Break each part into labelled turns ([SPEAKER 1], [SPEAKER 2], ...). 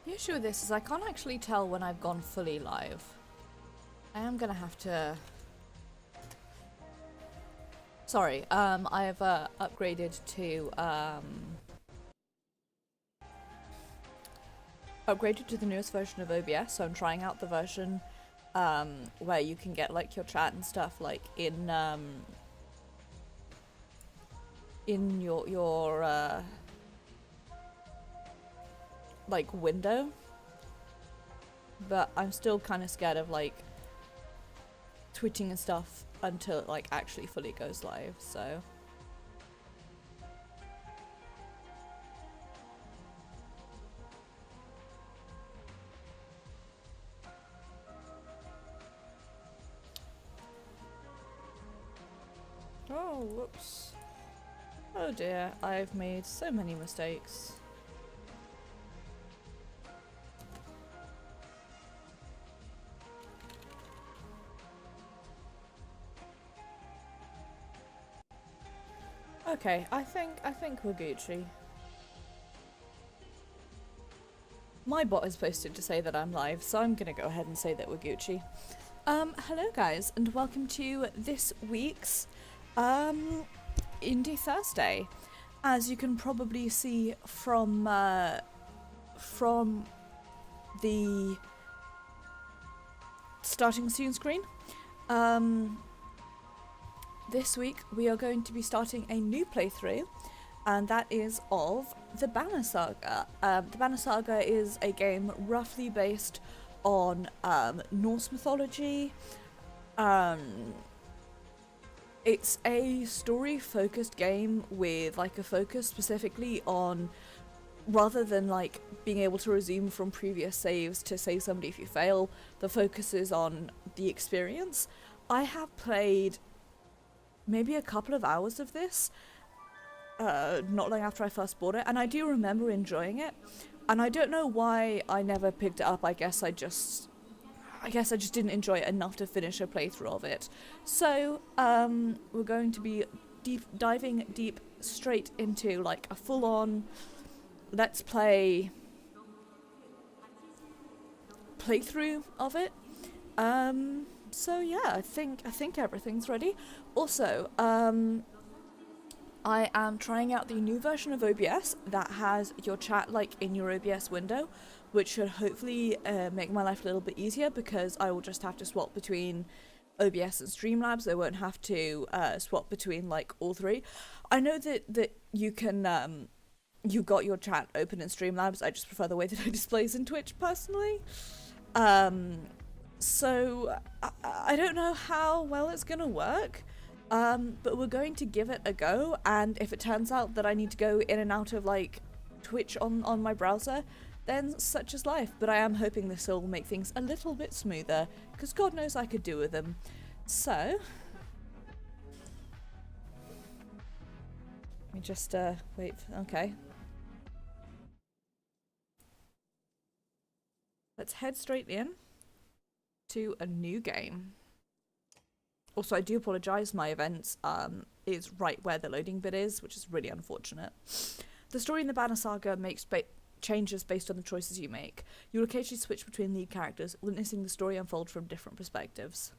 [SPEAKER 1] The issue with this is I can't actually tell when I've gone fully live. I am gonna have to... Sorry, I've upgraded to the newest version of OBS, so I'm trying out the version where you can get like your chat and stuff like in your like window, but I'm still kind of scared of like tweeting and stuff until it like actually fully goes live. So oh, whoops. Oh dear, I've made so many mistakes. Okay, I think we're Gucci. My bot has posted to say that I'm live, so I'm gonna go ahead and say that we're Gucci. Hello guys, and welcome to this week's Indie Thursday. As you can probably see from the starting soon screen, this week we are going to be starting a new playthrough, and that is of the Banner Saga. The Banner Saga is a game roughly based on Norse mythology. It's a story-focused game with like a focus specifically on, rather than like being able to resume from previous saves to save somebody if you fail, the focus is on the experience. I have played maybe a couple of hours of this, not long after I first bought it, and I do remember enjoying it, and I don't know why I never picked it up. I guess I just didn't enjoy it enough to finish a playthrough of it. So we're going to be diving deep straight into like a full-on let's play playthrough of it. So yeah, I think everything's ready. Also, I am trying out the new version of OBS that has your chat like in your OBS window, which should hopefully make my life a little bit easier, because I will just have to swap between OBS and Streamlabs. I won't have to swap between like all three. I know that you can you got your chat open in Streamlabs. I just prefer the way that it displays in Twitch personally. So I don't know how well it's gonna work, but we're going to give it a go, and if it turns out that I need to go in and out of like Twitch on my browser, then such is life. But I am hoping this will make things a little bit smoother, because God knows I could do with them. So let me just wait. Okay, let's head straight in to a new game. Also, I do apologise, my event is right where the loading bit is, which is really unfortunate. The story in the Banner Saga makes changes based on the choices you make. You'll occasionally switch between lead characters, witnessing the story unfold from different perspectives.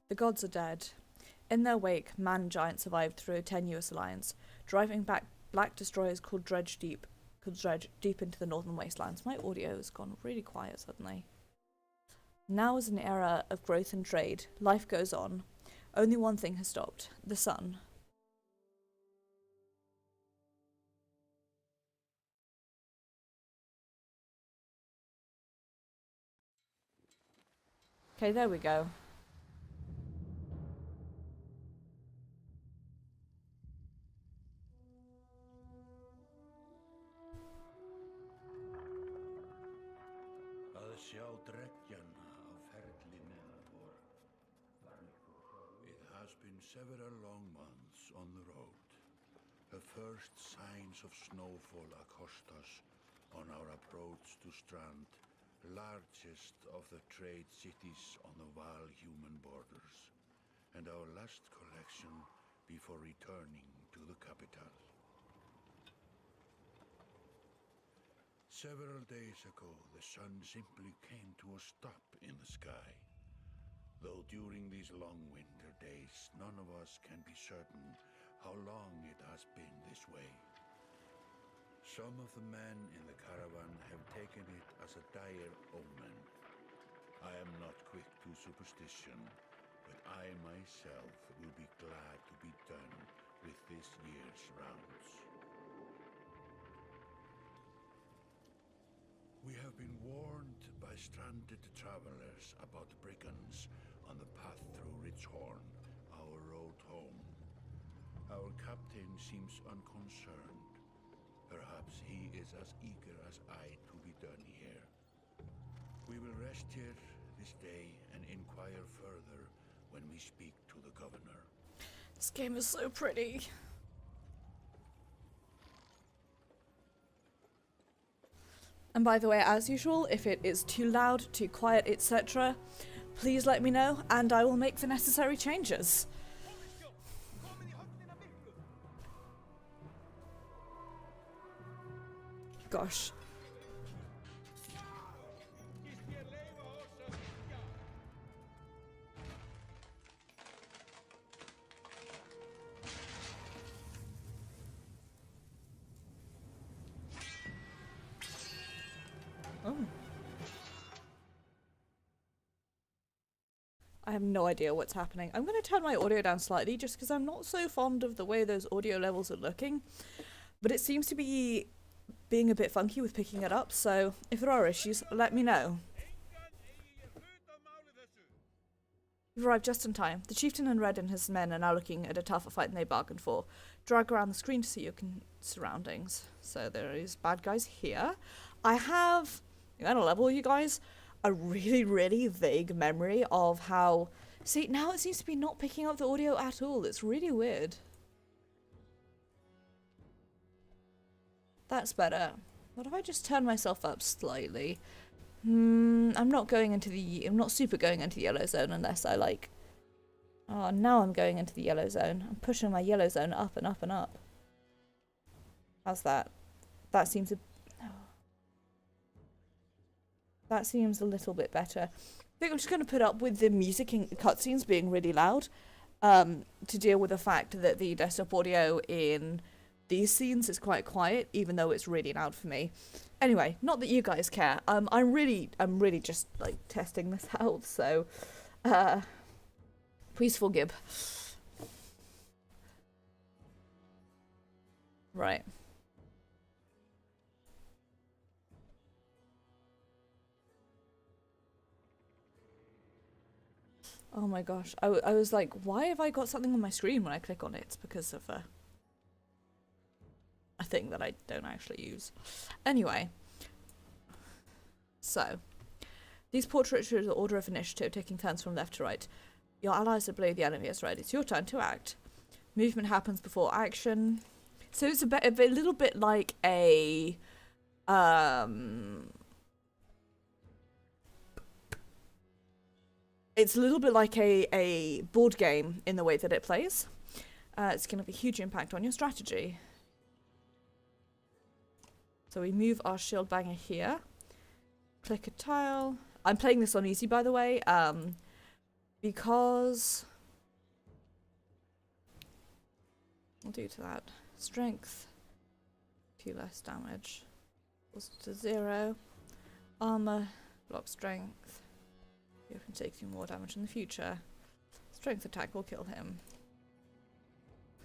[SPEAKER 1] The gods are dead. In their wake, man and giant survived through a tenuous alliance, driving back black destroyers called Dredge deep into the northern wastelands. My audio has gone really quiet suddenly. Now is an era of growth and trade. Life goes on. Only one thing has stopped: the sun. Okay, there we go.
[SPEAKER 2] Að sjá dreggjana á ferlinu vor. It has been several long months on the road. The first signs of snowfall accost us on our approach to Strand, largest of the trade cities on the Val-human borders, and our last collection before returning to the capital. Several days ago, the sun simply came to a stop in the sky. Though during these long winter days, none of us can be certain how long it has been this way. Some of the men in the caravan have taken it as a dire omen. I am not quick to superstition, but I myself will be glad to be done with this year's rounds. We have been warned by stranded travelers about brigands on the path through Ridgehorn, our road home. Our captain seems unconcerned. Perhaps he is as eager as I to be done here. We will rest here this day and inquire further when we speak to the governor.
[SPEAKER 1] This game is so pretty. And by the way, as usual, if it is too loud, too quiet, etc., please let me know and I will make the necessary changes. Gosh. Oh. I have no idea what's happening. I'm going to turn my audio down slightly just because I'm not so fond of the way those audio levels are looking. But it seems to be being a bit funky with picking it up, so if there are issues, let me know. You've arrived just in time. The chieftain and Red and his men are now looking at a tougher fight than they bargained for. Drag around the screen to see your surroundings. So there is bad guys here. I have, at a level, you guys, a really, really vague memory of how... See, now it seems to be not picking up the audio at all. It's really weird. That's better. What if I just turn myself up slightly? I'm not super going into the yellow zone unless I like... Oh, now I'm going into the yellow zone. I'm pushing my yellow zone up and up and up. How's that? That seems a little bit better. I think I'm just going to put up with the music and cutscenes being really loud to deal with the fact that the desktop audio in these scenes is quite quiet, even though it's really loud for me. Anyway, not that you guys care. I'm really just like testing this out, so please forgive. Right. Oh my gosh. I was like, why have I got something on my screen when I click on it? It's because of a thing that I don't actually use. Anyway. So. These portraits are the order of initiative, taking turns from left to right. Your allies are below, the enemy is right. It's your turn to act. Movement happens before action. So it's a little bit like a... It's a little bit like a board game in the way that it plays. It's going to have a huge impact on your strategy. So we move our shield banger here. Click a tile. I'm playing this on easy, by the way, because... We'll do to that. Strength. 2 less damage. Equals to 0. Armor. Block strength. You can take 2 more damage in the future. Strength attack will kill him.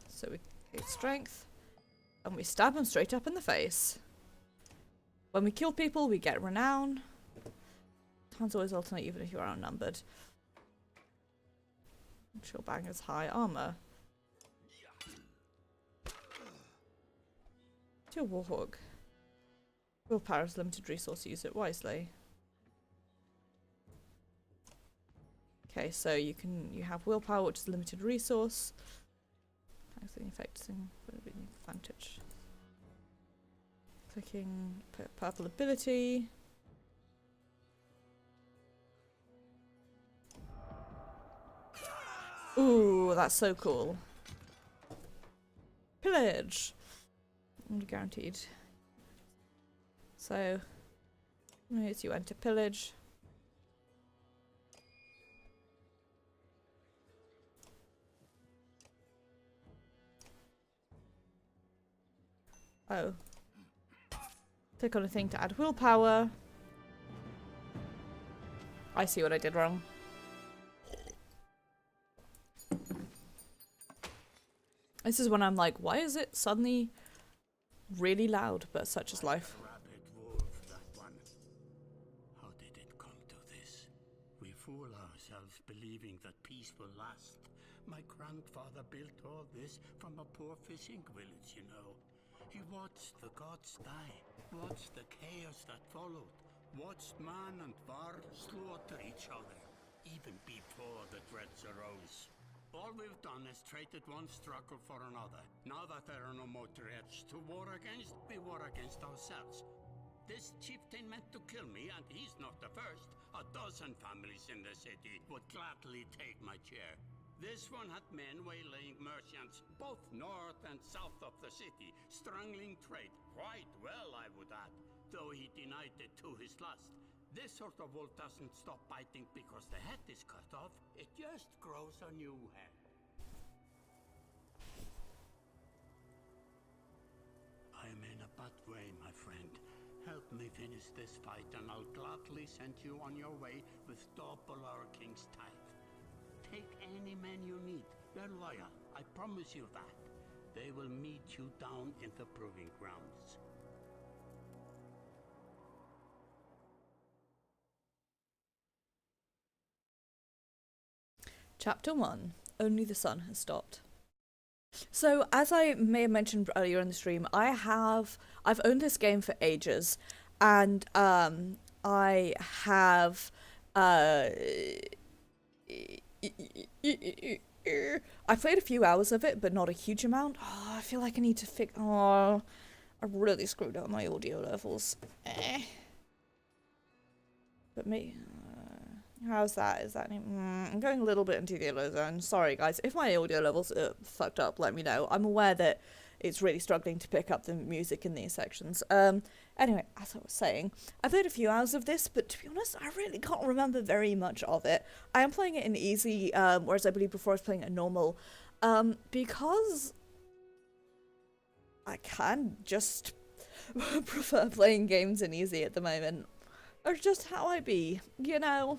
[SPEAKER 1] So we get strength. And we stab him straight up in the face. When we kill people, we get renown. Times always alternate even if you are outnumbered. Shield banger's high armor. To a warhawk. Willpower is limited resource, use it wisely. Okay, so you have willpower, which is a limited resource. Acting effecting advantage. Clicking purple ability. Ooh, that's so cool. Pillage. Guaranteed. So, as you enter pillage. Oh. Click on a thing to add willpower. I see what I did wrong. This is when I'm like, why is it suddenly really loud? But such is life.
[SPEAKER 3] Rabid wolf, that one. How did it come to this? We fool ourselves believing that peace will last. My grandfather built all this from a poor fishing village, you know. He watched the gods die, watched the chaos that followed, watched man and var slaughter each other, even before the dreads arose. All we've done is traded one struggle for another. Now that there are no more dreads to war against, we war against ourselves. This chieftain meant to kill me, and he's not the first. A dozen families in the city would gladly take my chair. This one had men waylaying merchants, both north and south of the city, strangling trade, quite well, I would add, though he denied it to his last. This sort of wolf doesn't stop biting because the head is cut off. It just grows a new head. I'm in a bad way, my friend. Help me finish this fight and I'll gladly send you on your way with double our king's tithe. Take any men you need. They're loyal. I promise you that. They will meet you down in the proving grounds.
[SPEAKER 1] Chapter 1. Only the sun has stopped. So, as I may have mentioned earlier in the stream, I've owned this game for ages, and I have I played a few hours of it, but not a huge amount. Oh, I feel like I need to fix. Oh, I really screwed up my audio levels. But me. How's that? Is that... I'm going a little bit into the yellow zone. Sorry, guys. If my audio levels are fucked up, let me know. I'm aware that it's really struggling to pick up the music in these sections. Anyway, as I was saying, I played a few hours of this, but to be honest, I really can't remember very much of it. I am playing it in easy, whereas I believe before I was playing it in normal, because I can just prefer playing games in easy at the moment. Or just how I be, you know?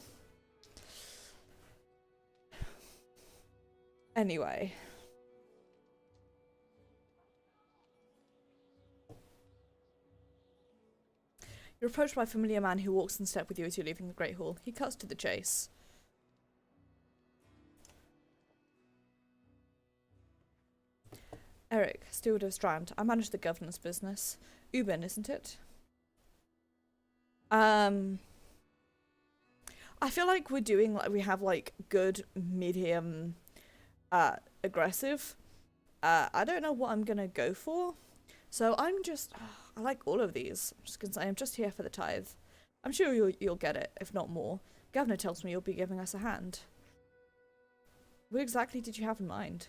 [SPEAKER 1] Anyway. You're approached by a familiar man who walks in step with you as you're leaving the Great Hall. He cuts to the chase. Eric, steward of Strand. I manage the governor's business. Ubin, isn't it? I feel like we're doing, like, we have, like, good, medium, aggressive. I don't know what I'm gonna go for. So I'm just, I like all of these. I'm just gonna say I'm just here for the tithe. I'm sure you'll get it, if not more. Governor tells me you'll be giving us a hand. What exactly did you have in mind?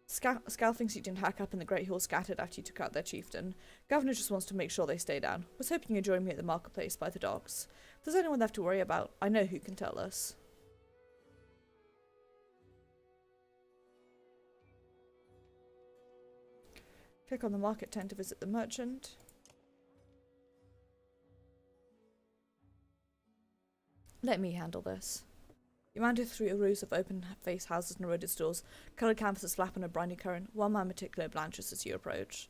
[SPEAKER 1] Scal thinks you didn't hack up in the Great Hall scattered after you took out their chieftain. Governor just wants to make sure they stay down. Was hoping you'd join me at the marketplace by the docks. If there's anyone left to worry about, I know who can tell us. Click on the market tent to visit the merchant. Let me handle this. You wander through a rows of open-faced houses and eroded stores, coloured canvases flap on a briny current, one man in particular blanches as you approach.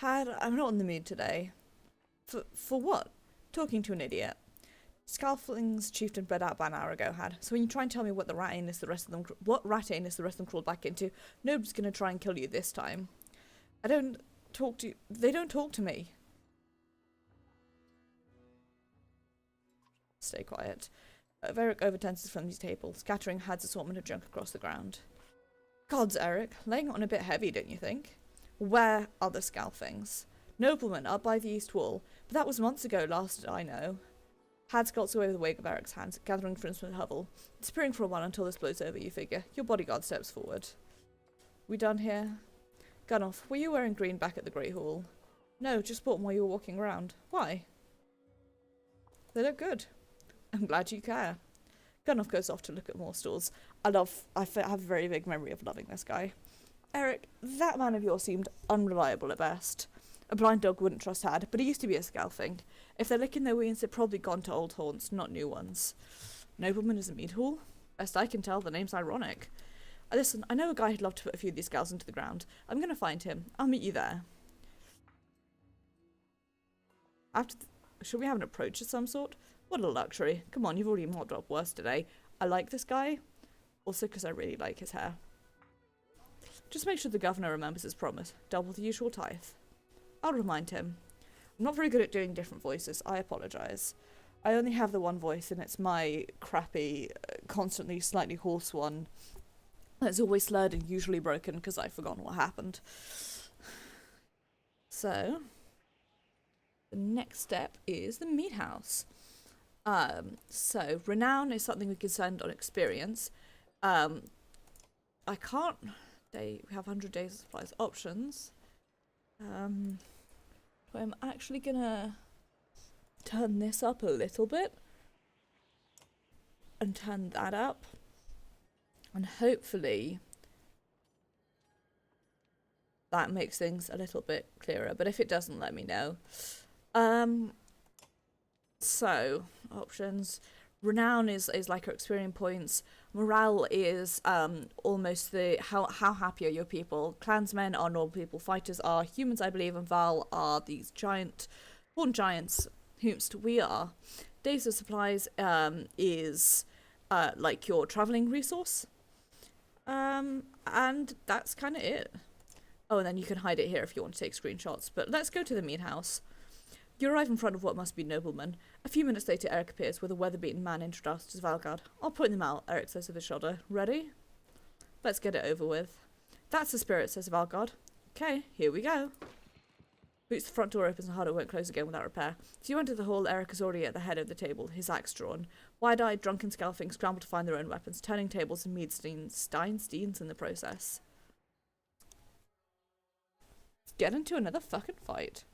[SPEAKER 1] I'm not in the mood today. For what? Talking to an idiot. Scalfling's chieftain bled out about an hour ago had. So when you try and tell me what rat anus the rest of them crawled back into, nobody's gonna try and kill you this time. They don't talk to me. Stay quiet. Eric overturns his flimsy table, scattering Had's assortment of junk across the ground. Gods, Eric, laying on a bit heavy, don't you think? Where are the Scalfings? Noblemen up by the east wall, but that was months ago, last I know. Had skulks away with a wave of Eric's hands, gathering friends from the hovel. Disappearing for a while until this blows over, you figure. Your bodyguard steps forward. We done here? Gun off. Were you wearing green back at the Great Hall? No, just bought them while you were walking around. Why? They look good. I'm glad you care. Gunnoff goes off to look at more stalls. I have a very big memory of loving this guy. Eric, that man of yours seemed unreliable at best. A blind dog wouldn't trust Had, but he used to be a scalfing. If they're licking their wounds, they've probably gone to old haunts, not new ones. Nobleman is a mead hall? Best I can tell, the name's ironic. Listen, I know a guy who'd love to put a few of these gals into the ground. I'm going to find him. I'll meet you there. Should we have an approach of some sort? What a luxury. Come on, you've already mobbed up worse today. I like this guy. Also because I really like his hair. Just make sure the governor remembers his promise. Double the usual tithe. I'll remind him. I'm not very good at doing different voices. I apologise. I only have the one voice and it's my crappy, constantly slightly hoarse one. That's always slurred and usually broken because I've forgotten what happened. So, the next step is the meat house. So, renown is something we can send on experience. I can't... we have 100 days of supplies options. So I'm actually gonna turn this up a little bit. And turn that up. And hopefully that makes things a little bit clearer. But if it doesn't, let me know. So, options. Renown is like our experience points. Morale is almost the how happy are your people. Clansmen are normal people. Fighters are humans, I believe, and Val are these giant horned giants. Whomst we are. Days of supplies is like your travelling resource. And that's kind of it. Oh, and then you can hide it here if you want to take screenshots. But let's go to the meat house. You arrive in front of what must be noblemen. A few minutes later, Eric appears with a weather-beaten man introduced as Valgard. I'll point them out, Eric says with his shoulder. Ready? Let's get it over with. That's the spirit, says Valgard. Okay, here we go. Boots, the front door opens and harder won't close again without repair. As you enter the hall, Eric is already at the head of the table, his axe drawn. Wide-eyed, drunken scalfings scramble to find their own weapons, turning tables and mead steins in the process. Get into another fucking fight.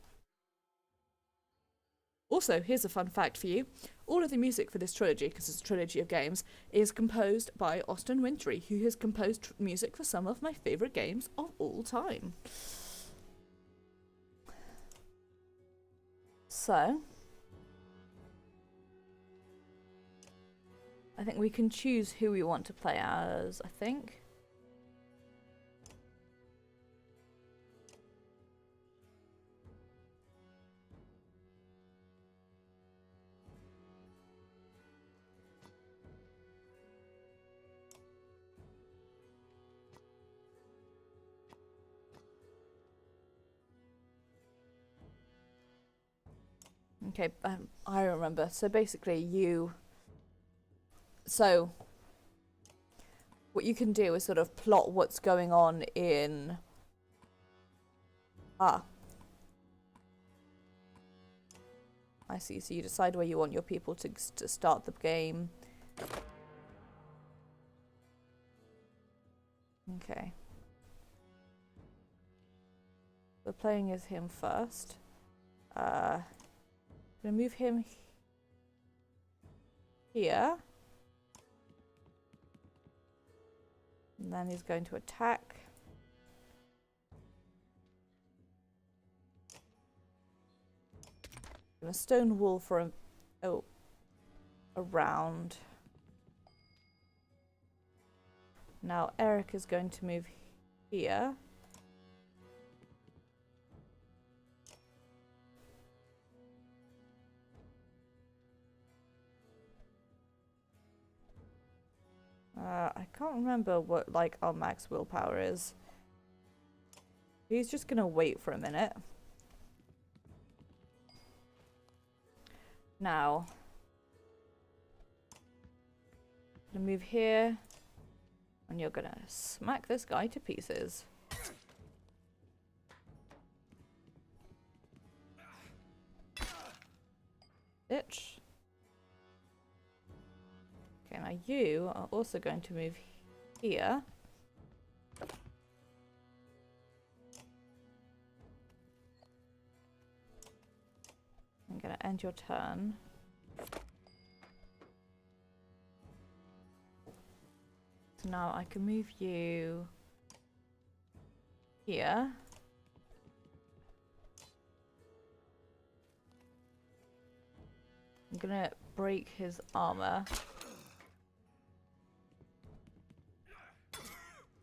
[SPEAKER 1] Also, here's a fun fact for you. All of the music for this trilogy, because it's a trilogy of games, is composed by Austin Wintory, who has composed music for some of my favourite games of all time. So, I think we can choose who we want to play as, I think. Okay, I remember. So basically so what you can do is sort of plot what's going on in... I see. So you decide where you want your people to start the game. Okay. We're playing as him first. Gonna move him here. And then he's going to attack. A stone wall for around. Now Eric is going to move here. I can't remember what like our max willpower is. He's just gonna wait for a minute. Now, I'm gonna move here, and you're gonna smack this guy to pieces. Bitch. Okay, now you are also going to move here. I'm gonna end your turn. So now I can move you here. I'm gonna break his armor.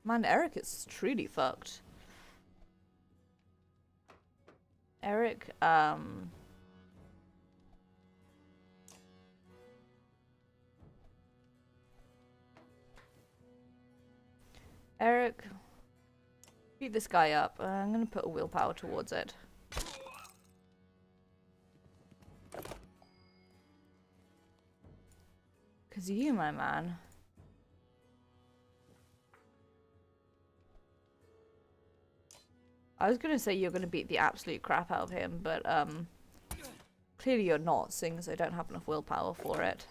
[SPEAKER 1] Man, Eric is truly fucked. Eric, Eric, beat this guy up. I'm gonna put a willpower towards it. Cause you, my man. I was gonna say you're gonna beat the absolute crap out of him, but clearly you're not, seeing as I don't have enough willpower for it.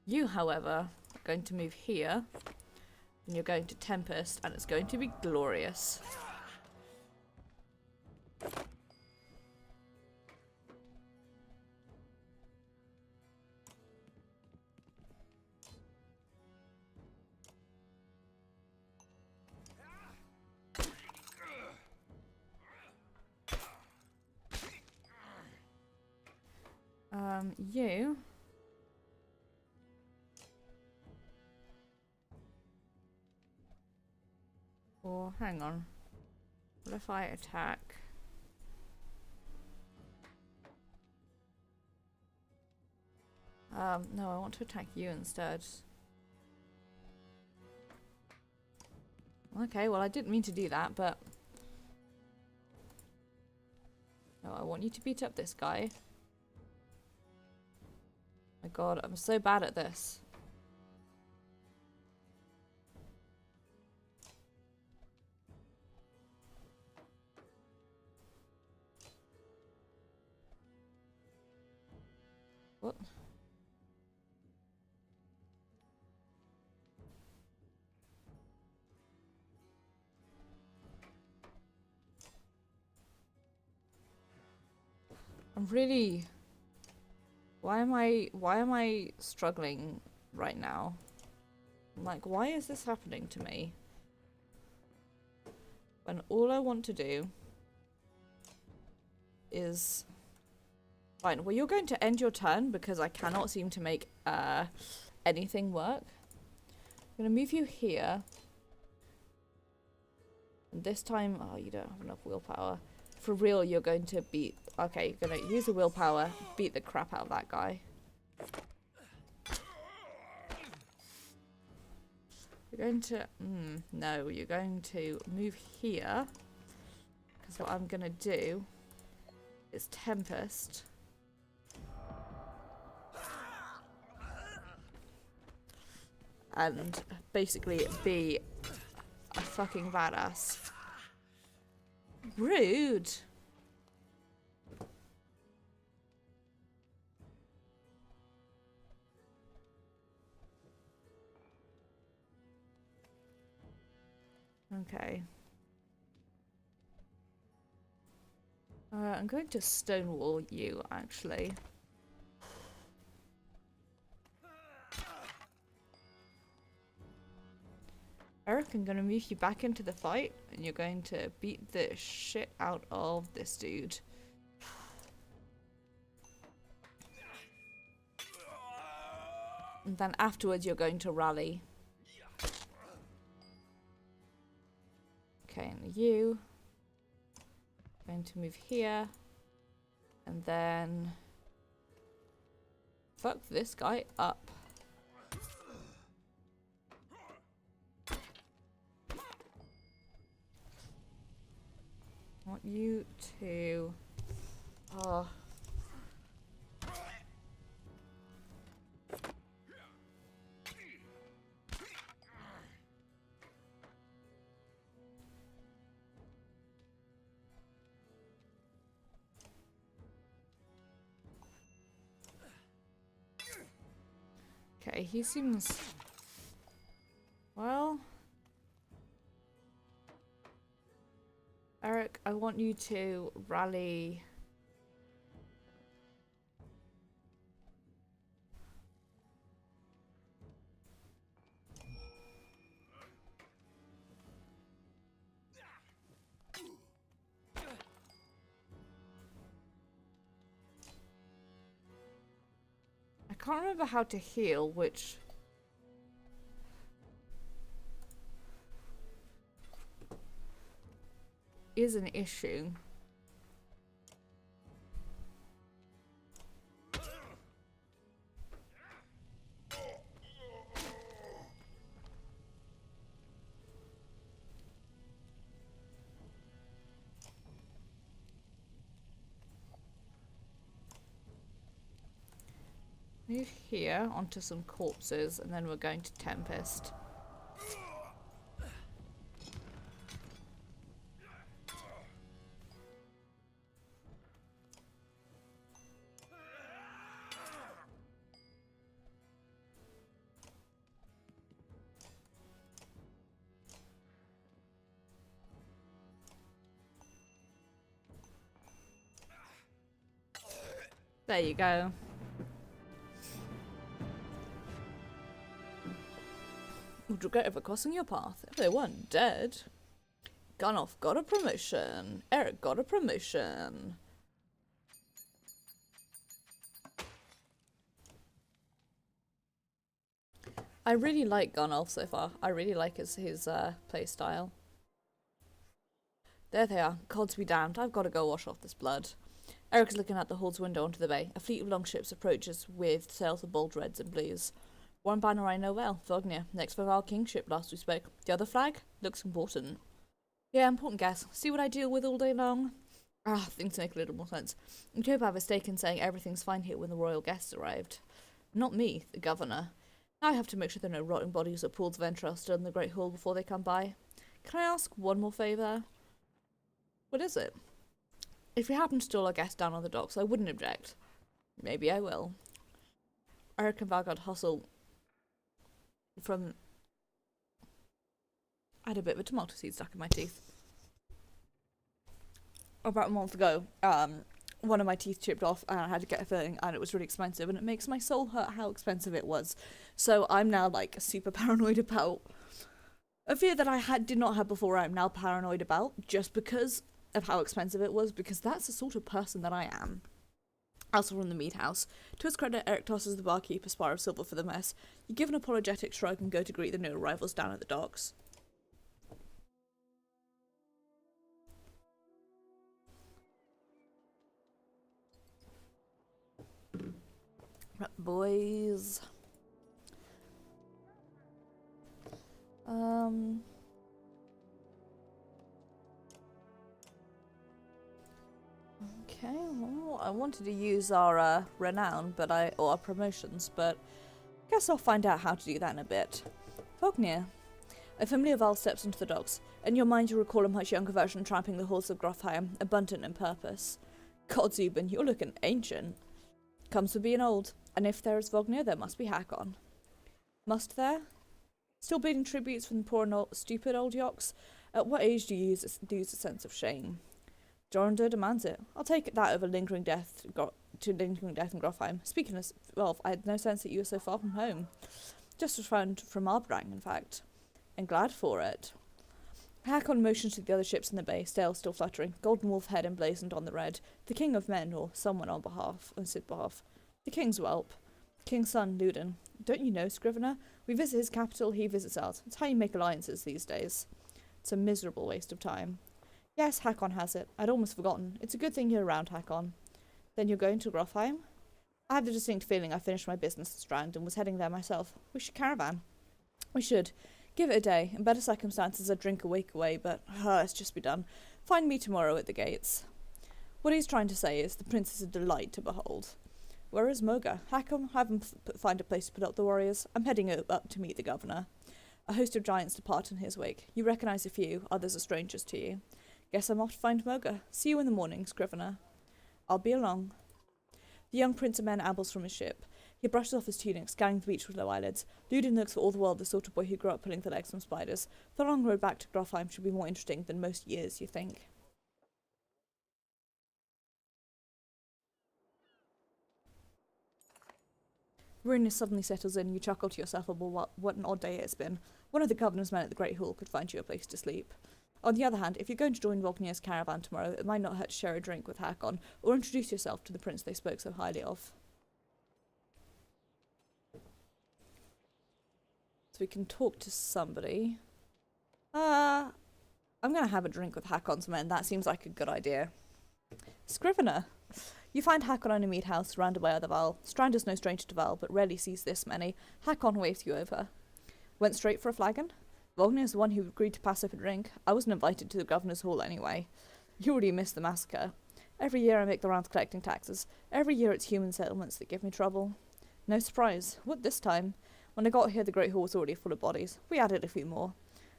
[SPEAKER 1] You, however, are going to move here, and you're going to Tempest, and it's going to be glorious. You. Or hang on. What if I attack? No, I want to attack you instead. Okay, well I didn't mean to do that, but no, I want you to beat up this guy. My god, I'm so bad at this. What? I'm really... Why am I struggling right now? Like, why is this happening to me? When all I want to do is... Fine, well you're going to end your turn because I cannot seem to make anything work. I'm going to move you here. And this time, oh, you don't have enough willpower. For real, you're going to beat... Okay, you're going to use the willpower, beat the crap out of that guy. You're going to... no, you're going to move here. Because what I'm going to do is Tempest. And basically be a fucking badass. Rude. Okay. I'm going to stonewall you, actually. Eric, I'm going to move you back into the fight, and you're going to beat the shit out of this dude. And then afterwards, you're going to rally. Okay, and you. Going to move here. And then... fuck this guy up. I want you to... Oh. Okay, he seems... Well... Eric, I want you to rally... can't remember how to heal, which... is an issue. Move here onto some corpses, and then we're going to Tempest. There you go. Would regret ever crossing your path if they weren't dead. Gunoff got a promotion. Eric got a promotion. I really like Gunoff so far. I really like his play style. There they are. Gods be damned. I've got to go wash off this blood. Eric's looking out the hall's window onto the bay. A fleet of longships approaches with sails of bold reds and blues. One banner I know well, Vognir, next for our kingship last we spoke. The other flag? Looks important. Yeah, important guess. See what I deal with all day long? Ah, things make a little more sense. You'd hope I was mistaken saying everything's fine here when the royal guests arrived. Not me, the governor. Now I have to make sure there are no rotting bodies or pools of entrails still in the Great Hall before they come by. Can I ask one more favour? What is it? If you happen to stall our guest down on the docks, I wouldn't object. Maybe I will. Eric and Valgard hustle from... I had a bit of a tomato seed stuck in my teeth. About a month ago, one of my teeth chipped off and I had to get a filling and it was really expensive and it makes my soul hurt how expensive it was. So I'm now like super paranoid about a fear that I did not have before. I'm now paranoid about just because of how expensive it was, because that's the sort of person that I am. Also from the meat house. To his credit, Eric tosses the barkeep a spar of silver for the mess. You give an apologetic shrug and go to greet the new arrivals down at the docks. Right, boys. Okay, well, I wanted to use our renown, or our promotions, but guess I'll find out how to do that in a bit. Vognir. A familiar Val steps into the docks. In your mind you recall a much younger version tramping the halls of Grofheim, abundant in purpose. God, Zubin, you're looking ancient. Comes with being old, and if there is Vognir, there must be Hakon. Must there? Still bleeding tributes from the poor and stupid old yokes? At what age do you use a sense of shame? Jornder demands it. I'll take that over lingering death in Grofheim. Speaking of, well, I had no sense that you were so far from home. Just returned from Arbrang, in fact. And glad for it. Hakon motions to the other ships in the bay, sails still fluttering, golden wolf head emblazoned on the red. The king of men, or someone on Sid's behalf. The king's whelp. King's son, Ludin. Don't you know, Scrivener? We visit his capital, he visits ours. It's how you make alliances these days. It's a miserable waste of time. Yes, Hakon has it. I'd almost forgotten. It's a good thing you're around, Hakon. Then you're going to Grofheim? I have the distinct feeling I finished my business at Strand and was heading there myself. We should caravan. We should. Give it a day. In better circumstances I'd drink a week away, but it's just be done. Find me tomorrow at the gates. What he's trying to say is the prince is a delight to behold. Where is Moga? Hakon, have him find a place to put up the warriors. I'm heading up to meet the governor. A host of giants depart in his wake. You recognise a few, others are strangers to you. Guess I'm off to find Moga. See you in the morning, Scrivener. I'll be along. The young prince of men ambles from his ship. He brushes off his tunic, scanning the beach with low eyelids. Ludin looks for all the world the sort of boy who grew up pulling the legs from spiders. The long road back to Grofheim should be more interesting than most years, you think. Weariness suddenly settles in, and you chuckle to yourself about what an odd day it's been. One of the governor's men at the Great Hall could find you a place to sleep. On the other hand, if you're going to join Vognir's caravan tomorrow, it might not hurt to share a drink with Hakon, or introduce yourself to the prince they spoke so highly of. we can talk to somebody. I'm gonna have a drink with Hakon's men. That seems like a good idea. Scrivener. You find Hakon in a mead house surrounded by other Val. Strand is no stranger to Val, but rarely sees this many. Hakon waves you over. Went straight for a flagon? Wagner is the one who agreed to pass up a drink. I wasn't invited to the governor's hall anyway. You already missed the massacre. Every year I make the rounds collecting taxes. Every year it's human settlements that give me trouble. No surprise. What this time? When I got here the Great Hall was already full of bodies. We added a few more.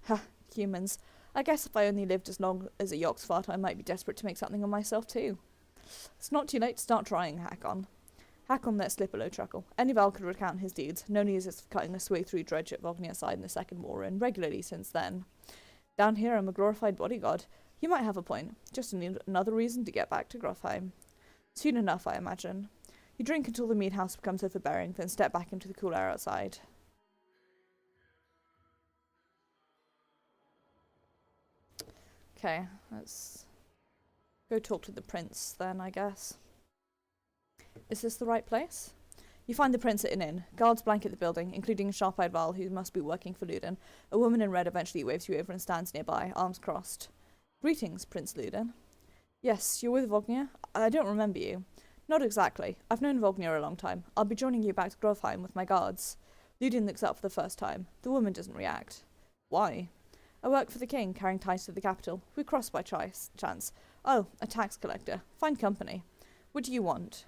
[SPEAKER 1] Ha, humans. I guess if I only lived as long as a Yoxfart I might be desperate to make something of myself too. It's not too late to start trying, Hakon. Hakon let slip a low chuckle. Any Val could recount his deeds, known as of cutting a swig through dredge at Vognir's side in the Second War, and regularly since then. Down here I'm a glorified bodyguard. You might have a point. Just another reason to get back to Grofheim. Soon enough, I imagine. You drink until the mead house becomes overbearing, then step back into the cool air outside. Okay, let's go talk to the prince then, I guess. Is this the right place? You find the prince at an inn. Guards blanket the building, including a sharp-eyed Val who must be working for Luden. A woman in red eventually waves you over and stands nearby, arms crossed. Greetings, Prince Luden. Yes, you're with Vognir? I don't remember you. Not exactly. I've known Vognir a long time. I'll be joining you back to Grofheim with my guards. Luden looks up for the first time. The woman doesn't react. Why? I work for the king, carrying ties to the capital. We cross by chance. Oh, a tax collector. Fine company. What do you want?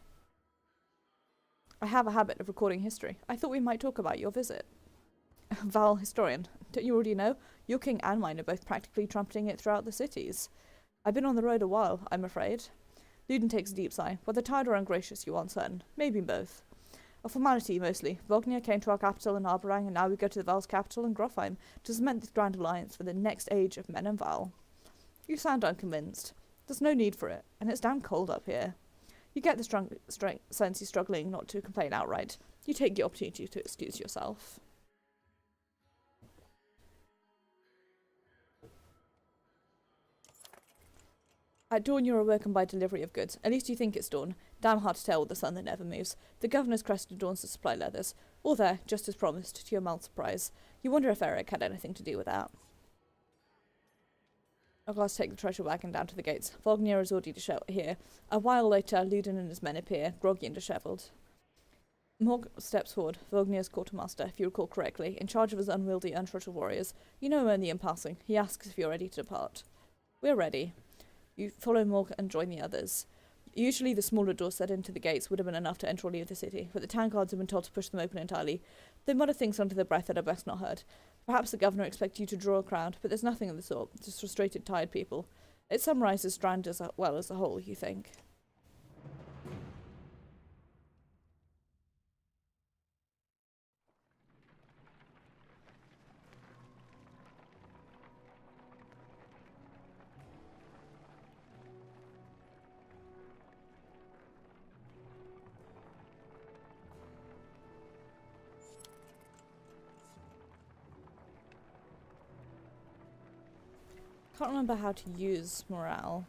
[SPEAKER 1] I have a habit of recording history. I thought we might talk about your visit. Val historian. Don't you already know? Your king and mine are both practically trumpeting it throughout the cities. I've been on the road a while, I'm afraid. Luden takes a deep sigh. Whether tired or ungracious, you are uncertain. Maybe both. A formality, mostly. Vognir came to our capital in Arberang, and now we go to the Val's capital in Grofheim to cement this grand alliance for the next age of men and Val. You sound unconvinced. There's no need for it, and it's damn cold up here. You get the sense you're struggling not to complain outright. You take the opportunity to excuse yourself. At dawn you are awoken by delivery of goods. At least you think it's dawn. Damn hard to tell with the sun that never moves. The governor's crest adorns the supply leathers. All there, just as promised, to your mild surprise. You wonder if Eric had anything to do with that. Oglas take the treasure wagon down to the gates. Vognir is already here. A while later, Luden and his men appear, groggy and dishevelled. Morg steps forward, Vognir's quartermaster, if you recall correctly, in charge of his unwieldy, untrotted warriors. You know him only in passing. He asks if you're ready to depart. We're ready. You follow Morg and join the others. Usually the smaller doors set into the gates would have been enough to enter or leave the city, but the town guards have been told to push them open entirely. They mutter things under their breath that are best not heard. Perhaps the governor expects you to draw a crowd, but there's nothing of the sort, just frustrated, tired people. It summarises Strand as well as a whole, you think. Can't remember how to use morale.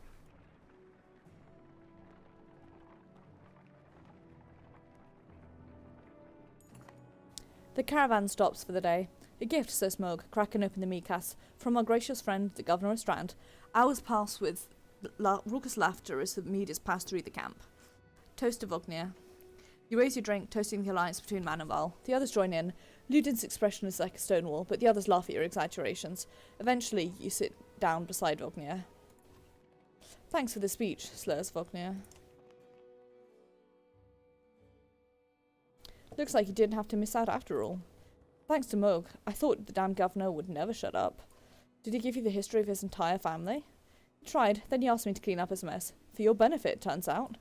[SPEAKER 1] The caravan stops for the day. A gift, says Morg, cracking open the meat-cass, from our gracious friend, the Governor of Strand. Hours pass with raucous laughter as the mead is passed through the camp. Toast to Vognir. You raise your drink, toasting the alliance between man and Val. The others join in. Luden's expression is like a stone wall, but the others laugh at your exaggerations. Eventually, you sit down beside Vognir. Thanks for the speech, slurs Vognir. Looks like you didn't have to miss out after all. Thanks to Morg. I thought the damn governor would never shut up. Did he give you the history of his entire family? He tried, then he asked me to clean up his mess. For your benefit, turns out.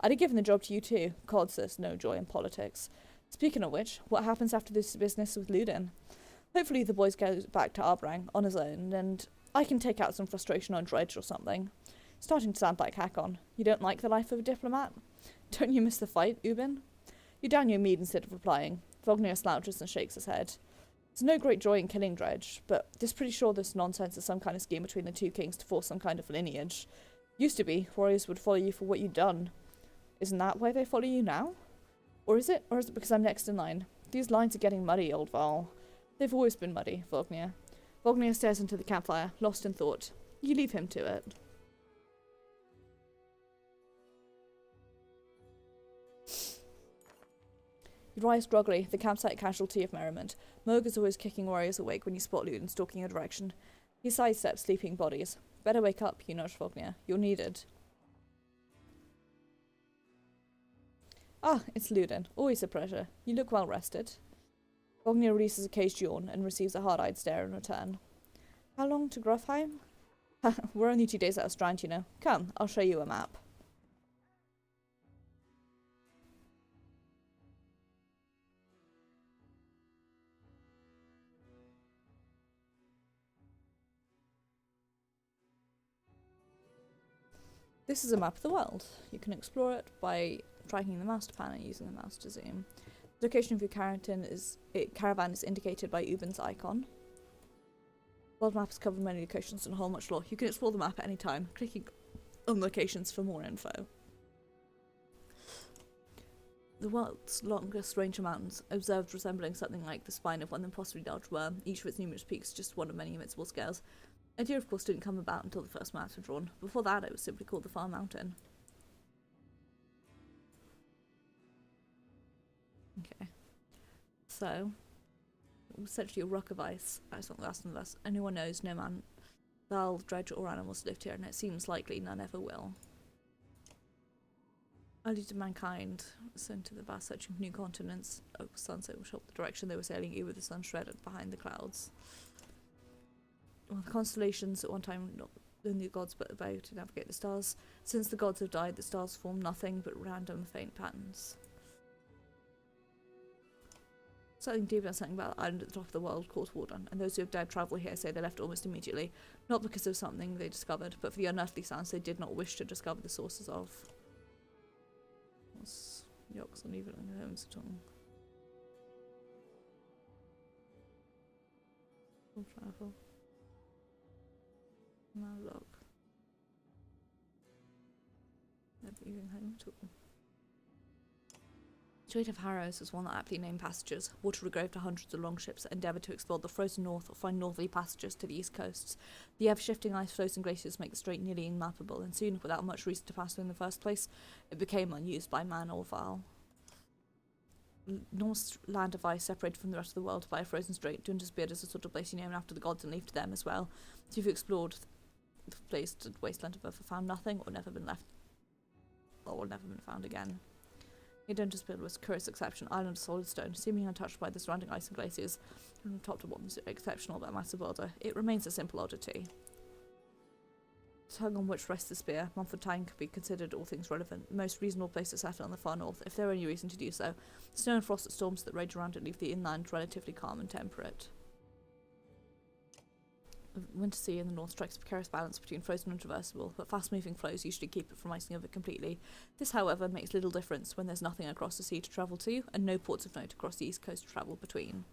[SPEAKER 1] I'd have given the job to you too. God, there's no joy in politics. Speaking of which, what happens after this business with Luden? Hopefully the boy goes back to Arbrang on his own, and I can take out some frustration on Dredge or something. Starting to sound like Hakon. You don't like the life of a diplomat? Don't you miss the fight, Ubin? You down your mead instead of replying. Vognir slouches and shakes his head. There's no great joy in killing Dredge, but just pretty sure this nonsense is some kind of scheme between the two kings to force some kind of lineage. Used to be, warriors would follow you for what you'd done. Isn't that why they follow you now? Or is it because I'm next in line? These lines are getting muddy, old Val. They've always been muddy, Vognir. Vognir stares into the campfire, lost in thought. You leave him to it. You rise groggily, the campsite casualty of merriment. Moog is always kicking warriors awake when you spot Luden stalking your direction. He sidesteps sleeping bodies. Better wake up, you nudge Vognir. You're needed. Ah, it's Luden. Always a pleasure. You look well rested. Vognir releases a caged yawn and receives a hard-eyed stare in return. How long to Grofheim? We're only 2 days out of Strand, you know. Come, I'll show you a map. This is a map of the world. You can explore it by striking the mouse to pan and using the mouse to zoom. The location of your caravan is indicated by Ubin's icon. World maps cover many locations and a whole much lore. You can explore the map at any time, clicking on locations for more info. The world's longest range of mountains, observed resembling something like the spine of one impossibly large worm, each of its numerous peaks just one of many invincible scales. The idea, of course, didn't come about until the first maps were drawn. Before that, it was simply called the Far Mountain. Okay. So, essentially a rock of ice. That's not the last of us. Anyone knows no man, Val, dredge, or animals lived here, and it seems likely none ever will. Early to mankind, sent to the vast searching for new continents. Sunset will show up the direction they were sailing in with the sun shredded behind the clouds. Well, the constellations at one time only the gods but about to navigate the stars. Since the gods have died, the stars form nothing but random faint patterns. Something deep and something about the island at the top of the world called Warden, and those who have dared travel here say they left almost immediately, not because of something they discovered, but for the unearthly sounds they did not wish to discover the sources of. What's Yox and even in homes at all? Full travel. Now look. Never even home at all. Strait of Harrows was one that aptly named passages, water regraved to hundreds of longships that endeavoured to explore the frozen north or find northerly passages to the east coasts. The ever-shifting ice floes and glaciers make the strait nearly unmappable, and soon, without much reason to pass through in the first place, it became unused by man or fowl. North's land of ice, separated from the rest of the world by a frozen strait, doomed disappeared as a sort of place named after the gods and leave to them as well. So if you explored the place to wasteland have ever found nothing, or never been left, or never been found again. Iduntusbill was a curious exception, island of solid stone, seeming untouched by the surrounding ice and glaciers, from top to bottom was exceptional but massive order. It remains a simple oddity. The tongue on which rests the spear, Montfortine could be considered all things relevant, the most reasonable place to settle on the far north, if there were any reason to do so. The snow and frost storms that rage around it leave the inland relatively calm and temperate. The winter sea in the north strikes a precarious balance between frozen and traversable, but fast-moving flows usually keep it from icing over completely. This, however, makes little difference when there's nothing across the sea to travel to, and no ports of note across the east coast to travel between.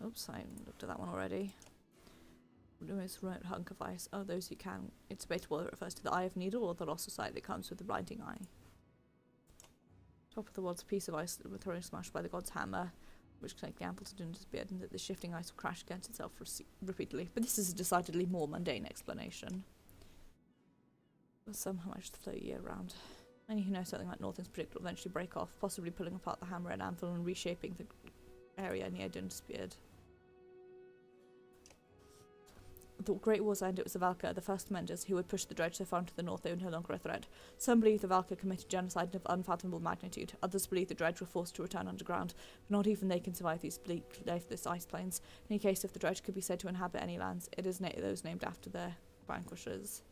[SPEAKER 1] Oops, I looked at that one already. The most remote hunk of ice. Oh, those you can. It's debatable whether it refers to the Eye of Needle or the loss of sight that comes with the blinding eye. Top of the world's a piece of ice that were thrown smashed by the god's hammer, which connect the ample to Dundas beard, and that the shifting ice will crash against itself repeatedly. But this is a decidedly more mundane explanation. But somehow managed to flow year round. Many who know something like Northern's predict will eventually break off, possibly pulling apart the hammer and anvil and reshaping the area near Dundas beard. The Great War's end, it was the Valkyr, the first commanders, who would push the dredge so far into the north they were no longer a threat. Some believe the Valkyr committed genocide of unfathomable magnitude. Others believe the dredge were forced to return underground, but not even they can survive these bleak, lifeless ice plains. In any case, if the dredge could be said to inhabit any lands, it is those named after their vanquishers.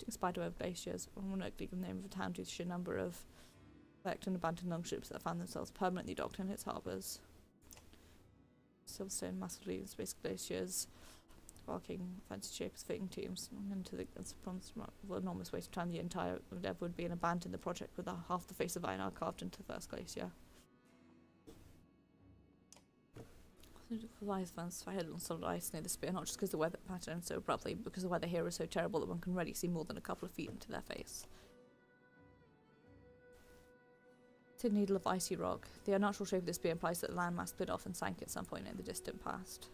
[SPEAKER 1] Spiderweb glaciers, one likely the name of a town due to sheer number of wrecked and abandoned longships that found themselves permanently docked in its harbours. Silverstone, massively space glaciers, barking fancy shapes, fitting tombs, and to the enormous waste of time the entire endeavour would be an abandon the project with half the face of Einar carved into the first glacier. Lies fans head on solid ice near the spear, not just because the weather pattern so abruptly, but because the weather here is so terrible that one can rarely see more than a couple of feet into their face. Thin needle of icy rock. The unnatural shape of this beer implies that the landmass split off and sank at some point in the distant past.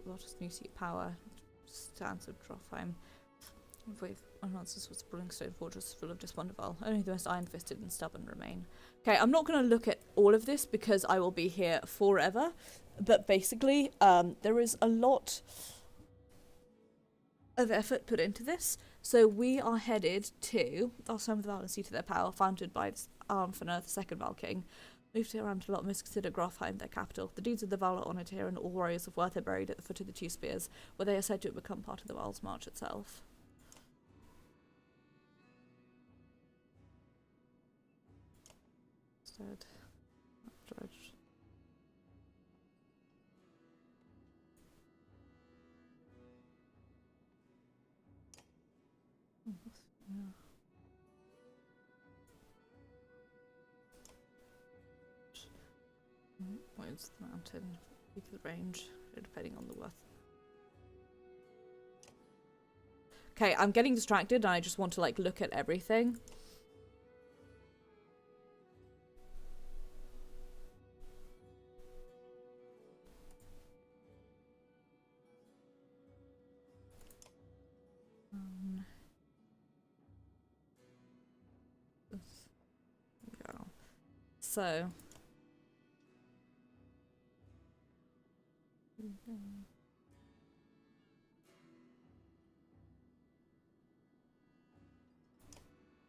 [SPEAKER 1] Lotus new seat power. Stands of Drofheim. With enhances was a sprawling stone fortress full of Desponderval. Only the most iron-fisted and stubborn remain. Okay, I'm not going to look at all of this because I will be here forever. But basically, there is a lot of effort put into this. So we are headed to Some of the Val and seat of their power, founded by Arnfana, the second Val King. Moved around a lot, most consider Grofheim their capital. The deeds of the Val are honoured here, and all warriors of worth are buried at the foot of the two spears, where they are said to have become part of the Val's march itself. Instead, George. Yeah. Where's the mountain? Peak of the range, depending on the worth. Okay, I'm getting distracted and I just want to like look at everything. Yeah. So.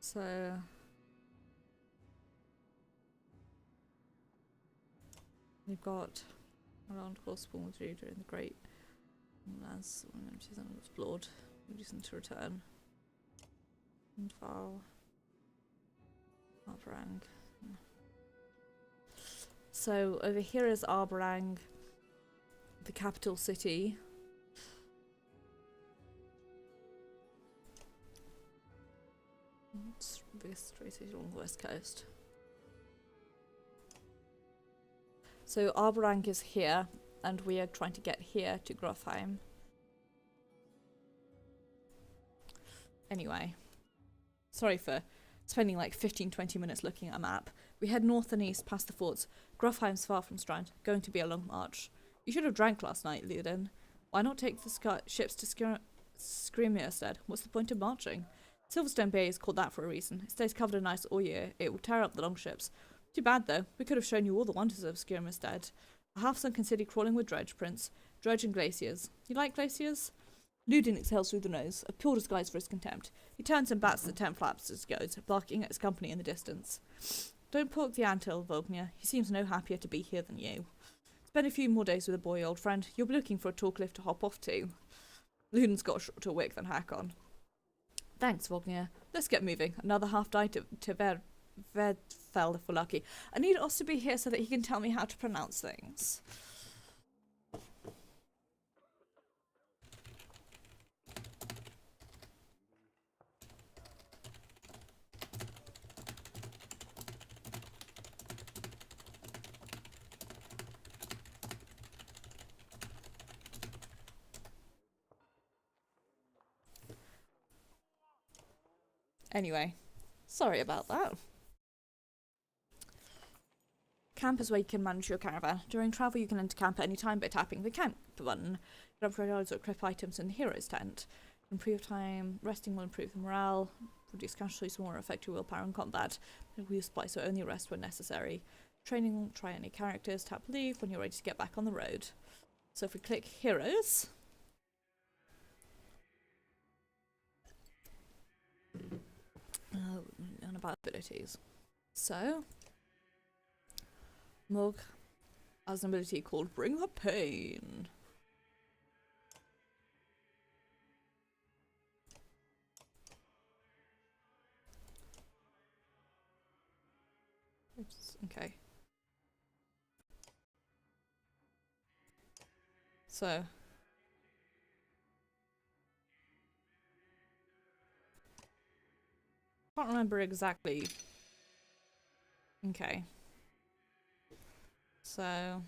[SPEAKER 1] So. We've got around course spawn with you during the Great Lands explored. Reason to return. And Val. Arbrang. So over here is Arbrang, the capital city. It's the biggest city along the west coast. So Arbrang is here, and we are trying to get here to Grofheim. Anyway, sorry for spending like 15-20 minutes looking at a map. We head north and east past the forts. Grofheim's far from Strand, going to be a long march. You should have drank last night, Luden. Why not take the ships to Screamir instead? What's the point of marching? Silverstone Bay is called that for a reason. It stays covered in ice all year. It will tear up the longships. Too bad, though. We could have shown you all the wonders of Skirm instead. A half-sunken city crawling with dredge, Prince. Dredge and glaciers. You like glaciers? Ludin exhales through the nose, a pure disguise for his contempt. He turns and bats the tent flaps as he goes, barking at his company in the distance. Don't pork the anthill, Vognir. He seems no happier to be here than you. Spend a few more days with a boy, old friend. You'll be looking for a tall cliff to hop off to. Ludin's got a shorter wick than Hakon. Thanks, Vognir. Let's get moving. Another half day to Vedfell if we're lucky. I need Oss to be here so that he can tell me how to pronounce things. Anyway, sorry about that. Camp is where you can manage your caravan. During travel, you can enter camp at any time by tapping the camp button. You can upgrade or equip items in the hero's tent. Improve time. Resting will improve the morale. Reduce casualties will more affect your willpower in combat. Wheel supply, so only rest when necessary. Training will try any characters. Tap leave when you're ready to get back on the road. So if we click heroes. And about abilities. So, Mug has an ability called Bring the Pain. Okay. So, can't remember exactly. Okay. So,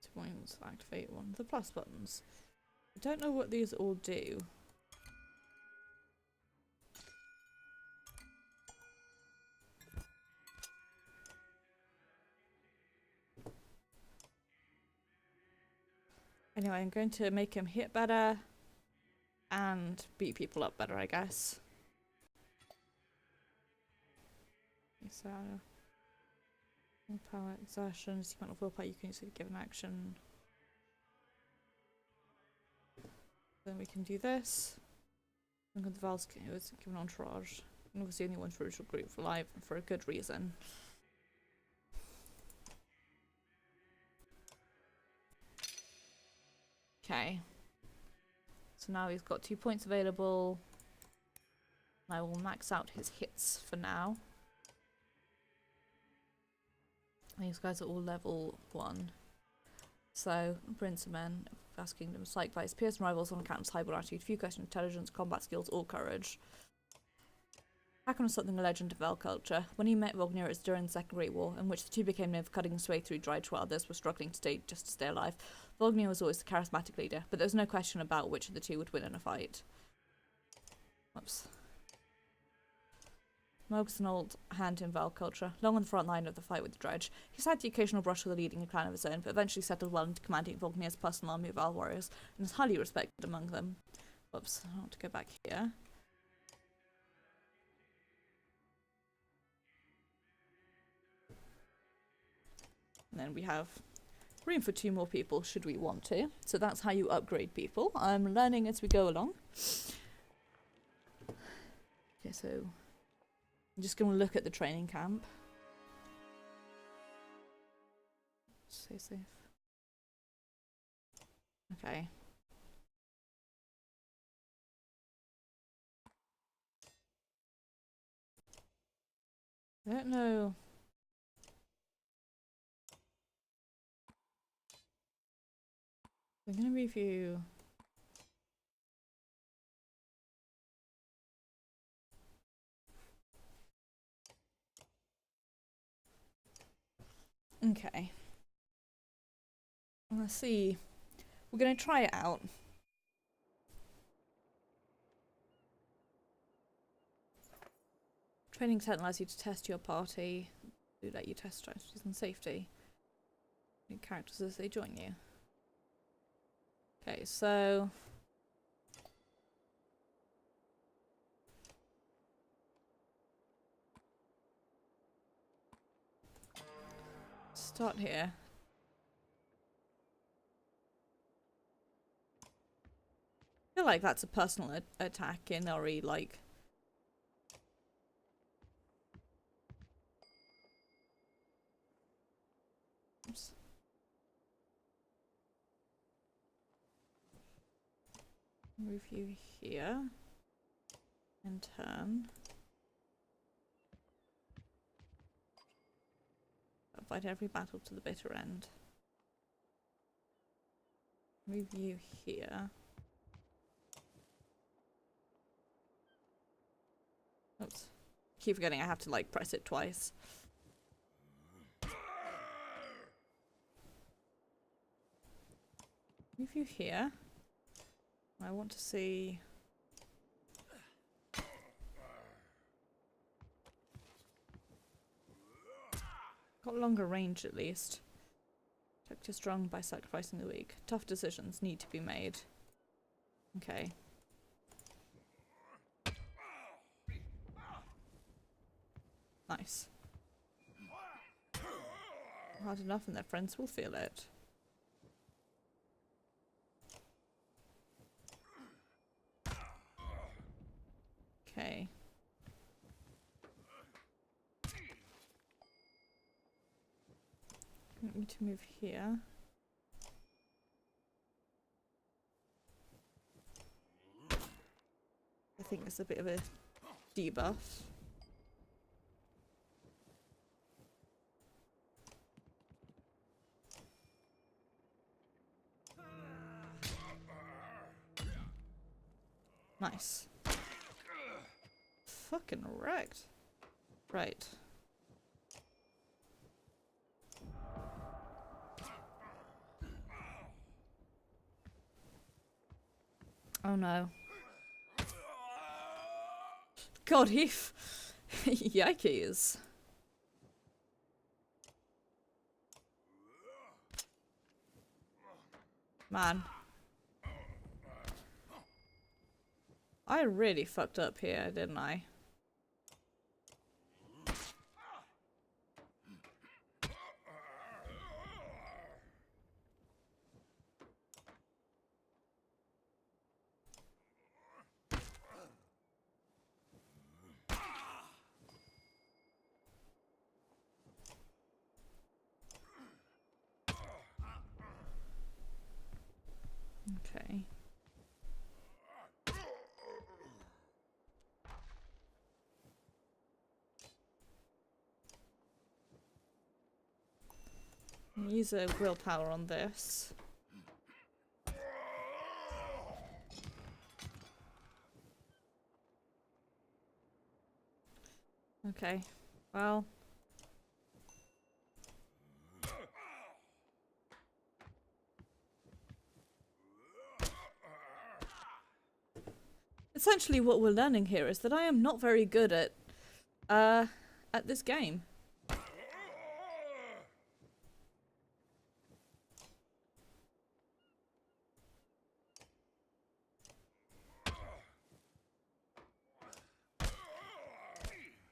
[SPEAKER 1] 2 points, activate one of the plus buttons. I don't know what these all do. Anyway, I'm going to make him hit better and beat people up better, I guess. So, willpower exertion is the amount of willpower you can use to give an action. Then we can do this. Look at the Val's given entourage. And obviously only one spiritual group for life and for a good reason. Okay. So now he's got 2 points available. I will max out his hits for now. These guys are all level 1. So, Prince of Men, Vast Kingdom, Psych Vice, Pierce and Rivals on account of high attitude, few question intelligence, combat skills, or courage. Hakon was something a legend of Vel culture. When he met Vognir, it was during the Second Great War, in which the two became known for cutting his way through dried while others were struggling to stay alive. Vognir was always the charismatic leader, but there was no question about which of the two would win in a fight. Whoops. Moog was an old hand in Val culture, long on the front line of the fight with the Dredge. He's had the occasional brush with leading a clan of his own, but eventually settled well into commanding Vognir's personal army of Val warriors, and is highly respected among them. Whoops, I want to go back here. And then we have room for 2 more people, should we want to. So that's how you upgrade people. I'm learning as we go along. Okay, so I'm just going to look at the training camp. Stay safe. Okay. I don't know. I'm going to review. Okay. Let's see. We're going to try it out. Training set allows you to test your party. Do let you test strategies and safety. New characters as they join you. Okay, so start here. I feel like that's a personal attack in RE, like. Oops. Move you here. And turn. Fight every battle to the bitter end. Move you here. Oops. Keep forgetting I have to like press it twice. Move you here. I want to see. Got longer range at least. Protect your strong by sacrificing the weak. Tough decisions need to be made. Okay. Nice. Hard enough and their friends will feel it. Okay. I need to move here. I think it's a bit of a debuff. Nice. Fucking wrecked. Right. Oh no. God, yikes. Man. I really fucked up here, didn't I? Okay. Use a willpower on this. Okay, well. Essentially what we're learning here is that I am not very good at this game.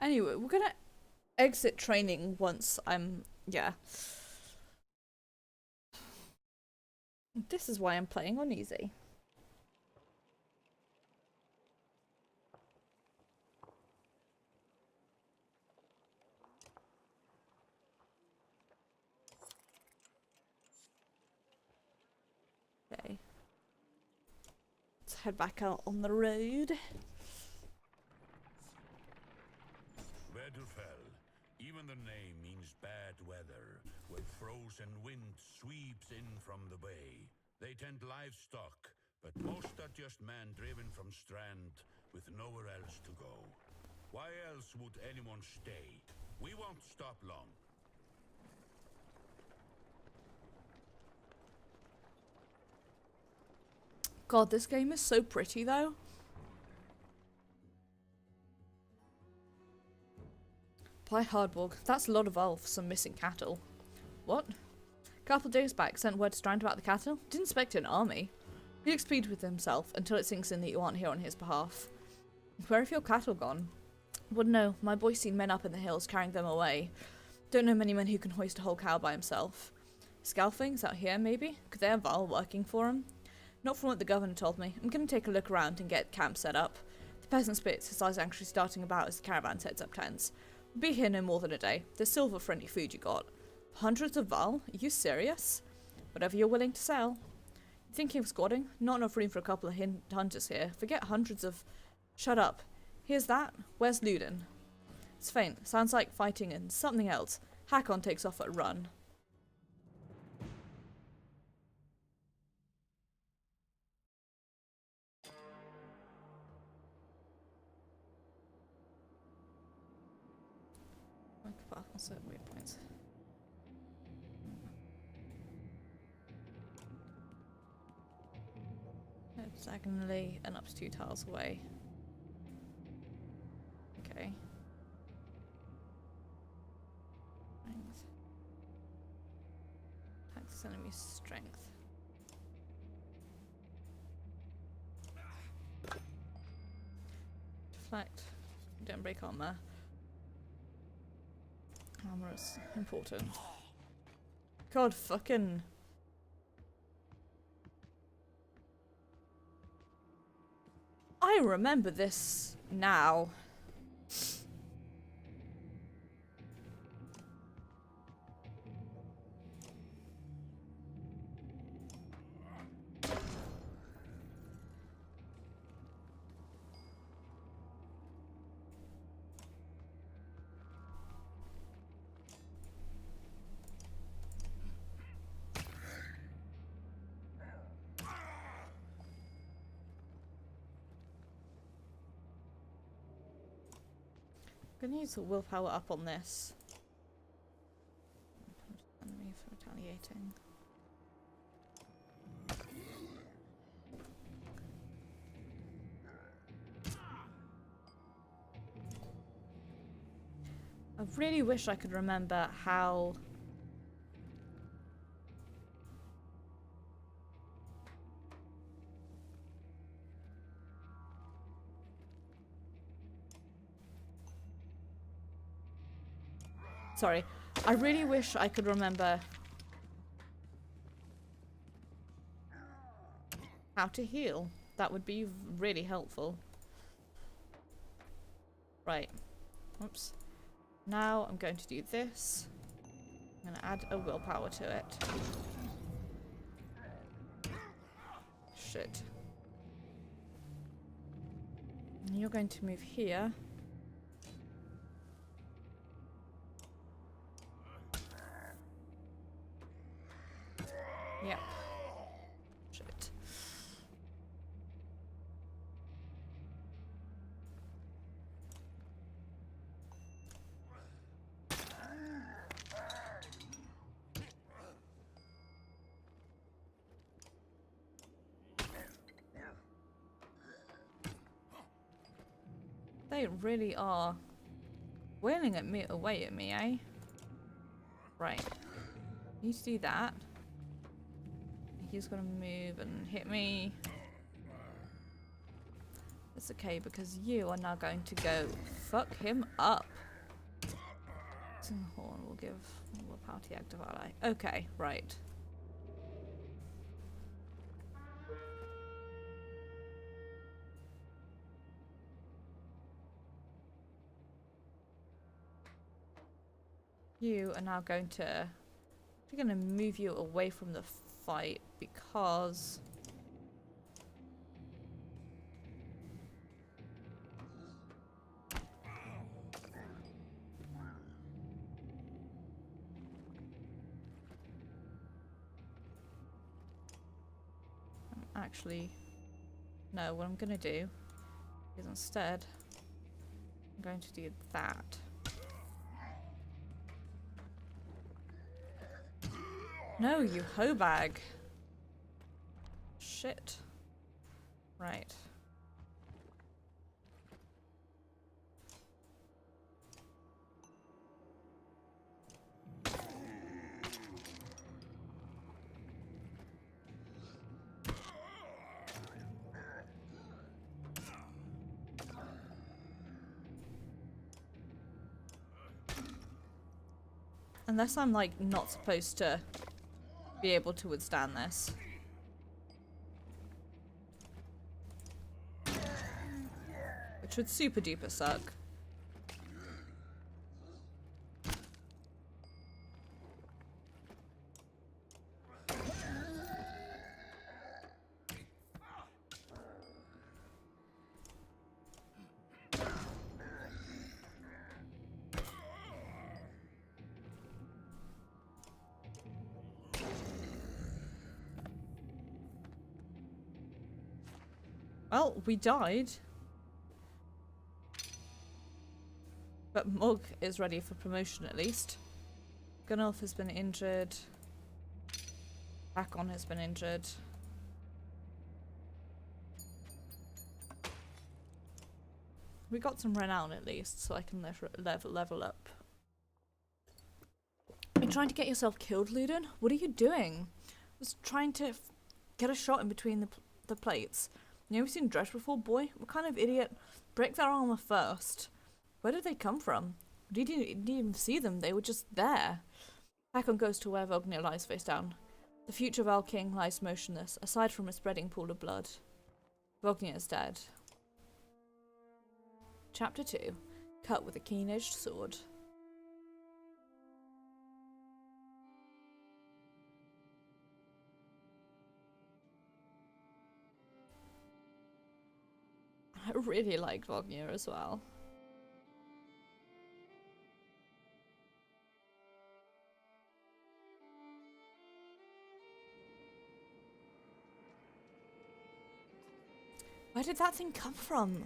[SPEAKER 1] Anyway, we're gonna exit training once I'm... yeah. This is why I'm playing on easy. Okay. Let's head back out on the road.
[SPEAKER 2] Winterfell. Even the name means bad weather, where frozen wind sweeps in from the bay. They tend livestock, but most are just men driven from Strand with nowhere else to go. Why else would anyone stay? We won't stop long.
[SPEAKER 1] God, this game is so pretty though. By Hardborg, that's a lot of all for some missing cattle. What? Couple days back, sent word to Strand about the cattle? Didn't expect an army. He explained with himself until it sinks in that you aren't here on his behalf. Where have your cattle gone? Wouldn't know. My boy's seen men up in the hills carrying them away. Don't know many men who can hoist a whole cow by himself. Scalfings out here, maybe? Could they have Val working for him? Not from what the governor told me. I'm going to take a look around and get camp set up. The peasant spits, his eyes actually starting about as the caravan sets up tents. We'll be here no more than a day. There's silver-friendly food you got. Hundreds of Val? Are you serious? Whatever you're willing to sell. Thinking of squatting? Not enough room for a couple of hunters here. Forget hundreds of... Shut up. Here's that. Where's Luden? It's faint. Sounds like fighting and something else. Hakon takes off at a run. Also waypoints. Diagonally and up to 2 tiles away. Okay. Strength. Attack this enemy's strength. Deflect. Don't break armor. Armor is important. God fucking... I remember this now. I'm gonna use the willpower up on this. Enemy for retaliating. I really wish I could remember how Sorry. I really wish I could remember how to heal. That would be really helpful. Right. Oops. Now I'm going to do this. I'm going to add a willpower to it. Shit. And you're going to move here. Yep. Shit. They really are wailing at me, away at me, eh? Right. Need to do that. He's gonna move and hit me. It's okay because you are now going to go fuck him up. Horn will give a party active ally. Okay, right. You are now going to... We're going to move you away from the fight because... Actually, no, what I'm going to do is instead I'm going to do that. No, you hoe bag. Shit. Right. Unless I'm like not supposed to be able to withstand this. Which would super duper suck. Well, we died. But Mug is ready for promotion at least. Gunnulf has been injured. Hakon has been injured. We got some renown at least, so I can level up. You're trying to get yourself killed, Luden? What are you doing? Just trying to get a shot in between the plates. You ever seen Dredge before, boy? What kind of idiot? Break their armor first. Where did they come from? You didn't even see them, they were just there. Hakon goes to where Vognir lies face down. The future Val King lies motionless, aside from a spreading pool of blood. Vognir is dead. Chapter 2. Cut with a keen-edged sword. I really liked Vognir as well. Where did that thing come from?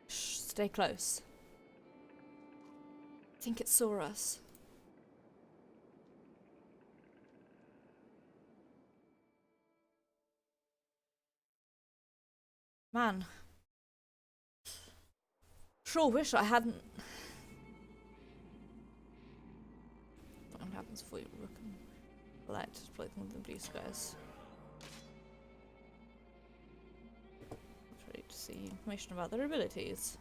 [SPEAKER 1] Shh, stay close. I think it saw us. Man. Sure wish I hadn't... What happens for you, Rook and Light, play them with the blue skies. Ready to see information about their abilities.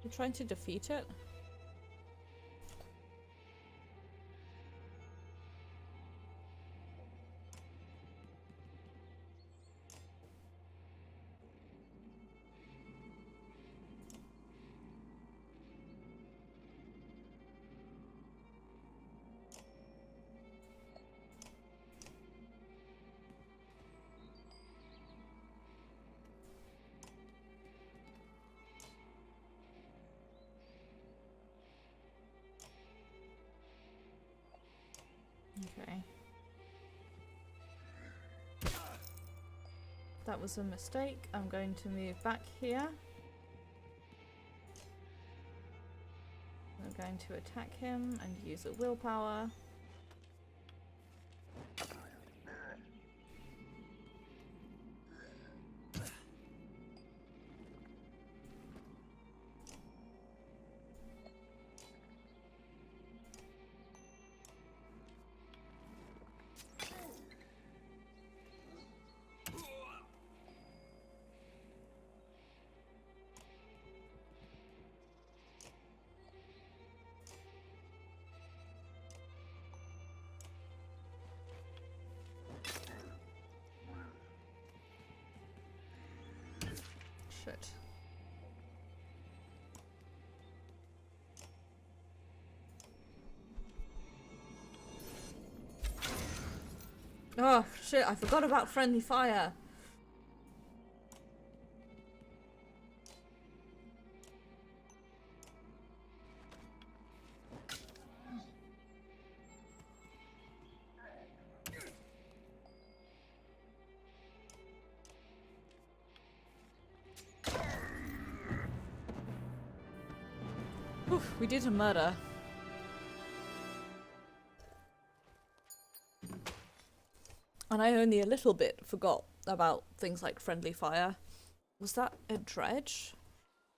[SPEAKER 1] You trying to defeat it? Okay. That was a mistake. I'm going to move back here. I'm going to attack him and use a willpower. Shit. Oh shit, I forgot about friendly fire. Oof, we did a murder. And I only a little bit forgot about things like friendly fire. Was that a dredge?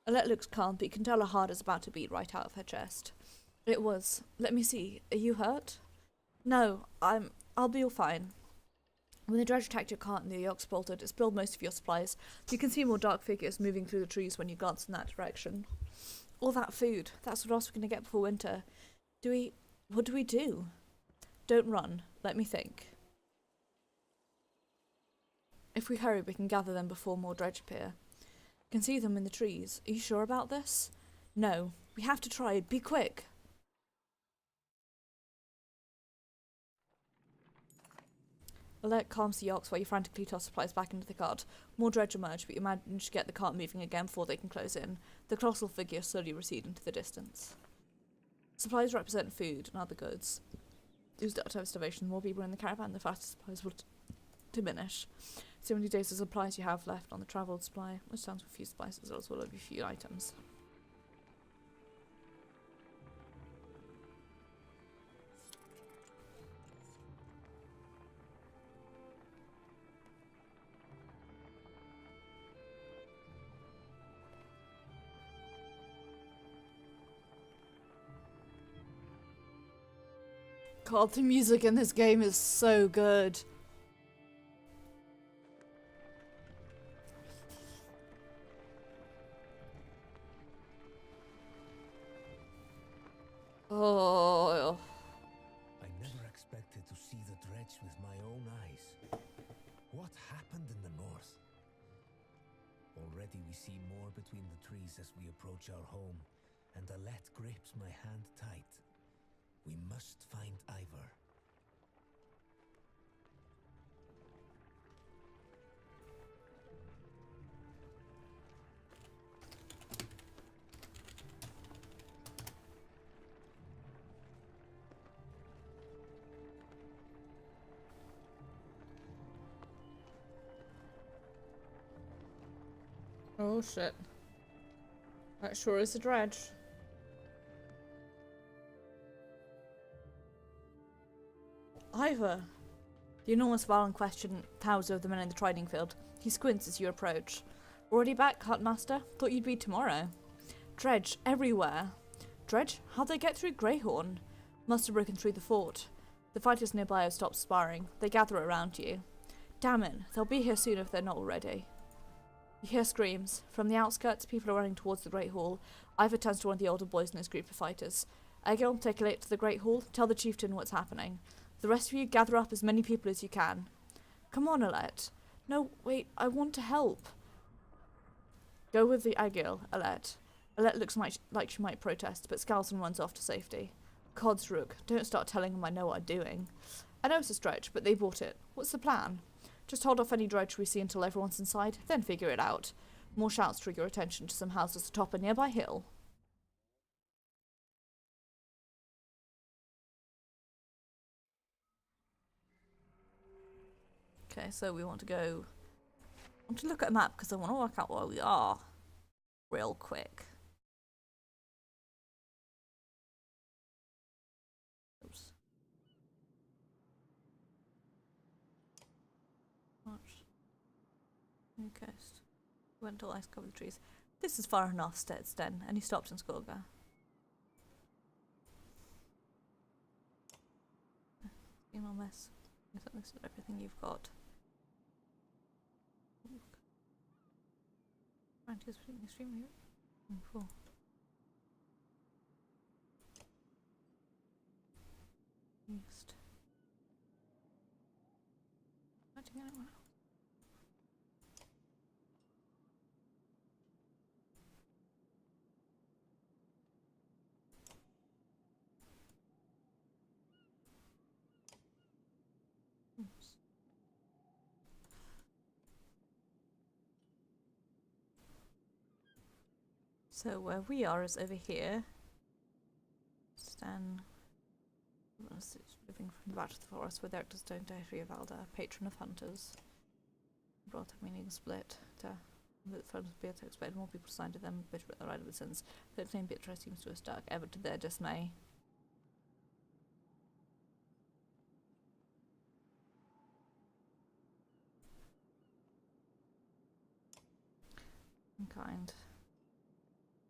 [SPEAKER 1] Alette looks calm, but you can tell her heart is about to beat right out of her chest. It was. Let me see. Are you hurt? No, I'll be all fine. When the dredge attacked your cart and the yacht bolted, it spilled most of your supplies. You can see more dark figures moving through the trees when you glance in that direction. All that food. That's what else we're going to get before winter. What do we do? Don't run. Let me think. If we hurry, we can gather them before more dredge appear. You can see them in the trees. Are you sure about this? No. We have to try. Be quick. Alert calms the ox while you frantically toss supplies back into the cart. More dredge emerge, but you manage to get the cart moving again before they can close in. The colossal figures slowly recede into the distance. Supplies represent food and other goods. Used at a time of starvation, the more people in the caravan, the faster supplies will diminish. See how many days of supplies you have left on the travelled supply, which sounds with a few spices as well as a few items. God, the music in this game is so good. Oh.
[SPEAKER 4] I never expected to see the dredge with my own eyes. What happened in the north? Already we see more between the trees as we approach our home, and Alette grips my hand tight. We must find Ivor.
[SPEAKER 1] Oh shit. That sure is a dredge. Ivor. The enormous Val in question towers over the men in the trading field. He squints as you approach. Already back, Cartmaster? Thought you'd be tomorrow. Dredge everywhere. Dredge? How'd they get through Greyhorn? Must have broken through the fort. The fighters nearby have stopped sparring. They gather around you. Damn it, they'll be here soon if they're not already. You hear screams. From the outskirts, people are running towards the Great Hall. Ivor turns to one of the older boys in his group of fighters. Egil, take a late to the Great Hall. Tell the chieftain what's happening. The rest of you, gather up as many people as you can. Come on, Alette. No, wait, I want to help. Go with the Egil, Alette. Alette looks like she might protest, but scowls and runs off to safety. Codsrook, don't start telling them I know what I'm doing. I know it's a stretch, but they bought it. What's the plan? Just hold off any dredge we see until everyone's inside, then figure it out. More shouts draw your attention to some houses atop a nearby hill. Okay, so we want to go... I want to look at a map because I want to work out where we are real quick. Oops. New coast. Went to ice-covered trees. This is far enough, Sten, and he stopped in Skorga. Email mess. Guess that looks at everything you've got. Is extremely cool. East. So where we are is over here. Stan living from the back of the forest with Eric's stone territory of Alda, patron of hunters. Brought a meaning split to the friends of Beatrix expect more people signed to them, bitter at the right of the sins. The name Beatrix seems to have stuck, ever to their dismay. Kind.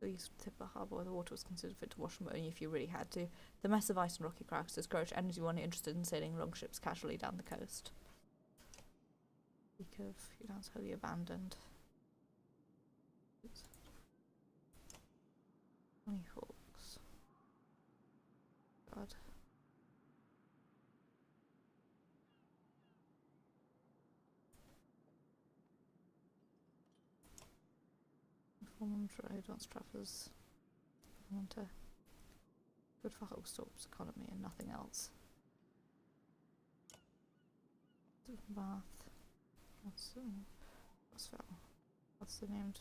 [SPEAKER 1] The east tip of the harbour where the water was considered fit to wash from only if you really had to. The mess of ice and rocky cracks discouraged anyone interested in sailing longships casually down the coast. Speak of Youn's wholly abandoned. Oops. 20 hawks. God. Advanced travelers. I want to good for Hogstorp's economy and nothing else. Bath. What's the named?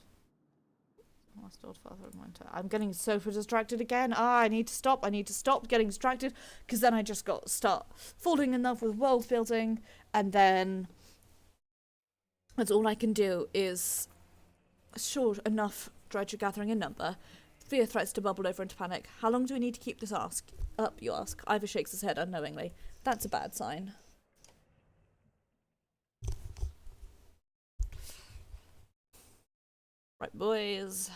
[SPEAKER 1] Last old father of winter. I'm getting so distracted again. I need to stop. I need to stop getting distracted because then I just start falling in love with world building, and then that's all I can do is short enough dredge gathering in number. Fear threats to bubble over into panic. How long do we need to keep this up, you ask? Ivor shakes his head unknowingly. That's a bad sign. Right, boys.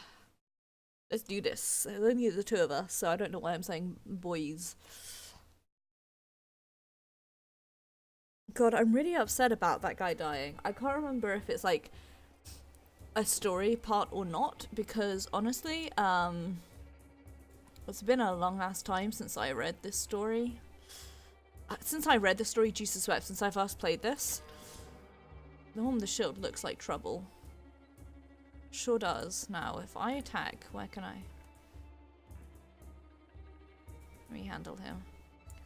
[SPEAKER 1] Let's do this. There's only the two of us, so I don't know why I'm saying boys. God, I'm really upset about that guy dying. I can't remember if it's like a story part or not, because honestly, it's been a long ass time since I read this story. Since I read the story, Jesus wept, since I first played this. The one with the shield looks like trouble. Sure does. Now, if I attack, where can I? Let me handle him.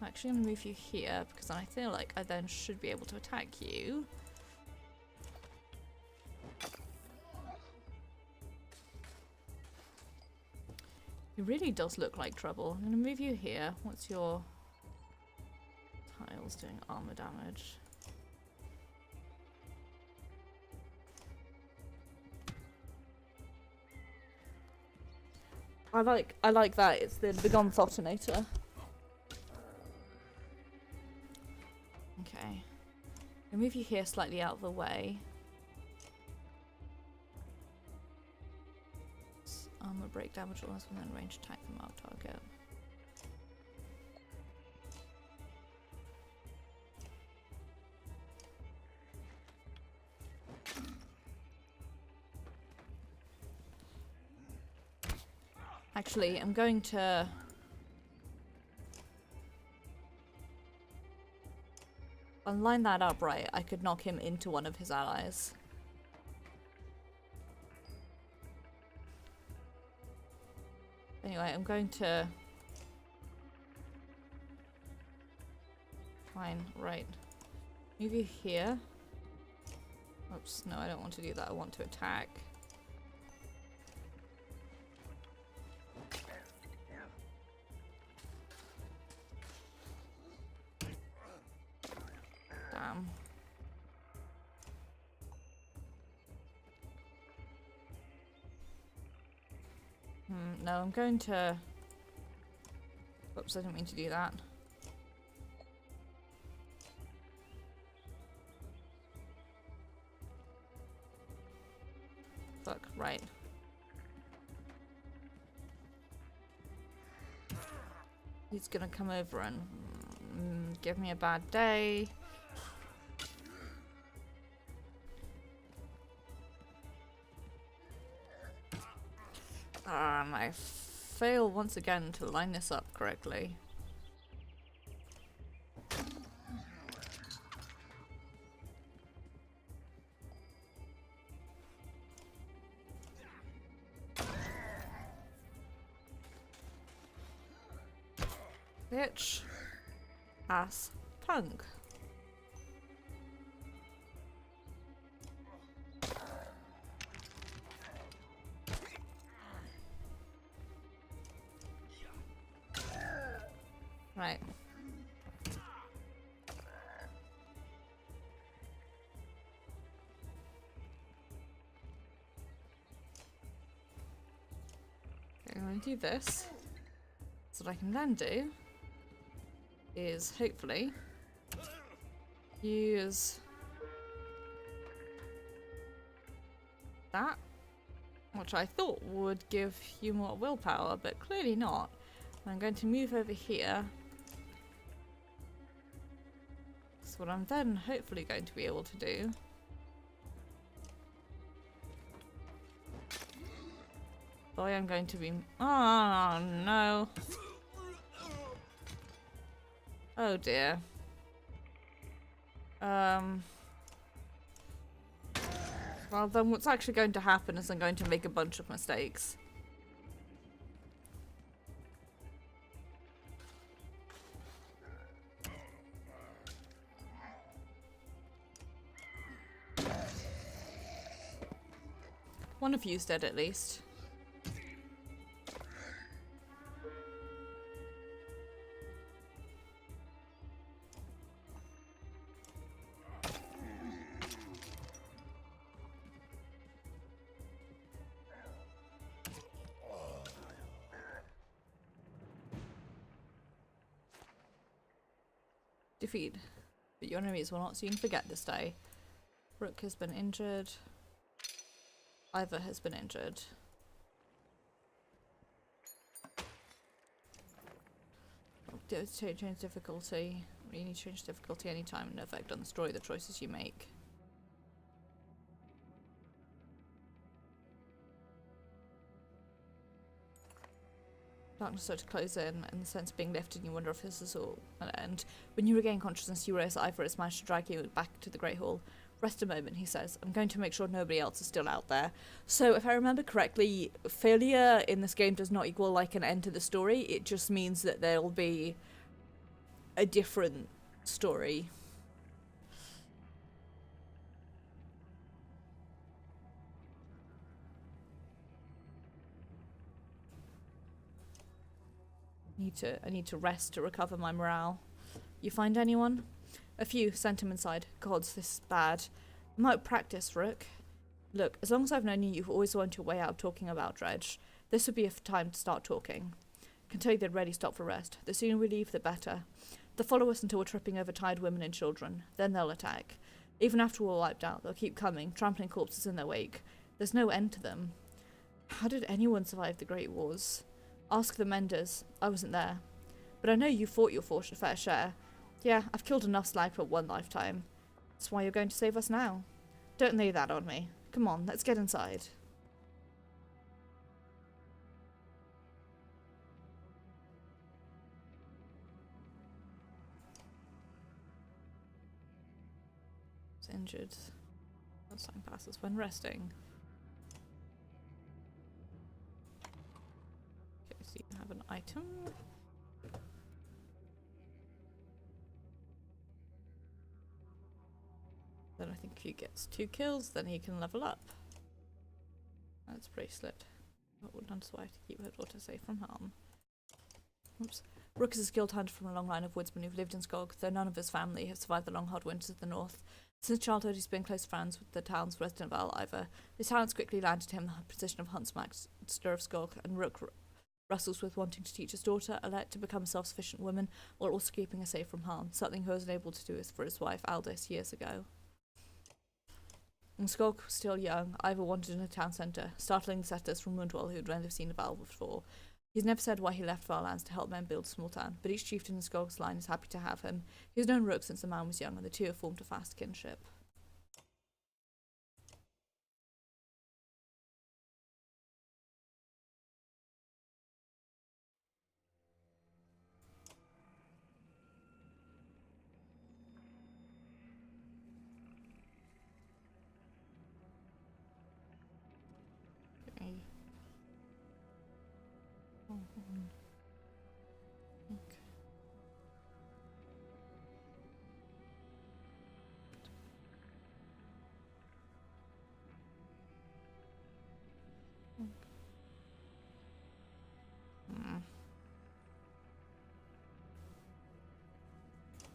[SPEAKER 1] I'm actually going to move you here, because I feel like I then should be able to attack you. It really does look like trouble. I'm going to move you here. What's your tiles doing? Armor damage. I like that. It's the Begone Thotonator. Okay. I'll move you here slightly out of the way. Armor break damage almost within range attack from our target. Actually, I'm going to... I'll line that up right. I could knock him into one of his allies. Anyway, I'm going to... Fine, right. Move you here. Oops, no, I don't want to do that. I want to attack. Damn. No, I'm going to... Oops, I didn't mean to do that. Fuck, right. He's gonna come over and give me a bad day. And I fail once again to line this up correctly. Bitch. Ass. Punk. Right. Okay, I'm going to do this. So what I can then do is hopefully use that, which I thought would give you more willpower, but clearly not. I'm going to move over here. That's what I'm then hopefully going to be able to do. Boy, I'm going to be... Oh, no. Oh, dear. Well, then what's actually going to happen is I'm going to make a bunch of mistakes. One of you's dead at least. Defeat. But your enemies will not soon forget this day. Rook has been injured. Ivor has been injured. Change difficulty. You need to change difficulty anytime. No effect on the story, the choices you make. Darkness started to close in, and the sense of being lifted, and you wonder if this is all an end. When you regain consciousness, you realize that Ivor has managed to drag you back to the Great Hall. Rest a moment, he says. I'm going to make sure nobody else is still out there. So, if I remember correctly, failure in this game does not equal like an end to the story. It just means that there'll be a different story. I need to rest to recover my morale. You find anyone? A few. Sent him inside. Gods, this is bad. I'm out of practice, Rook. Look, as long as I've known you, you've always wanted your way out of talking about Dredge. This would be a time to start talking. I can tell you they'd already stop for rest. The sooner we leave, the better. They'll follow us until we're tripping over tired women and children. Then they'll attack. Even after we're wiped out, they'll keep coming, trampling corpses in their wake. There's no end to them. How did anyone survive the Great Wars? Ask the Menders. I wasn't there. But I know you fought your fair share. Yeah, I've killed enough slag for one lifetime. That's why you're going to save us now. Don't lay that on me. Come on, let's get inside. Injured. That sign passes when resting. Okay, so you can have an item. Then I think if he gets 2 kills, then he can level up. That's bracelet. But Woodland's wife to keep her daughter safe from harm. Oops. Rook is a skilled hunter from a long line of woodsmen who've lived in Skog, though none of his family have survived the long hard winters of the north. Since childhood he's been close friends with the town's resident of Ivor. His talents quickly landed him the position of huntsmaster of Skog, and Rook wrestles with wanting to teach his daughter, Alette, to become a self-sufficient woman, while also keeping her safe from harm, something he wasn't able to do for his wife Aldis years ago. When Skog was still young, Ivor wandered in a town centre, startling the settlers from Mundwall who'd never seen a Val before. He's never said why he left Varlands to help men build a small town, but each chieftain in Skog's line is happy to have him. He's known Rook since the man was young, and the two have formed a fast kinship. Okay. Okay.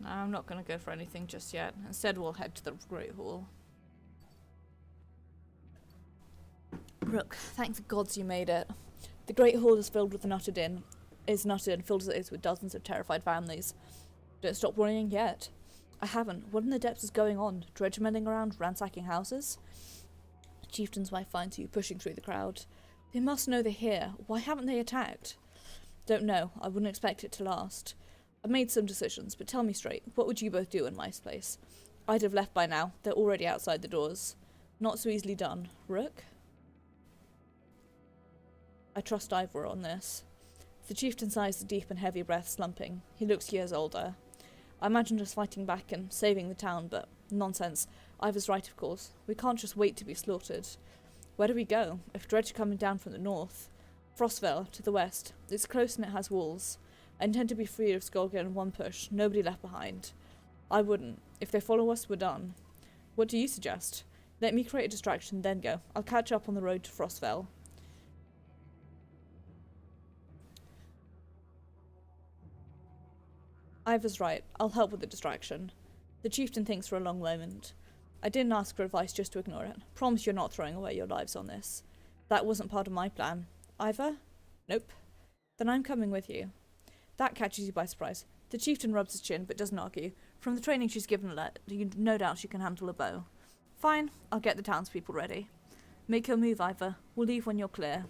[SPEAKER 1] No, I'm not going to go for anything just yet. Instead, we'll head to the Great Hall. Rook, thank the gods you made it. The Great Hall is filled with the Nutted Inn. Is Nutted and filled as it is with dozens of terrified families. Don't stop worrying yet. I haven't. What in the depths is going on? Dredge milling around, ransacking houses? The chieftain's wife finds you, pushing through the crowd. They must know they're here. Why haven't they attacked? Don't know. I wouldn't expect it to last. I've made some decisions, but tell me straight, what would you both do in my place? I'd have left by now. They're already outside the doors. Not so easily done. Rook? I trust Ivor on this. The chieftain sighs the deep and heavy breath, slumping. He looks years older. I imagined us fighting back and saving the town, but nonsense. Ivor's right, of course. We can't just wait to be slaughtered. Where do we go? If dredge are coming down from the north? Frostvale, to the west. It's close and it has walls. I intend to be free of Skolga in one push, nobody left behind. I wouldn't. If they follow us, we're done. What do you suggest? Let me create a distraction, then go. I'll catch up on the road to Frostvale. Ivor's right. I'll help with the distraction. The chieftain thinks for a long moment. I didn't ask for advice just to ignore it. Promise you're not throwing away your lives on this. That wasn't part of my plan. Ivor? Nope. Then I'm coming with you. That catches you by surprise. The chieftain rubs his chin, but doesn't argue. From the training she's given Alette, no doubt she can handle a bow. Fine, I'll get the townspeople ready. Make your move, Ivor. We'll leave when you're clear.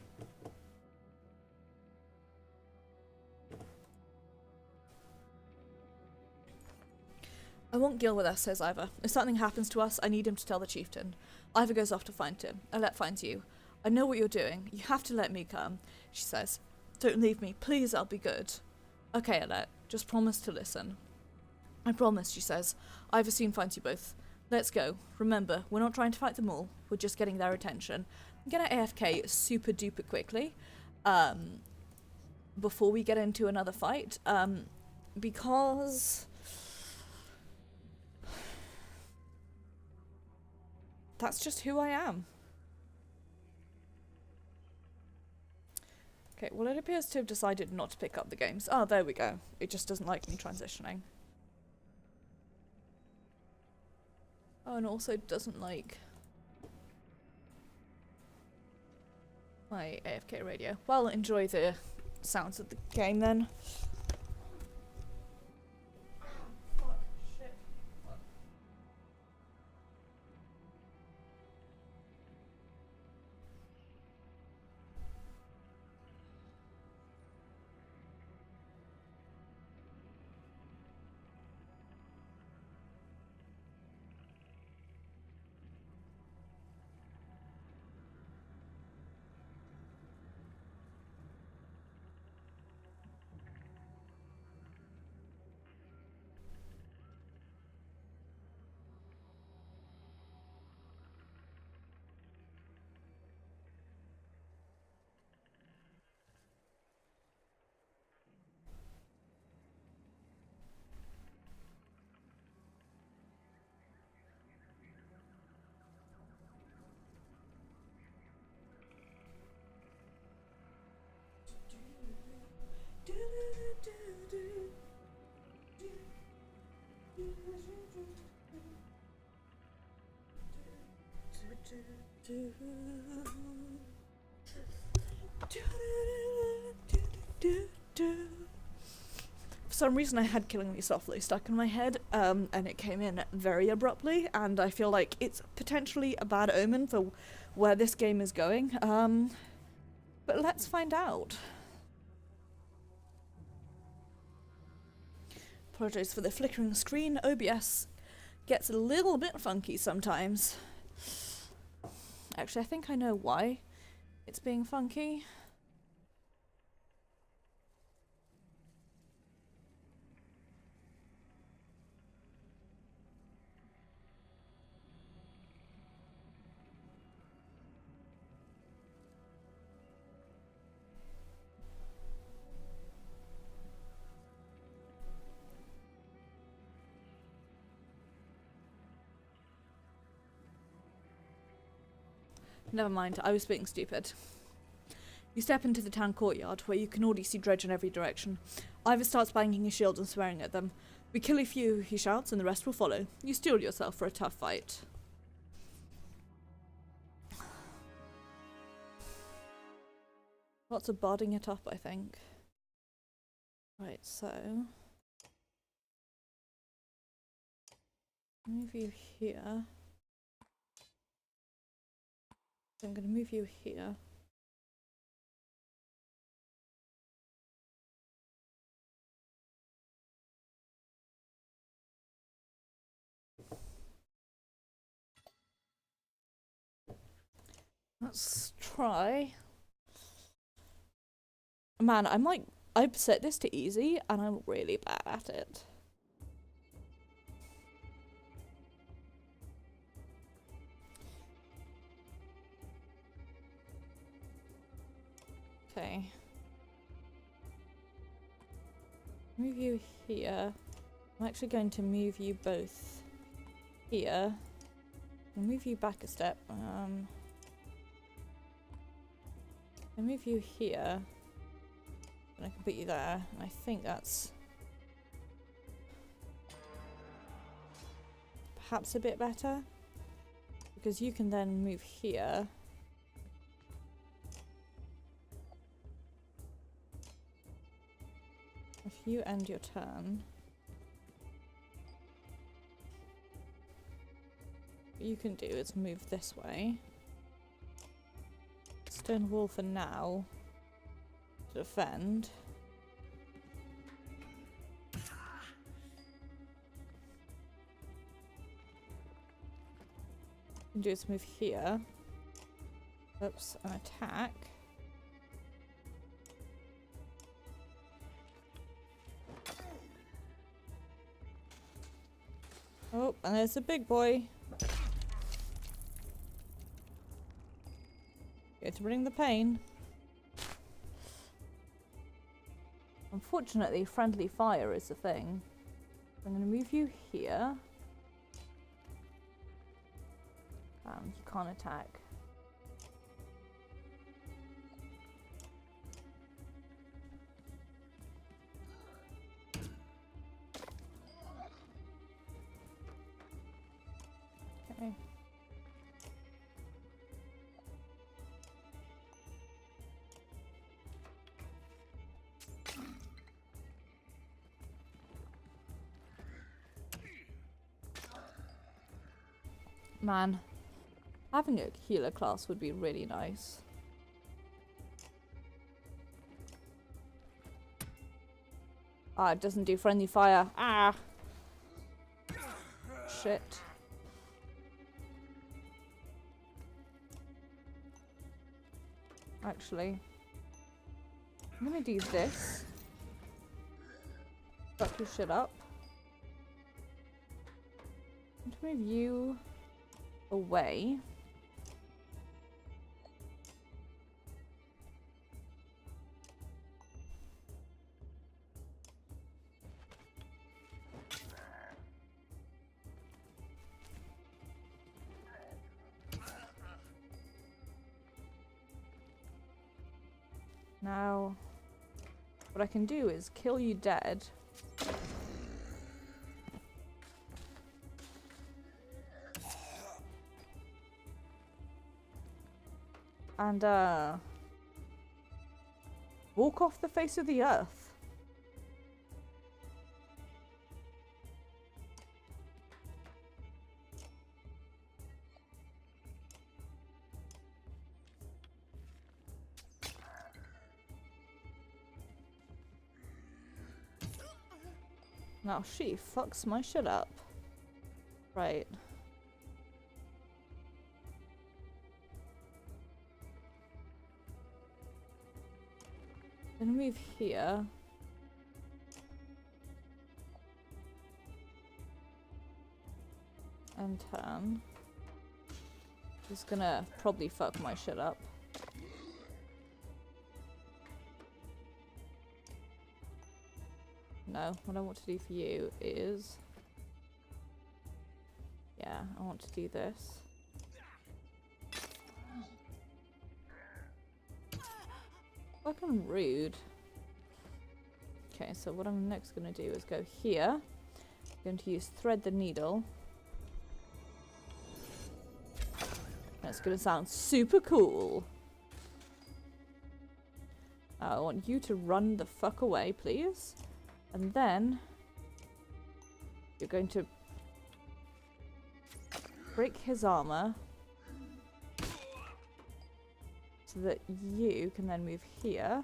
[SPEAKER 1] I want Gil with us, says Ivor. If something happens to us, I need him to tell the chieftain. Ivor goes off to find him. Alette finds you. I know what you're doing. You have to let me come, she says. Don't leave me. Please, I'll be good. Okay, Alette. Just promise to listen. I promise, she says. Ivor soon finds you both. Let's go. Remember, we're not trying to fight them all. We're just getting their attention. I'm gonna AFK super duper quickly. Before we get into another fight. Because that's just who I am. Okay, well it appears to have decided not to pick up the games. Oh, there we go. It just doesn't like me transitioning. Oh, and also doesn't like my AFK radio. Well, enjoy the sounds of the game then. For some reason I had Killing Me Softly stuck in my head, and it came in very abruptly, and I feel like it's potentially a bad omen for where this game is going. But let's find out. Apologize for the flickering screen. OBS gets a little bit funky sometimes. Actually, I think I know why it's being funky. Never mind, I was being stupid. You step into the town courtyard, where you can already see Dredge in every direction. Ivor starts banging his shield and swearing at them. "We kill a few," he shouts, "and the rest will follow. You steel yourself for a tough fight." Lots of barding it up, I think. Right, so... move you here. I'm going to move you here. Let's try. Man, I've set this to easy and I'm really bad at it. Okay. Move you here. I'm actually going to move you both here. I'll move you back a step. I'll move you here. And I can put you there. And I think that's perhaps a bit better. Because you can then move here. If you end your turn, what you can do is move this way. Stone wall for now to defend. You can do is move here. Oops, and attack. Oh, and there's a big boy. Going to bring the pain. Unfortunately, friendly fire is the thing. I'm going to move you here. You can't attack. Okay. Man, having a healer class would be really nice. Ah, it doesn't do friendly fire. Ah! Shit. Actually, I'm gonna do this. Fuck your shit up. I'm gonna move you away. Now, what I can do is kill you dead. and walk off the face of the earth. Now she fucks my shit up. Right. Gonna move here. And turn. Just gonna probably fuck my shit up. No, what I want to do for you is... Yeah, I want to do this. Fucking rude. Okay, so what I'm next gonna do is go here. I'm going to use thread the needle. That's gonna sound super cool. I want you to run the fuck away, please. And then you're going to break his armor so that you can then move here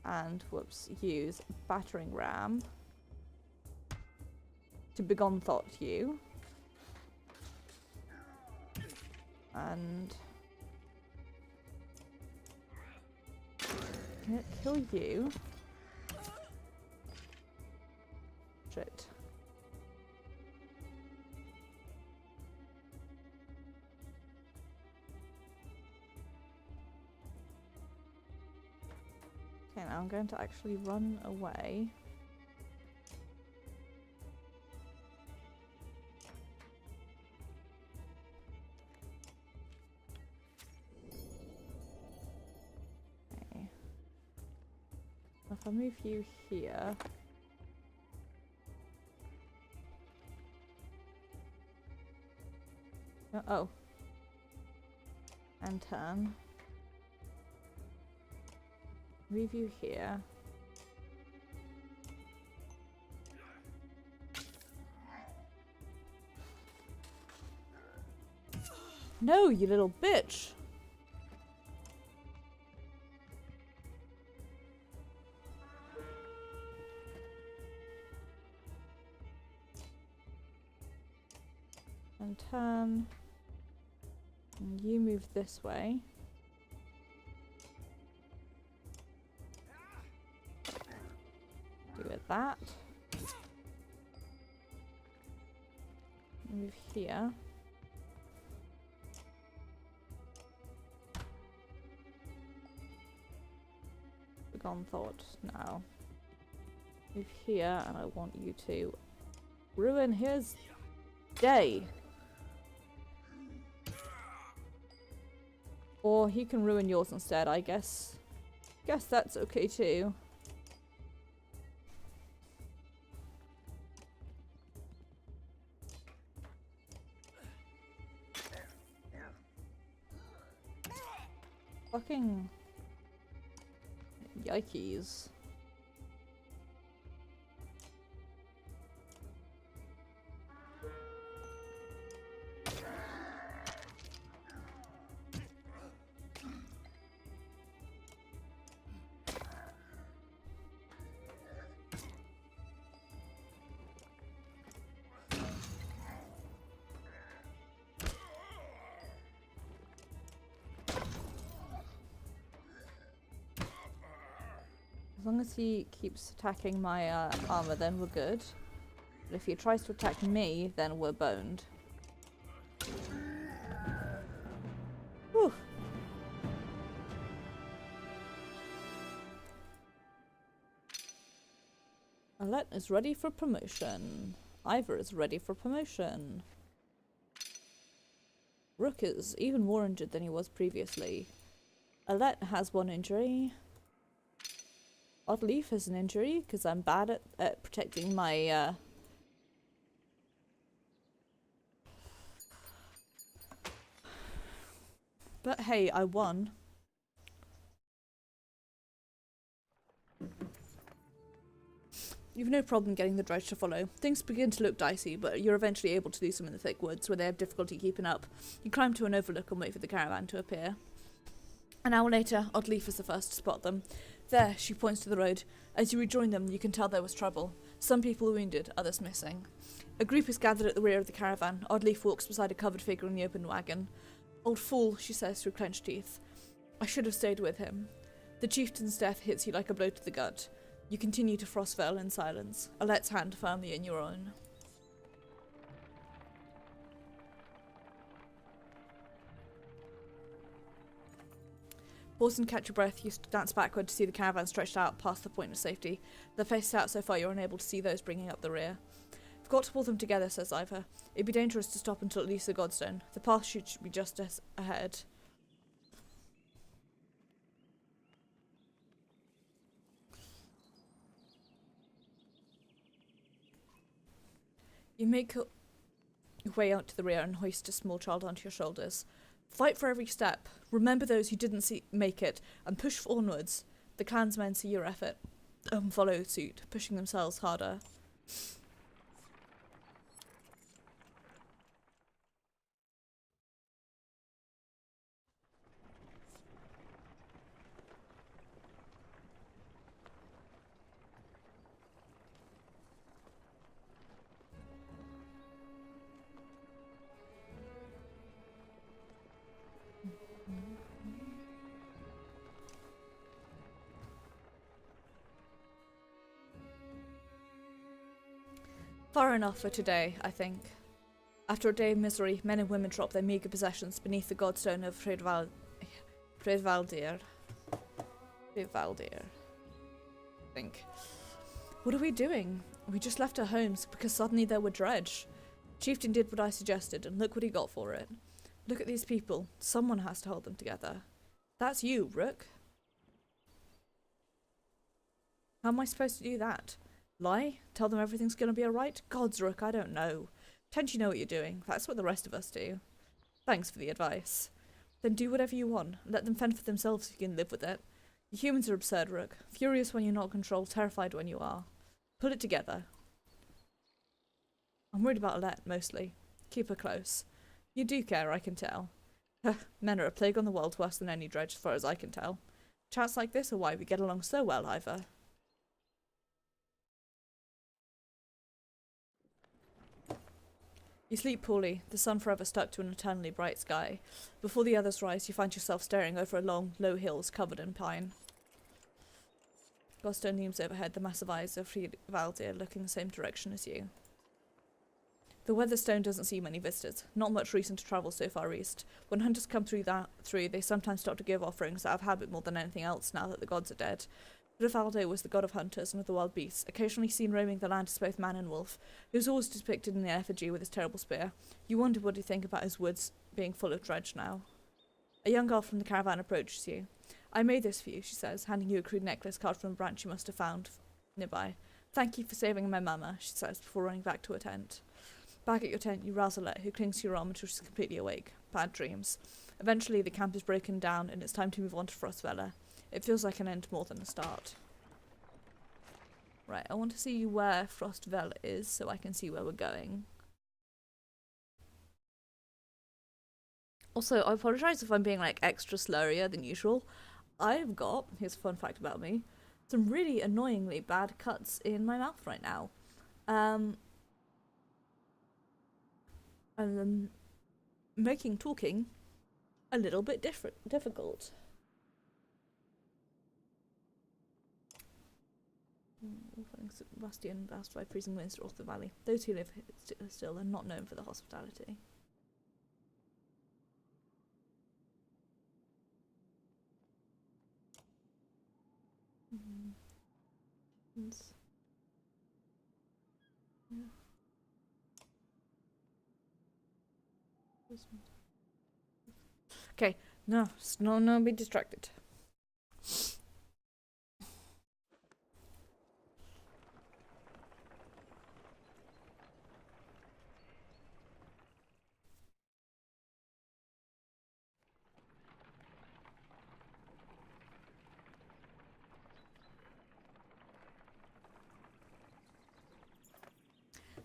[SPEAKER 1] and, whoops, use battering ram to begone thought you. And can it kill you? Shit. Okay, now I'm going to actually run away. Okay. If I move you here... Oh. And turn. Move you here. No, you little bitch! And turn. And you move this way. Do it that. Move here. Begone thought now. Move here, and I want you to ruin his day. Or he can ruin yours instead, I guess. Guess that's okay too. Fucking yikes. As long as he keeps attacking my armor, then we're good. But if he tries to attack me, then we're boned. Whew. Alette is ready for promotion. Ivor is ready for promotion. Rook is even more injured than he was previously. Alette has one injury. Oddleaf has an injury because I'm bad at protecting my But hey, I won. You've no problem getting the dredge to follow. Things begin to look dicey, but you're eventually able to do some in the thick woods where they have difficulty keeping up. You climb to an overlook and wait for the caravan to appear. An hour later, Oddleaf is the first to spot them. There, she points to the road. As you rejoin them, you can tell there was trouble. Some people wounded, others missing. A group is gathered at the rear of the caravan. Oddleaf walks beside a covered figure in the open wagon. Old fool, she says through clenched teeth. I should have stayed with him. The chieftain's death hits you like a blow to the gut. You continue to Frostfell in silence, Alette's hand firmly in your own. Pause and catch your breath. You glance backward to see the caravan stretched out past the point of safety. They're faced out so far you're unable to see those bringing up the rear. We've got to pull them together, says Ivor. It'd be dangerous to stop until at least the Godstone. The path should be just ahead. You make your way out to the rear and hoist a small child onto your shoulders. Fight for every step. Remember those who didn't make it, and push onwards. The clansmen see your effort and follow suit, pushing themselves harder. Far enough for today, I think. After a day of misery, men and women drop their meagre possessions beneath the godstone of Fredvaldir. I think. What are we doing? We just left our homes because suddenly there were dredge. Chieftain did what I suggested, and look what he got for it. Look at these people. Someone has to hold them together. That's you, Rook. How am I supposed to do that? Lie? Tell them everything's going to be alright? Gods, Rook, I don't know. Pretend you know what you're doing. That's what the rest of us do. Thanks for the advice. Then do whatever you want. Let them fend for themselves if you can live with it. You humans are absurd, Rook. Furious when you're not in control, terrified when you are. Pull it together. I'm worried about Alette, mostly. Keep her close. You do care, I can tell. Men are a plague on the world worse than any dredge, as far as I can tell. Chats like this are why we get along so well, Ivor. You sleep poorly, the sun forever stuck to an eternally bright sky. Before the others rise, you find yourself staring over a long, low hills covered in pine. Godstone looms overhead, the massive eyes of Valdir looking the same direction as you. The Weatherstone doesn't see many visitors, not much reason to travel so far east. When hunters come through, they sometimes stop to give offerings out of habit more than anything else now that the gods are dead. Rivaldo was the god of hunters and of the wild beasts, occasionally seen roaming the land as both man and wolf. He was always depicted in the effigy with his terrible spear. You wonder what he'd think about his woods being full of dredge now. A young girl from the caravan approaches you. I made this for you, she says, handing you a crude necklace carved from a branch you must have found nearby. Thank you for saving my mama, she says, before running back to her tent. Back at your tent, you rouse Alette, who clings to your arm until she's completely awake. Bad dreams. Eventually, the camp is broken down, and it's time to move on to Frostfell. It feels like an end more than a start. Right, I want to see where Frostfell is so I can see where we're going. Also, I apologise if I'm being like extra slurrier than usual. I've got, here's a fun fact about me, some really annoyingly bad cuts in my mouth right now. And making talking a little bit difficult. Bastion vast by freezing winds across the valley. Those who live still are not known for their hospitality. Yeah. Okay, no, be distracted.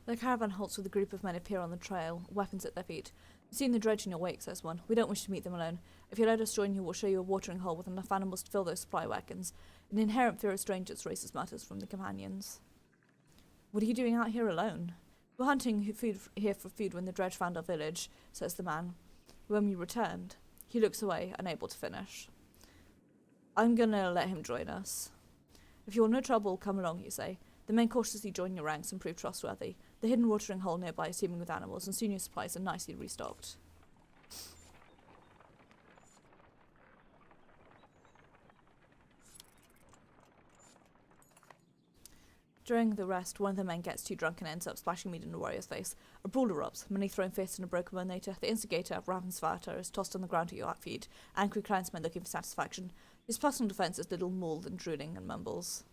[SPEAKER 1] The caravan halts with a group of men appear on the trail, weapons at their feet. You've seen the dredge in your wake, says one. We don't wish to meet them alone. If you let us join you, we'll show you a watering hole with enough animals to fill those supply wagons. An inherent fear of strangers raises matters from the companions. What are you doing out here alone? We're hunting here for food when the dredge found our village, says the man. When we returned, he looks away, unable to finish. I'm gonna let him join us. If you're no trouble, come along, you say. The men cautiously join your ranks and prove trustworthy. The hidden watering hole nearby is teeming with animals, and soon your supplies are nicely restocked. During the rest, one of the men gets too drunk and ends up splashing meat in the warrior's face. A brawl erupts, many throwing fists and a broken bone later. The instigator, Ravensvater, is tossed on the ground at your feet, angry clansmen looking for satisfaction. His personal defence is little more than drooling and mumbles.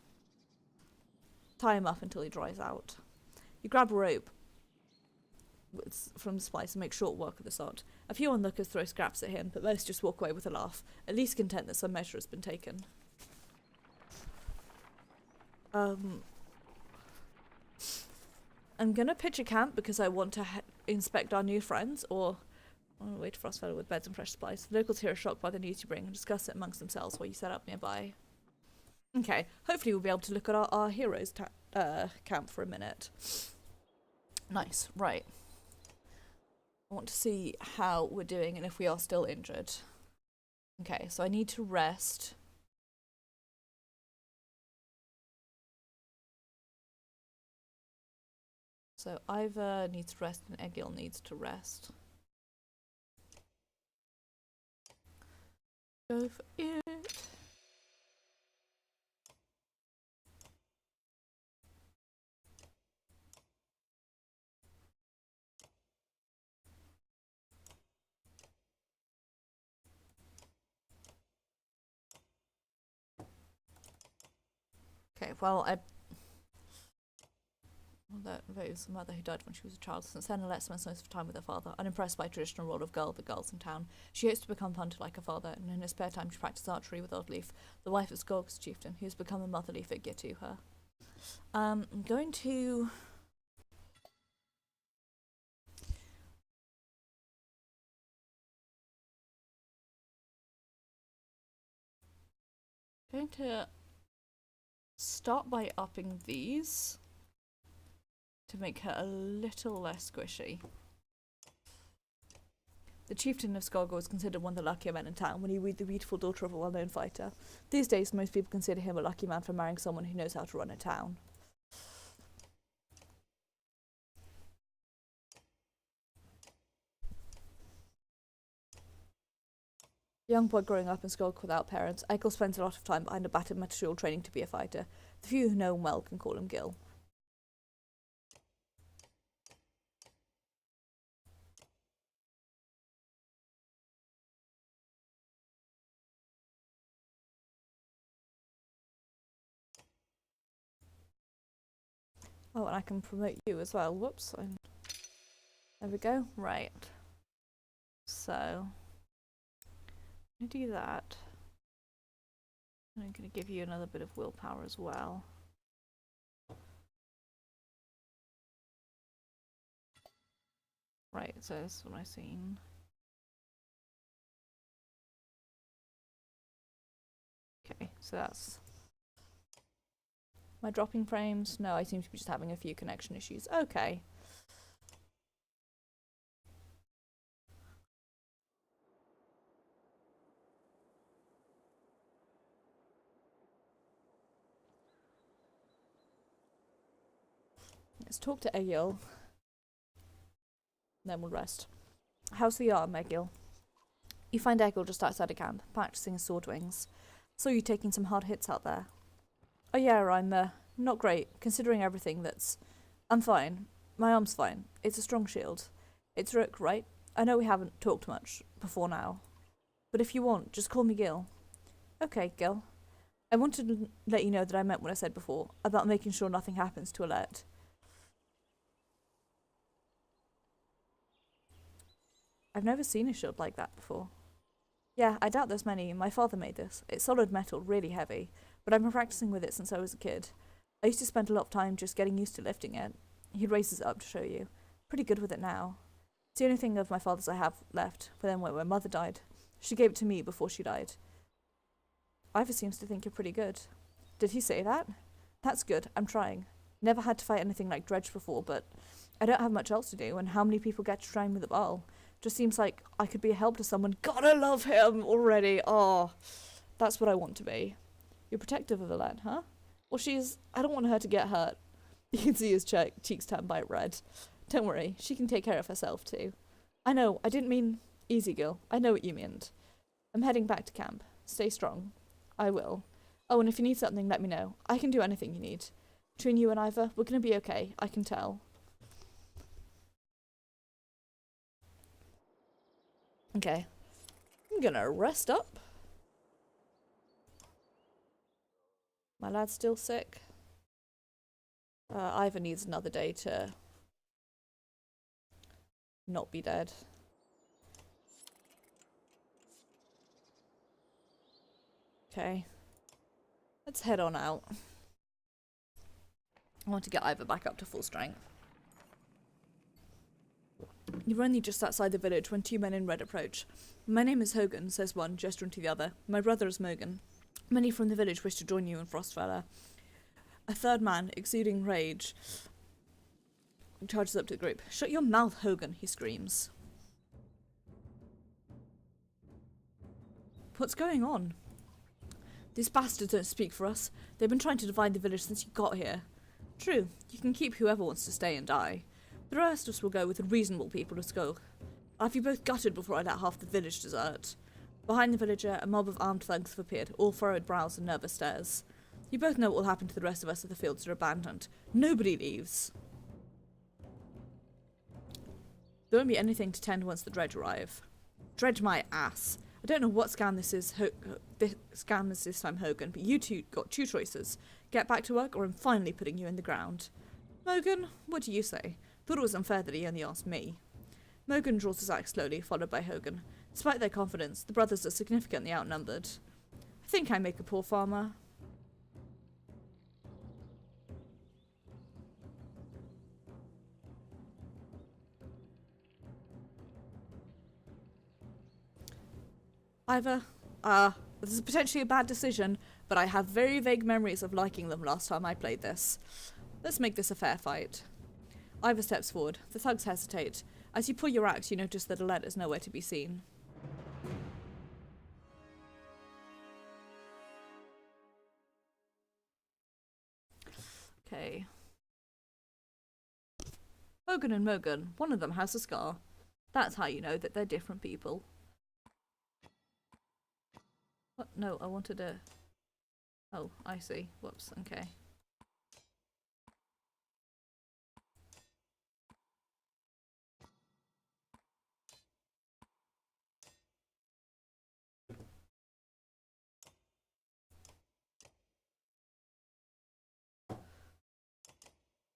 [SPEAKER 1] Tie him up until he dries out. You grab a rope from the splice and make short work of the sod. A few onlookers throw scraps at him, but most just walk away with a laugh, at least content that some measure has been taken. I'm gonna pitch a camp because I want to inspect our new friends, or wait for us fellow with beds and fresh supplies. The locals here are shocked by the news you bring and discuss it amongst themselves while you set up nearby. Okay, hopefully we'll be able to look at our heroes' camp for a minute. Nice, right. I want to see how we're doing and if we are still injured. Okay, so I need to rest. So Iva needs to rest and Egil needs to rest. Go for it. Okay, well, that was a mother who died when she was a child. Since then, Alette spends most of her time with her father. Unimpressed by traditional role of girl, the girls in town, she hopes to become hunter like her father, and in her spare time she practices archery with Oddleaf, the wife of Skorg's chieftain, who has become a motherly figure to her. I'm going to... start by upping these to make her a little less squishy. The chieftain of Skorg was considered one of the luckier men in town when he wooed the beautiful daughter of a well-known fighter. These days, most people consider him a lucky man for marrying someone who knows how to run a town. Young boy growing up in Skorg without parents, Egil spends a lot of time behind a battered metal training to be a fighter. The few who know him well can call him Gil. Oh, and I can promote you as well. Whoops. There we go. Right. So, I'm going to do that. And I'm going to give you another bit of willpower as well. Right, so this is what I've seen. Okay, so that's... Am I dropping frames? No, I seem to be just having a few connection issues. Okay. Let's talk to Egil. Then we'll rest. How's the arm, Egil? You find Egil just outside of camp, practicing his sword wings. Saw you taking some hard hits out there. Oh yeah, I'm not great, considering everything that's... I'm fine. My arm's fine. It's a strong shield. It's Rook, right? I know we haven't talked much before now. But if you want, just call me Gil. Okay, Gil. I wanted to let you know that I meant what I said before, about making sure nothing happens to Alette. I've never seen a shield like that before. Yeah, I doubt there's many. My father made this. It's solid metal, really heavy, but I've been practicing with it since I was a kid. I used to spend a lot of time just getting used to lifting it. He raises it up to show you. Pretty good with it now. It's the only thing of my father's I have left, for then when my mother died. She gave it to me before she died. Ivor seems to think you're pretty good. Did he say that? That's good. I'm trying. Never had to fight anything like Dredge before, but I don't have much else to do, and how many people get to train with the ball? Just seems like I could be a help to someone. God, I love him already. Oh, that's what I want to be. You're protective of Ellen, huh? Well, I don't want her to get hurt. You can see his cheeks turn bright red. Don't worry, she can take care of herself too. I know, I didn't mean easy, girl. I know what you meant. I'm heading back to camp. Stay strong. I will. Oh, and if you need something, let me know. I can do anything you need. Between you and Ivor, we're gonna be okay. I can tell. Okay. I'm gonna rest up. My lad's still sick. Ivor needs another day to not be dead. Okay. Let's head on out. I want to get Ivor back up to full strength. You're only just outside the village when two men in red approach. My name is Hogan, says one, gesturing to the other. My brother is Mogan. Many from the village wish to join you in Frostfeller. A third man, exuding rage, charges up to the group. Shut your mouth, Hogan, he screams. What's going on? These bastards don't speak for us. They've been trying to divide the village since you got here. True, you can keep whoever wants to stay and die. The rest of us will go with the reasonable people to Skull. I'll have you both gutted before I let half the village desert. Behind the villager, a mob of armed thugs have appeared, all furrowed brows and nervous stares. You both know what will happen to the rest of us if the fields are abandoned. Nobody leaves. There won't be anything to tend once the dredge arrive. Dredge my ass. I don't know what scam this is this time, Hogan, but you two got two choices. Get back to work or I'm finally putting you in the ground. Mogan, what do you say? Thought it was unfair that he only asked me. Mogan draws his axe slowly, followed by Hogan. Despite their confidence, the brothers are significantly outnumbered. I think I make a poor farmer. Ivor, this is potentially a bad decision, but I have very vague memories of liking them last time I played this. Let's make this a fair fight. Ivor steps forward. The thugs hesitate. As you pull your axe, you notice that Alette is nowhere to be seen. Okay. Hogan and Mogan, one of them has a scar. That's how you know that they're different people. What? No, I wanted a... Oh, I see. Whoops, okay.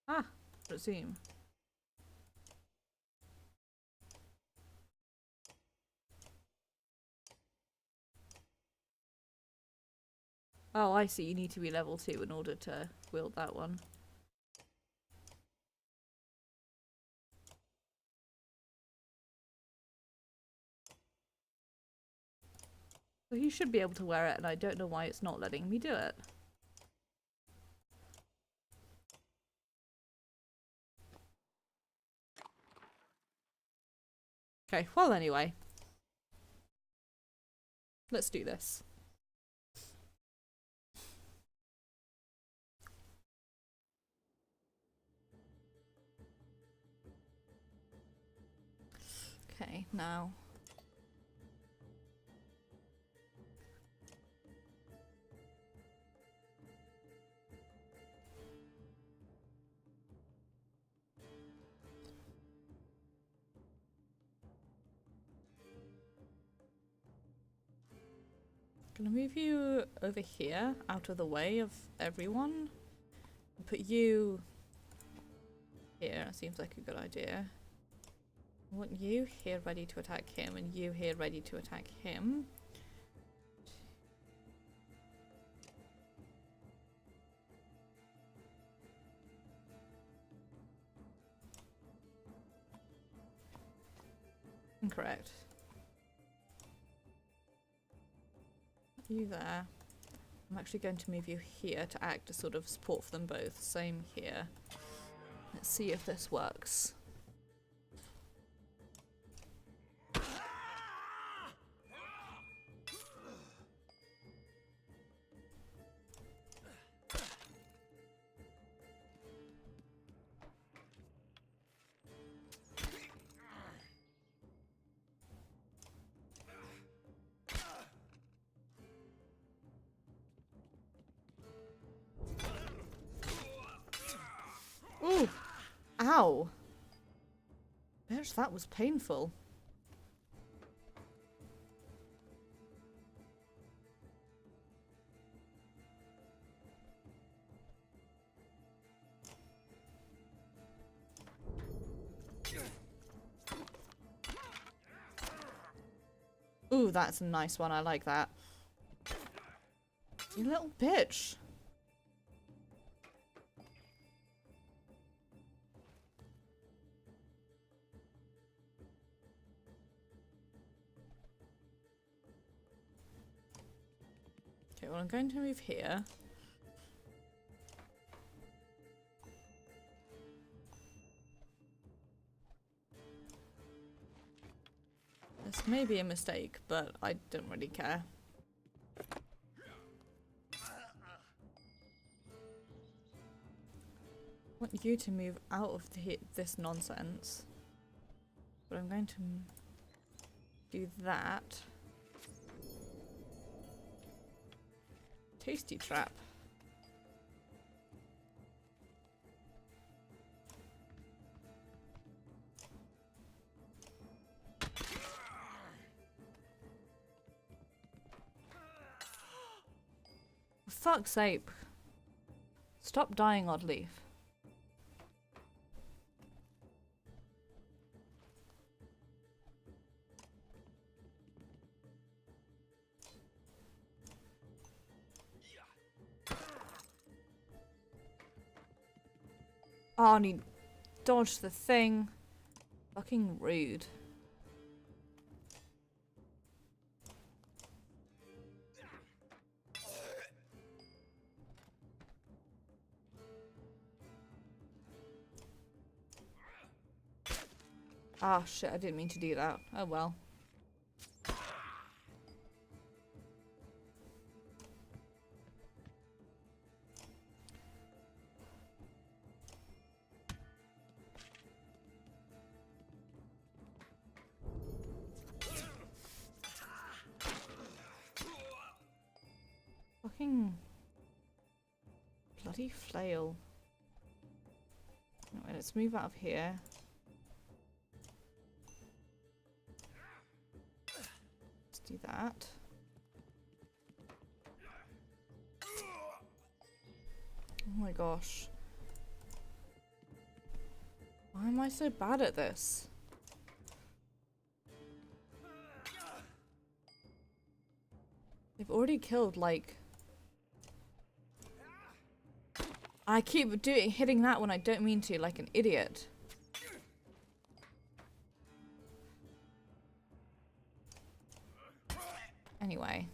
[SPEAKER 1] Ah, resume. Oh, I see. You need to be level 2 in order to wield that one. So he should be able to wear it, and I don't know why it's not letting me do it. Okay, well anyway. Let's do this. Okay, now. Gonna move you over here, out of the way of everyone. And put you here. Seems like a good idea. I want you here ready to attack him, and you here ready to attack him. stand correct. You there. I'm actually going to move you here to act as sort of support for them both. Same here. Let's see if this works. Ooh! Ow! Bitch, that was painful. Ooh, that's a nice one. I like that. You little bitch. Okay, well, I'm going to move here. This may be a mistake, but I don't really care. I want you to move out of this nonsense. But I'm going to do that. Tasty trap. For fuck's sake. Stop dying, Oddleaf. Oh, and he dodged the thing. Fucking rude. Ah, shit, I didn't mean to do that. Oh well. Fucking bloody flail. Anyway, let's move out of here. Let's do that. Oh my gosh. Why am I so bad at this? They've already killed, like... I keep hitting that when I don't mean to, like an idiot. Anyway.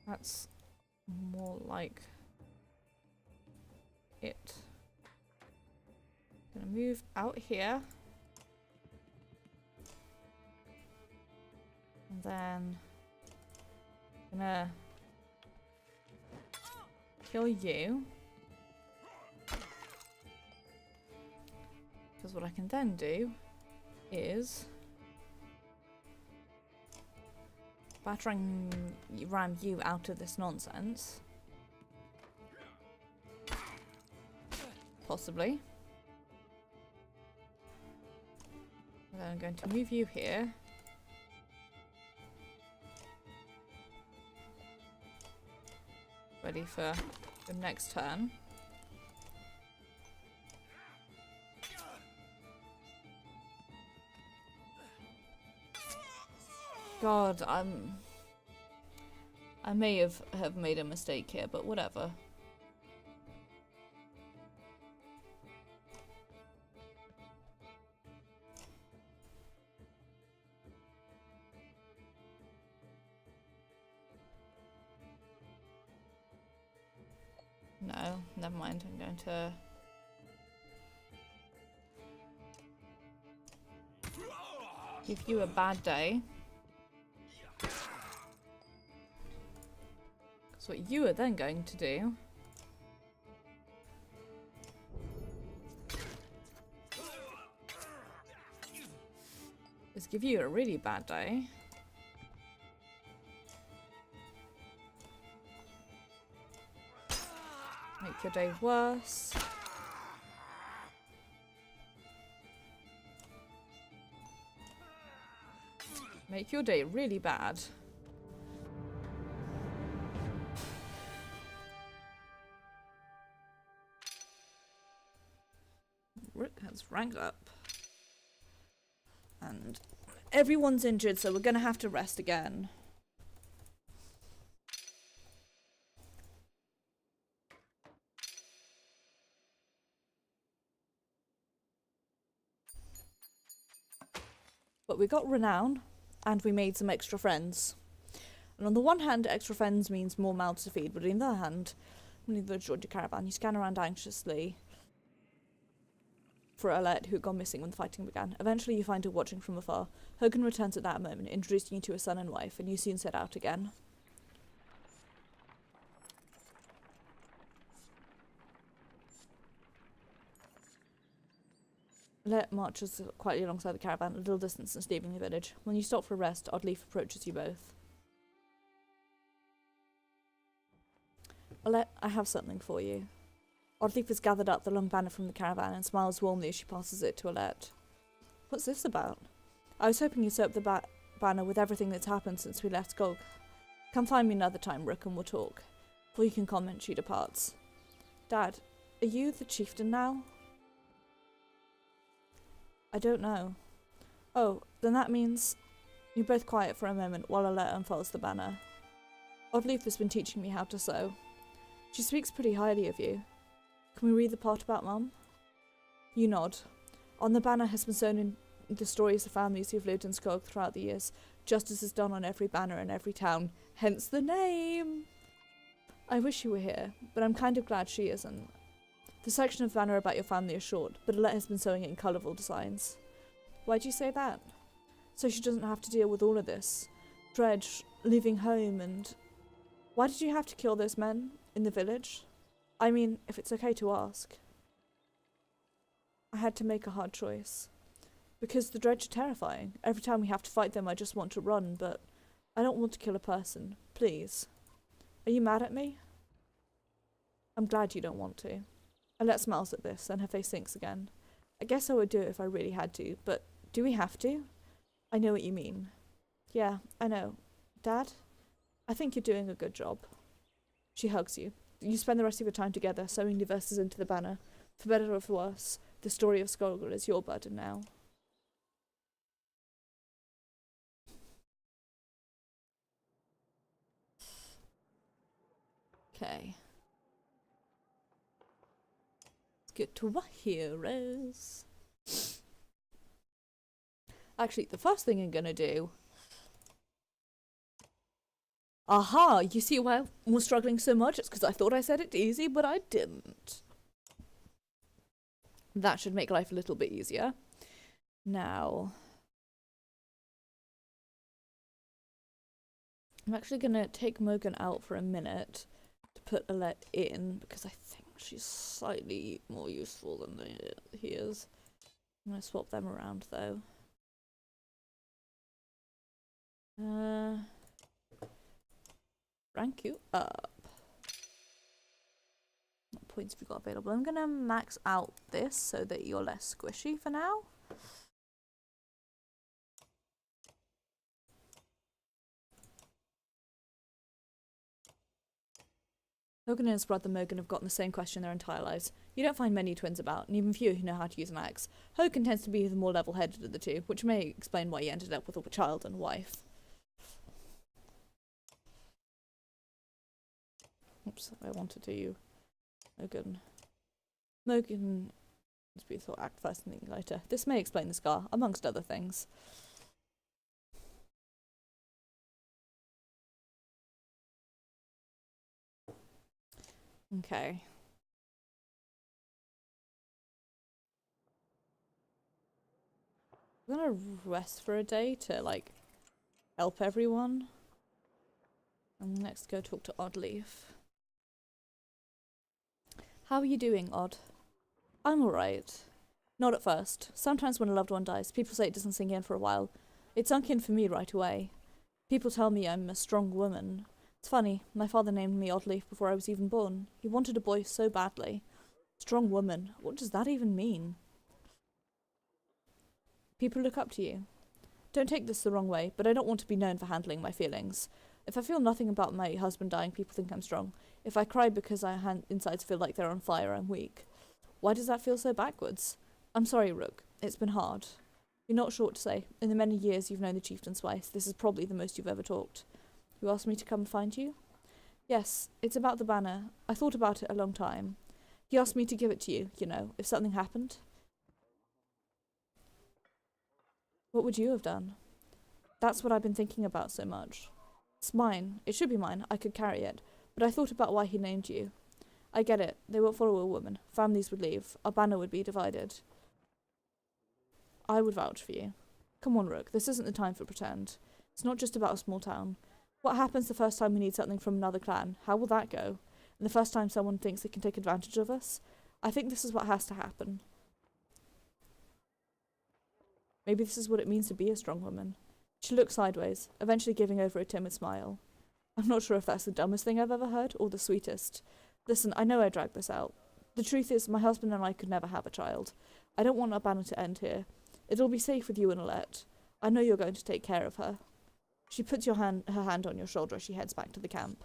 [SPEAKER 1] That's more like it. Gonna move out here. And then gonna kill you. Because what I can then do is battering ram you out of this nonsense. Possibly. And then I'm going to move you here. Ready for the next turn. God, I may have made a mistake here, but whatever. No, never mind. I'm going to... give you a bad day. Because what you are then going to do... is give you a really bad day. Make your day worse. Make your day really bad. Rook has ranked up. And everyone's injured, so we're gonna have to rest again. But we got renown, and we made some extra friends. And on the one hand, extra friends means more mouths to feed, but on the other hand, when you joined your caravan, you scan around anxiously for Alette, who had gone missing when the fighting began. Eventually you find her watching from afar. Hogan returns at that moment, introducing you to his son and wife, and you soon set out again. Alette marches quietly alongside the caravan, a little distance since leaving the village. When you stop for a rest, Oddleaf approaches you both. Alette, I have something for you. Oddleaf has gathered up the long banner from the caravan and smiles warmly as she passes it to Alette. What's this about? I was hoping you'd sew up the banner with everything that's happened since we left Gog. Come find me another time, Rook, and we'll talk. Before you can comment, she departs. Dad, are you the chieftain now? I don't know. Oh, then that means... You're both quiet for a moment while Alette unfolds the banner. Oddleaf has been teaching me how to sew. She speaks pretty highly of you. Can we read the part about Mum? You nod. On the banner has been sewn in the stories of families who've lived in Skog throughout the years. Justice is done on every banner in every town. Hence the name! I wish you were here, but I'm kind of glad she isn't. The section of banner about your family is short, but Alette has been sewing it in colourful designs. Why'd you say that? So she doesn't have to deal with all of this. Dredge, leaving home and... Why did you have to kill those men in the village? I mean, if it's okay to ask. I had to make a hard choice. Because the Dredge are terrifying. Every time we have to fight them, I just want to run, but I don't want to kill a person. Please. Are you mad at me? I'm glad you don't want to. Alette smiles at this, and her face sinks again. I guess I would do it if I really had to, but do we have to? I know what you mean. Yeah, I know. Dad? I think you're doing a good job. She hugs you. You spend the rest of your time together, sewing the verses into the banner. For better or for worse, the story of Skolgr is your burden now. Okay. Let's get to our heroes. Actually, the first thing I'm gonna do... Aha! You see why I was struggling so much? It's because I thought I said it easy, but I didn't. That should make life a little bit easier. Now... I'm actually going to take Morgan out for a minute to put Alette in, because I think she's slightly more useful than he is. I'm going to swap them around, though. Rank you up. What points have you got available? I'm going to max out this so that you're less squishy for now. Hogan and his brother Morgan have gotten the same question their entire lives. You don't find many twins about, and even few who know how to use an axe. Hogan tends to be the more level-headed of the two, which may explain why he ended up with a child and wife. Oops, I wanted to. Mogan. Mogan to be thought act first and think later. This may explain the scar, amongst other things. Okay. I'm gonna rest for a day to, like, help everyone. I'm gonna next go talk to Oddleaf. How are you doing, Odd? I'm alright. Not at first. Sometimes when a loved one dies, people say it doesn't sink in for a while. It sunk in for me right away. People tell me I'm a strong woman. It's funny, my father named me Oddleaf before I was even born. He wanted a boy so badly. Strong woman. What does that even mean? People look up to you. Don't take this the wrong way, but I don't want to be known for handling my feelings. If I feel nothing about my husband dying, people think I'm strong. If I cry because insides feel like they're on fire, I'm weak. Why does that feel so backwards? I'm sorry, Rook. It's been hard. You're not sure what to say. In the many years you've known the chieftain twice, this is probably the most you've ever talked. You asked me to come find you? Yes, it's about the banner. I thought about it a long time. He asked me to give it to you, you know, if something happened. What would you have done? That's what I've been thinking about so much. It's mine. It should be mine. I could carry it. But I thought about why he named you. I get it. They won't follow a woman. Families would leave. Our banner would be divided. I would vouch for you. Come on, Rook. This isn't the time for pretend. It's not just about a small town. What happens the first time we need something from another clan? How will that go? And the first time someone thinks they can take advantage of us? I think this is what has to happen. Maybe this is what it means to be a strong woman. She looked sideways, eventually giving over a timid smile. I'm not sure if that's the dumbest thing I've ever heard, or the sweetest. Listen, I know I dragged this out. The truth is, my husband and I could never have a child. I don't want our banner to end here. It'll be safe with you and Alette. I know you're going to take care of her. She puts her hand on your shoulder as she heads back to the camp.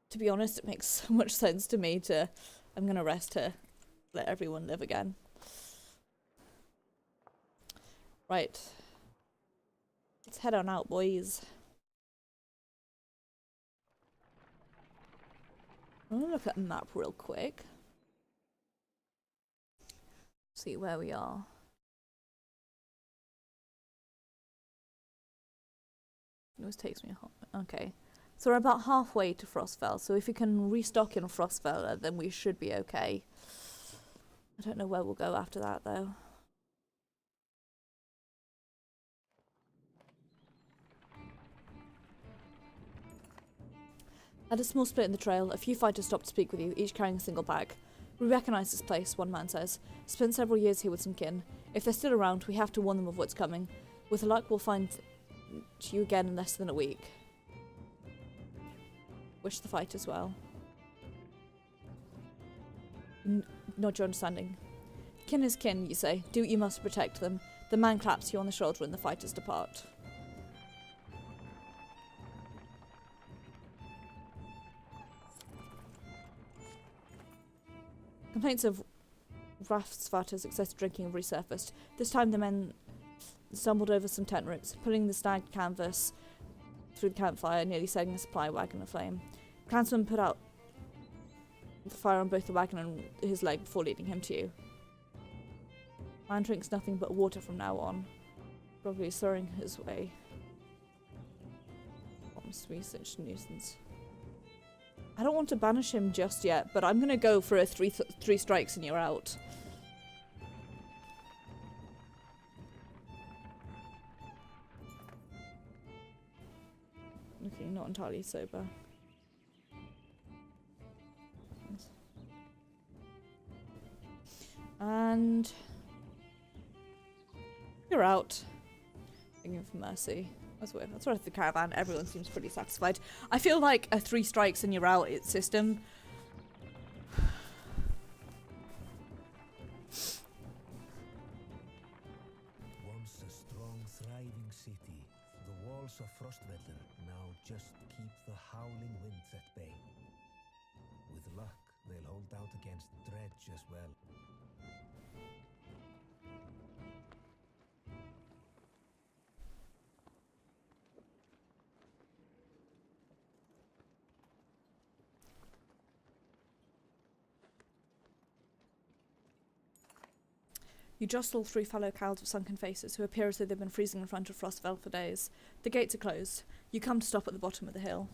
[SPEAKER 1] To be honest, it makes so much sense to me to... I'm gonna rest to let everyone live again. Right. Let's head on out, boys. I'm gonna look at a map real quick. See where we are. It always takes me a hot minute. Okay. So we're about halfway to Frostfell, so if we can restock in Frostfell, then we should be okay. I don't know where we'll go after that, though. At a small split in the trail, a few fighters stop to speak with you, each carrying a single bag. We recognise this place, one man says. Spent several years here with some kin. If they're still around, we have to warn them of what's coming. With luck, we'll find you again in less than a week. Wish the fighters well. Nod your understanding. Kin is kin, you say. Do what you must to protect them. The man claps you on the shoulder and the fighters depart. Complaints of Rafsvater's excessive drinking have resurfaced. This time the men stumbled over some tent ropes, pulling the snagged canvas through the campfire, nearly setting the supply wagon aflame. Clansman put out the fire on both the wagon and his leg before leading him to you. Man drinks nothing but water from now on, probably slurring his way. What must be such a nuisance? I don't want to banish him just yet, but I'm gonna go for a three strikes and you're out. Looking not entirely sober. And you're out. Begging for mercy. That's weird. That's right. The caravan. Everyone seems pretty satisfied. I feel like a 3 strikes and you're out system.
[SPEAKER 4] Once a strong, thriving city, the walls of Frostweather now just keep the howling winds at bay. With luck, they'll hold out against Dredge as well.
[SPEAKER 1] You jostle through fellow clouds of sunken faces who appear as though they've been freezing in front of Frostvale for days. The gates are closed. You come to stop at the bottom of the hill.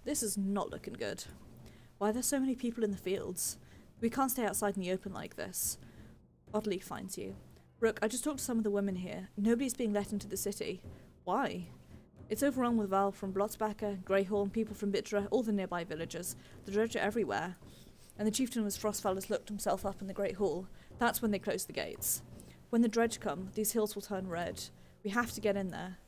[SPEAKER 1] This is not looking good. Why are there so many people in the fields? We can't stay outside in the open like this. Oddleif finds you. Rook, I just talked to some of the women here. Nobody's being let into the city. Why? It's overrun with Val from Blotzbacher, Greyhorn, people from Bitra, all the nearby villages. The dredge are everywhere. And the chieftain was Frostfell has looked himself up in the Great Hall. That's when they close the gates. When the dredge come, these hills will turn red. We have to get in there.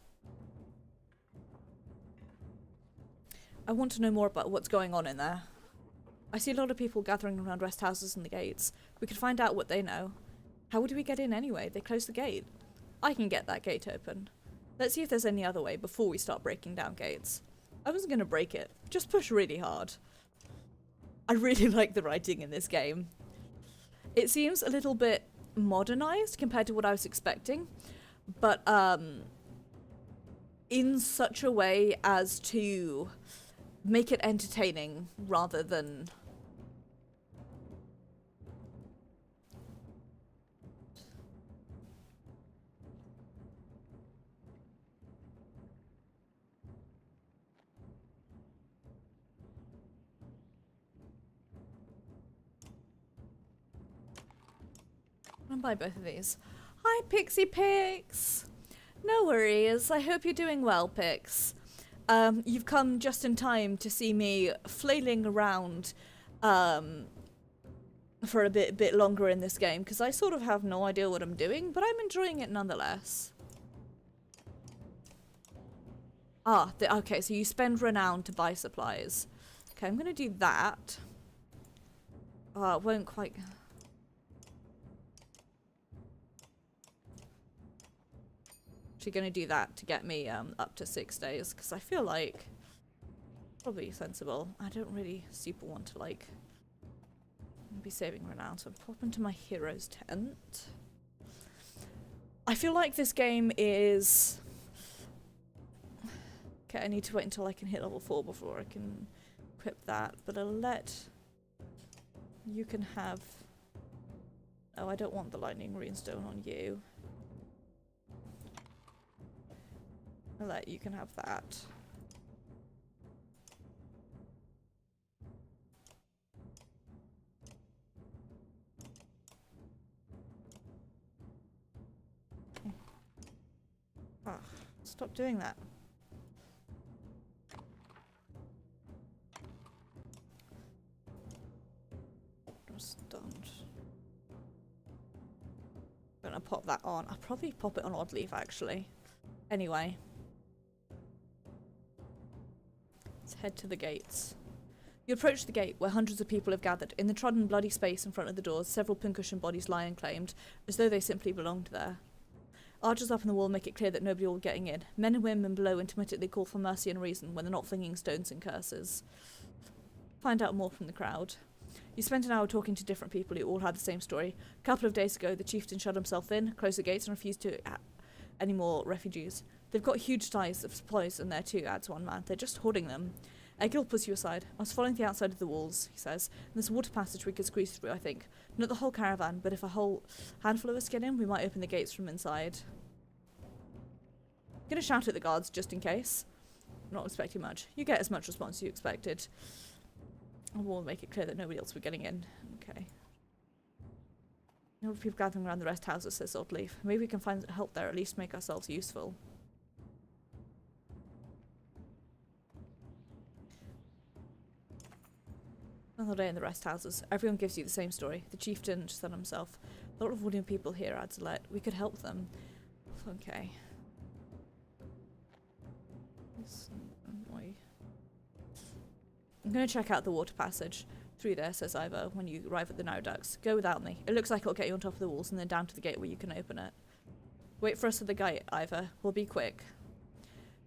[SPEAKER 1] I want to know more about what's going on in there. I see a lot of people gathering around rest houses and the gates. We could find out what they know. How would we get in anyway? They closed the gate. I can get that gate open. Let's see if there's any other way before we start breaking down gates. I wasn't going to break it. Just push really hard. I really like the writing in this game. It seems a little bit modernized compared to what I was expecting, but in such a way as to make it entertaining rather than I'm gonna buy both of these. Hi Pixie Pix! No worries, I hope you're doing well, Pix. You've come just in time to see me flailing around for a bit longer in this game, because I sort of have no idea what I'm doing, but I'm enjoying it nonetheless. Ah, okay, so you spend renown to buy supplies. Okay, I'm gonna do that. Oh, it won't quite... Actually gonna do that to get me up to 6 days, because I feel like probably sensible. I don't really super want to like be saving renown, so I'm popping to my hero's tent. I feel like this game is okay. I need to wait until I can hit level 4 before I can equip that, but I'll let you can have. Oh, I don't want the lightning runestone on you. I'll let you can have that. Ah, stop doing that. Just don't. Gonna pop that on. I'll probably pop it on Oddleif actually. Anyway. Let's head to the gates. You approach the gate, where hundreds of people have gathered. In the trodden, bloody space in front of the doors, several pincushion bodies lie unclaimed, as though they simply belonged there. Archers up on the wall make it clear that nobody will be getting in. Men and women below intermittently call for mercy and reason when they're not flinging stones and curses. Find out more from the crowd. You spent an hour talking to different people who all had the same story. A couple of days ago, the chieftain shut himself in, closed the gates, and refused to any more refugees. They've got huge stores of supplies in there too, adds one man. They're just hoarding them. Egil puts you aside. I was following the outside of the walls, he says. And there's a water passage we could squeeze through, I think. Not the whole caravan, but if a whole handful of us get in, we might open the gates from inside. I'm gonna shout at the guards just in case. I'm not expecting much. You get as much response as you expected. I will make it clear that nobody else will be getting in. Okay. A lot of people gathering around the rest houses, says Oddleif. Maybe we can find help there, at least make ourselves useful. Another day in the rest houses. Everyone gives you the same story. The chieftain just said himself. A lot of wooden people here, adds Alette. We could help them. Okay. I'm going to check out the water passage. Through there, says Ivor, when you arrive at the narrow ducts. Go without me. It looks like it'll get you on top of the walls and then down to the gate where you can open it. Wait for us at the gate, Ivor. We'll be quick.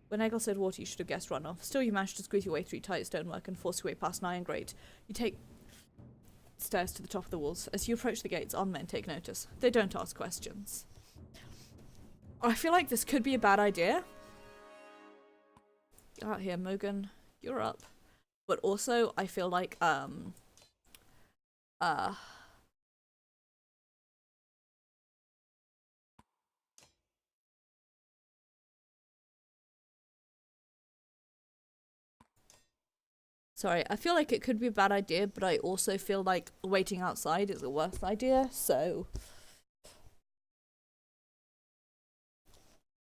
[SPEAKER 1] When Egil said water, you should have guessed runoff. Still, you managed to squeeze your way through tight stonework and force your way past an iron grate. You take stairs to the top of the walls. As you approach the gates, armed men take notice. They don't ask questions. I feel like this could be a bad idea. Get out here, Mogan. You're up. But also, I feel like, Uh, Sorry, I feel like it could be a bad idea, but I also feel like waiting outside is a worse idea, so...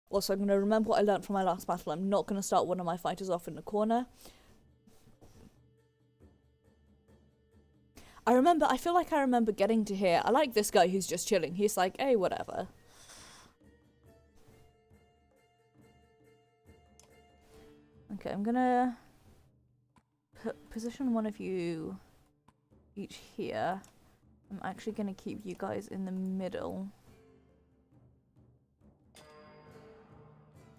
[SPEAKER 1] Also, I'm going to remember what I learned from my last battle. I'm not going to start one of my fighters off in the corner. I feel like I remember getting to here. I like this guy who's just chilling. He's like, hey, whatever. Okay, I'm gonna position one of you each here. I'm actually gonna keep you guys in the middle.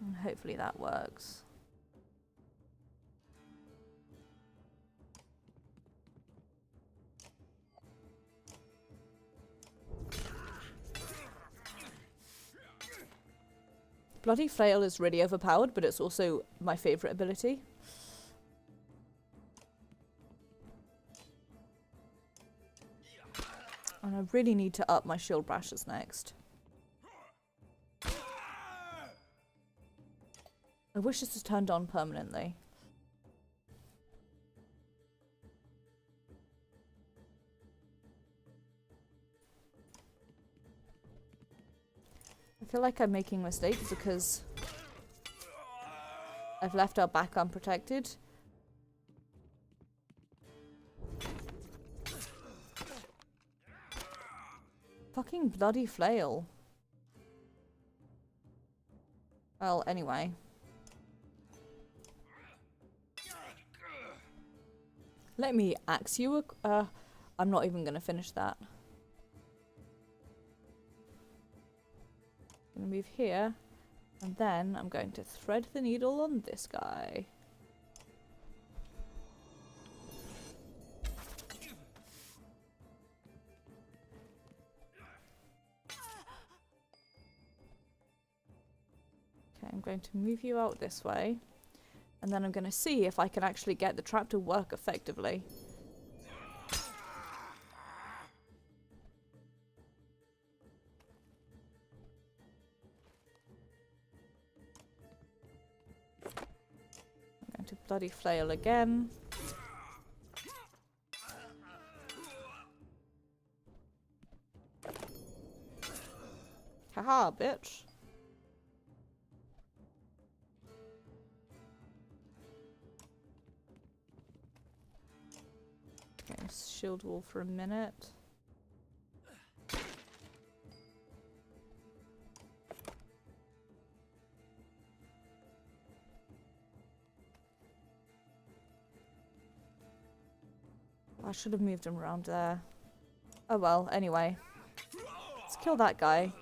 [SPEAKER 1] And hopefully that works. Bloody Flail is really overpowered, but it's also my favourite ability. And I really need to up my shield brashes next. I wish this was turned on permanently. I feel like I'm making mistakes because I've left our back unprotected. Fucking bloody Flail. Well, anyway. Let me axe you. I'm not even gonna finish that. I'm gonna move here, and then I'm going to thread the needle on this guy. Okay, I'm going to move you out this way, and then I'm going to see if I can actually get the trap to work effectively. To bloody Flail again. Haha, bitch. Okay, shield wall for a minute. I should have moved him around there. Oh well, anyway. Let's kill that guy.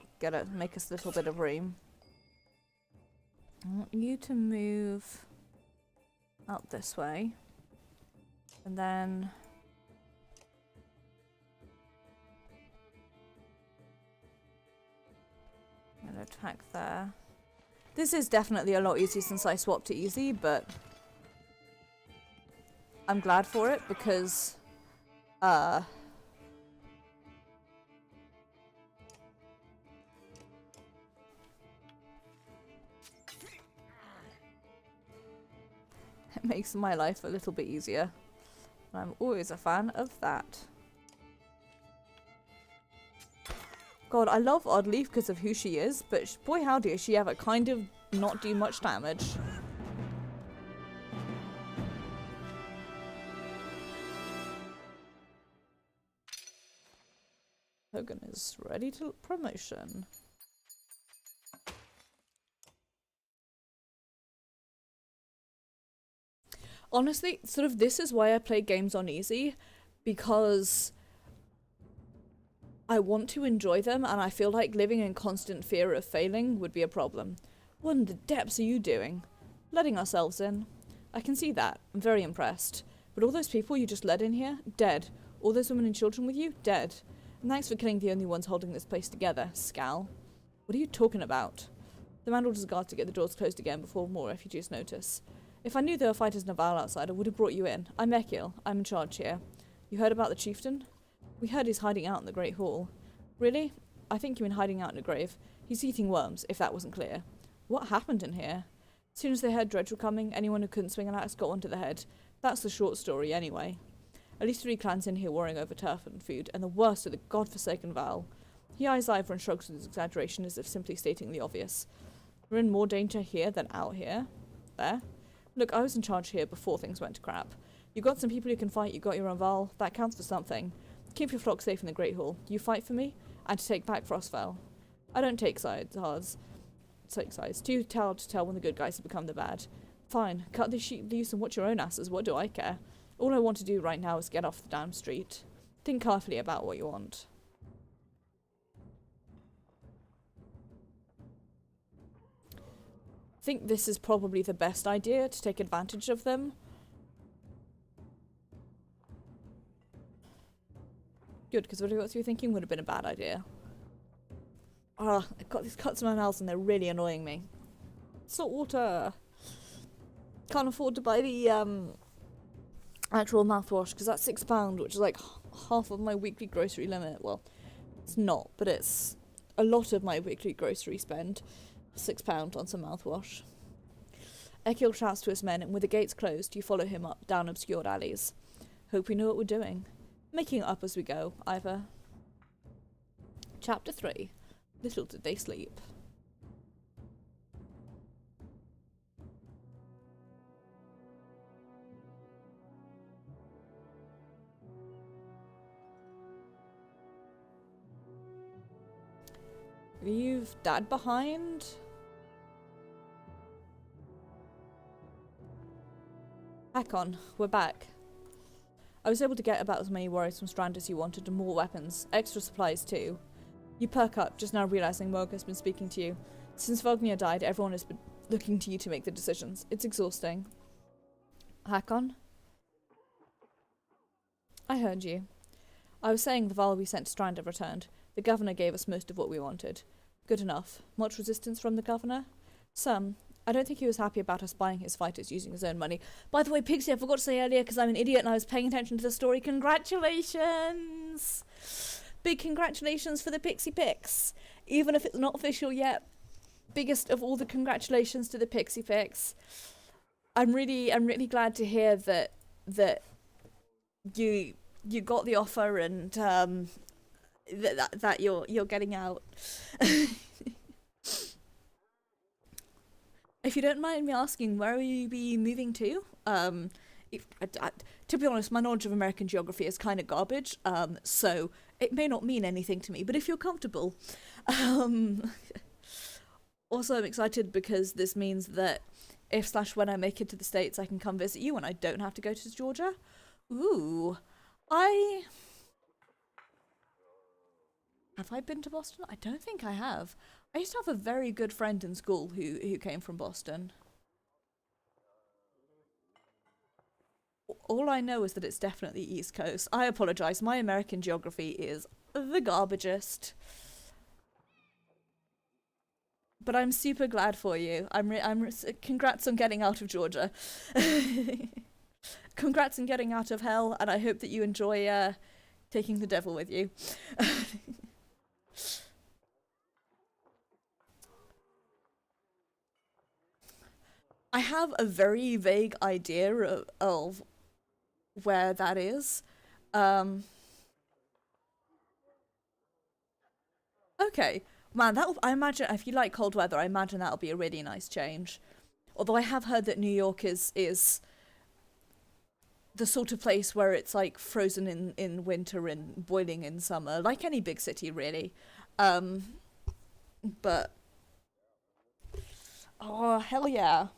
[SPEAKER 1] Make us a little bit of room. I want you to move out this way. And then... I'm gonna attack there. This is definitely a lot easier since I swapped to easy, but... I'm glad for it because... it makes my life a little bit easier. I'm always a fan of that. God, I love Oddleaf because of who she is, but boy howdy does she ever kind of not do much damage. Hogan is ready to promotion. Honestly, sort of this is why I play games on easy, because I want to enjoy them and I feel like living in constant fear of failing would be a problem. What in the depths are you doing? Letting ourselves in. I can see that. I'm very impressed. But all those people you just let in here, dead. All those women and children with you, dead. And thanks for killing the only ones holding this place together, Scal. What are you talking about? The man orders guards to get the doors closed again before more refugees notice. If I knew there were fighters Naval outside, I would have brought you in. I'm Ekil. I'm in charge here. You heard about the chieftain? We heard he's hiding out in the Great Hall. Really? I think you mean hiding out in a grave. He's eating worms, if that wasn't clear. What happened in here? As soon as they heard Dredge were coming, anyone who couldn't swing an axe got one to the head. That's the short story, anyway. At least 3 clans in here warring over turf and food, and the worst are the godforsaken Val. He eyes Ivor and shrugs with his exaggeration as if simply stating the obvious. We're in more danger here than out here. There. Look, I was in charge here before things went to crap. You got some people who can fight, you got your own Val. That counts for something. Keep your flock safe in the Great Hall. You fight for me, and to take back Frostfell. I don't take sides, Take sides. Too hard to tell when the good guys have become the bad. Fine, cut these sheep loose and watch your own asses. What do I care? All I want to do right now is get off the damn street. Think carefully about what you want. Think this is probably the best idea to take advantage of them. Good, because what I got through thinking would have been a bad idea. Ah, I've got these cuts in my mouth and they're really annoying me. Salt water! Can't afford to buy the actual mouthwash because that's £6, which is like half of my weekly grocery limit. Well, it's not, but it's a lot of my weekly grocery spend. £6 on some mouthwash. Ekil shouts to his men, and with the gates closed, you follow him up down obscured alleys. Hope we know what we're doing. Making it up as we go, Ivor. Chapter 3. Little did they sleep. Leave Dad behind? Hakon, we're back. I was able to get about as many warriors from Strand as you wanted and more weapons. Extra supplies too. You perk up, just now realising Morg has been speaking to you. Since Vognir died, everyone has been looking to you to make the decisions. It's exhausting. Hakon? I heard you. I was saying the Val we sent to Strand have returned. The governor gave us most of what we wanted. Good enough. Much resistance from the governor? Some. I don't think he was happy about us buying his fighters using his own money. By the way, Pixie, I forgot to say earlier because I'm an idiot and I was paying attention to the story. Congratulations! Big congratulations for the Pixie Picks. Even if it's not official yet. Biggest of all the congratulations to the Pixie Picks. I'm really glad to hear that you got the offer and that you're getting out. If you don't mind me asking, where will you be moving to? To be honest, my knowledge of American geography is kind of garbage, so it may not mean anything to me, but if you're comfortable. Also, I'm excited because this means that if/when I make it to the States, I can come visit you and I don't have to go to Georgia. Ooh. Have I been to Boston? I don't think I have. I used to have a very good friend in school who came from Boston. All I know is that it's definitely East Coast. I apologise, my American geography is the garbagest. But I'm super glad for you. Congrats on getting out of Georgia. Congrats on getting out of hell, and I hope that you enjoy taking the devil with you. I have a very vague idea of where that is. Okay. Man, I imagine, if you like cold weather, I imagine that'll be a really nice change. Although I have heard that New York is the sort of place where it's like frozen in winter and boiling in summer, like any big city, really. But oh, hell yeah.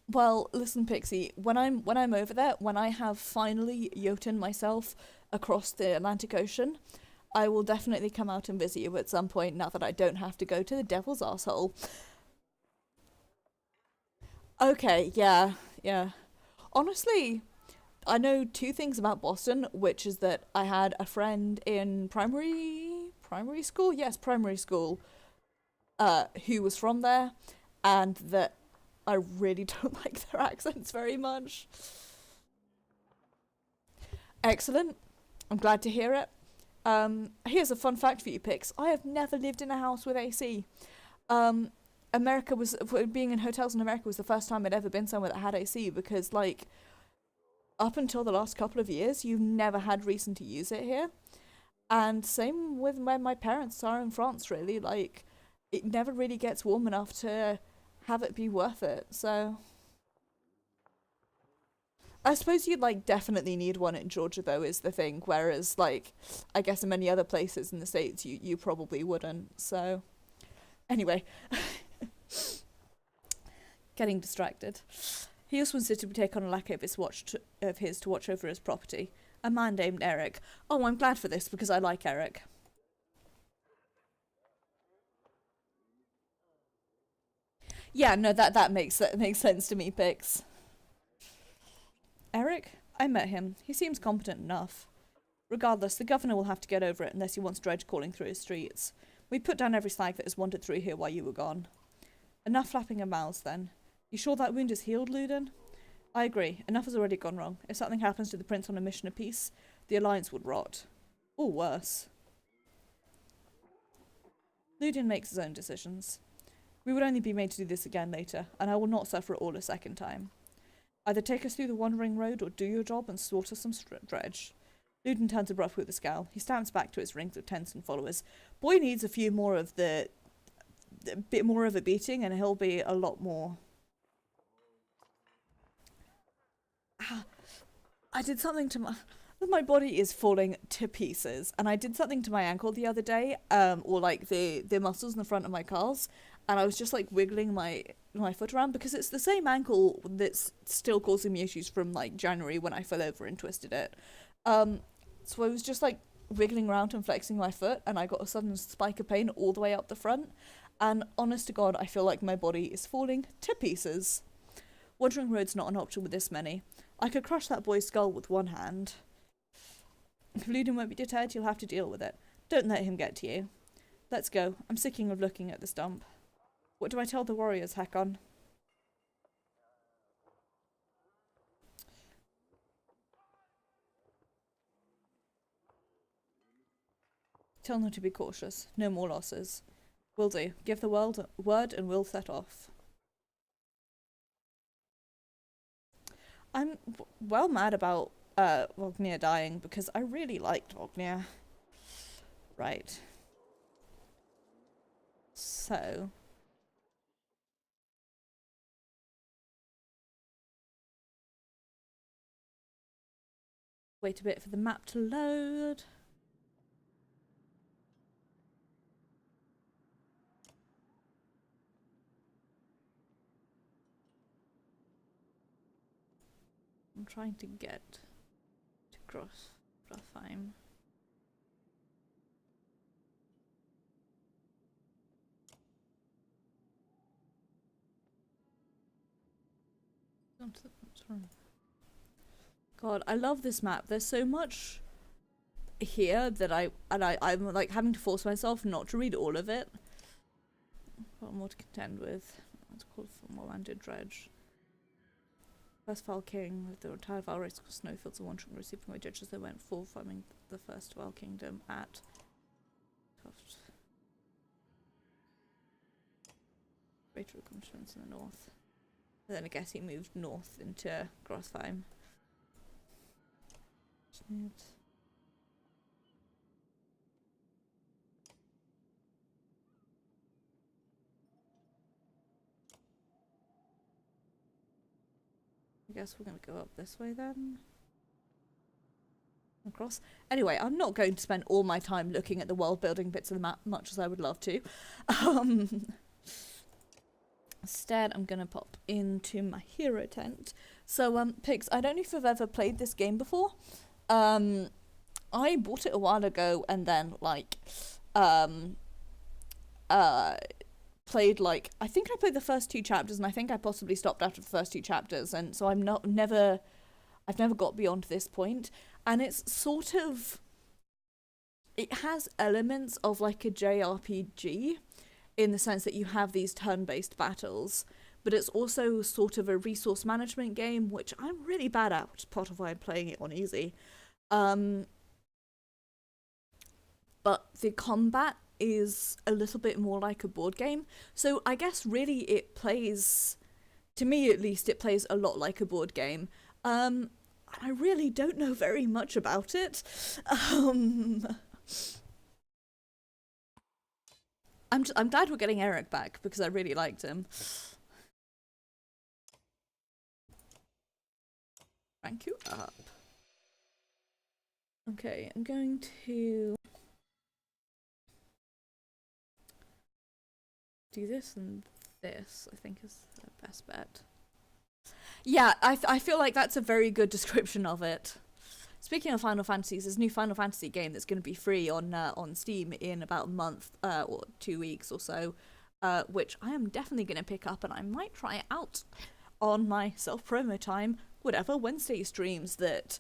[SPEAKER 1] Well, listen, Pixie, when I'm over there, when I have finally Jotun myself across the Atlantic Ocean, I will definitely come out and visit you at some point now that I don't have to go to the devil's arsehole. Okay, yeah. Honestly, I know 2 things about Boston, which is that I had a friend in primary school? Yes, primary school, who was from there, and that I really don't like their accents very much. Excellent. I'm glad to hear it. Here's a fun fact for you, Pix. I have never lived in a house with AC. America was being in hotels in America was the first time I'd ever been somewhere that had AC, because like up until the last couple of years, you've never had reason to use it here. And same with where my parents are in France, really. Like, it never really gets warm enough to have it be worth it. So I suppose you'd like definitely need one in Georgia, though, is the thing. Whereas, like, I guess in many other places in the States, you probably wouldn't. So anyway, getting distracted. He also insisted we take on a lackey of his to watch over his property. A man named Eric. Oh, I'm glad for this because I like Eric. Yeah, no, that makes sense to me, Pix. Eric? I met him. He seems competent enough. Regardless, the governor will have to get over it unless he wants Dredge calling through his streets. We put down every slag that has wandered through here while you were gone. Enough flapping of mouths, then. You sure that wound is healed, Luden? I agree. Enough has already gone wrong. If something happens to the prince on a mission of peace, the alliance would rot. Or worse. Luden makes his own decisions. We would only be made to do this again later, and I will not suffer it all a second time. Either take us through the wandering road or do your job and slaughter some Dredge. Luden turns abrupt with a scowl. He stamps back to his rings of tents and followers. Boy needs a few more of a bit more of a beating, and he'll be a lot more. I did something to my body is falling to pieces, and I did something to my ankle the other day, or like the muscles in the front of my calves, and I was just like wiggling my foot around because it's the same ankle that's still causing me issues from like January when I fell over and twisted it. So I was just like wiggling around and flexing my foot, and I got a sudden spike of pain all the way up the front, and honest to God, I feel like my body is falling to pieces. Wandering road's not an option with this many. I could crush that boy's skull with one hand. If Luden won't be deterred, you'll have to deal with it. Don't let him get to you. Let's go. I'm sicking of looking at the stump. What do I tell the warriors, Hakon? Tell them to be cautious. No more losses. Will do. Give the world a word and we'll set off. I'm well mad about Vognir dying because I really liked Vognir. Right. So. Wait a bit for the map to load. I'm trying to get to Grafheim. God, I love this map. There's so much here that I'm like having to force myself not to read all of it. Got more to contend with. It's called for more landed Dredge. First Val King, with the retired Val race across snowfields and wandering, receiving away judges they went full farming the first Val Kingdom at Tuft. Greater accomplishments in the north. And then I guess he moved north into Grostheim. I guess we're going to go up this way then. Across. Anyway, I'm not going to spend all my time looking at the world building bits of the map, much as I would love to. Instead, I'm going to pop into my hero tent. So, Pigs, I don't know if you've ever played this game before. I bought it a while ago and then, like, played, like, I think I played the first 2 chapters and I think I possibly stopped after the first 2 chapters, and so I've never got beyond this point, and it's sort of, it has elements of, like, a JRPG, in the sense that you have these turn-based battles, but it's also sort of a resource management game, which I'm really bad at, which is part of why I'm playing it on easy. Um, but the combat is a little bit more like a board game. So I guess really it plays, to me at least, it plays a lot like a board game. I really don't know very much about it. Um, I'm glad we're getting Eric back because I really liked him. Rank you up. Okay, I'm going to do this and this, I think is the best bet. Yeah, I feel like that's a very good description of it. Speaking of Final Fantasies, there's a new Final Fantasy game that's going to be free on Steam in about a month or 2 weeks or so, which I am definitely going to pick up, and I might try it out on my self-promo time, whatever, Wednesday streams that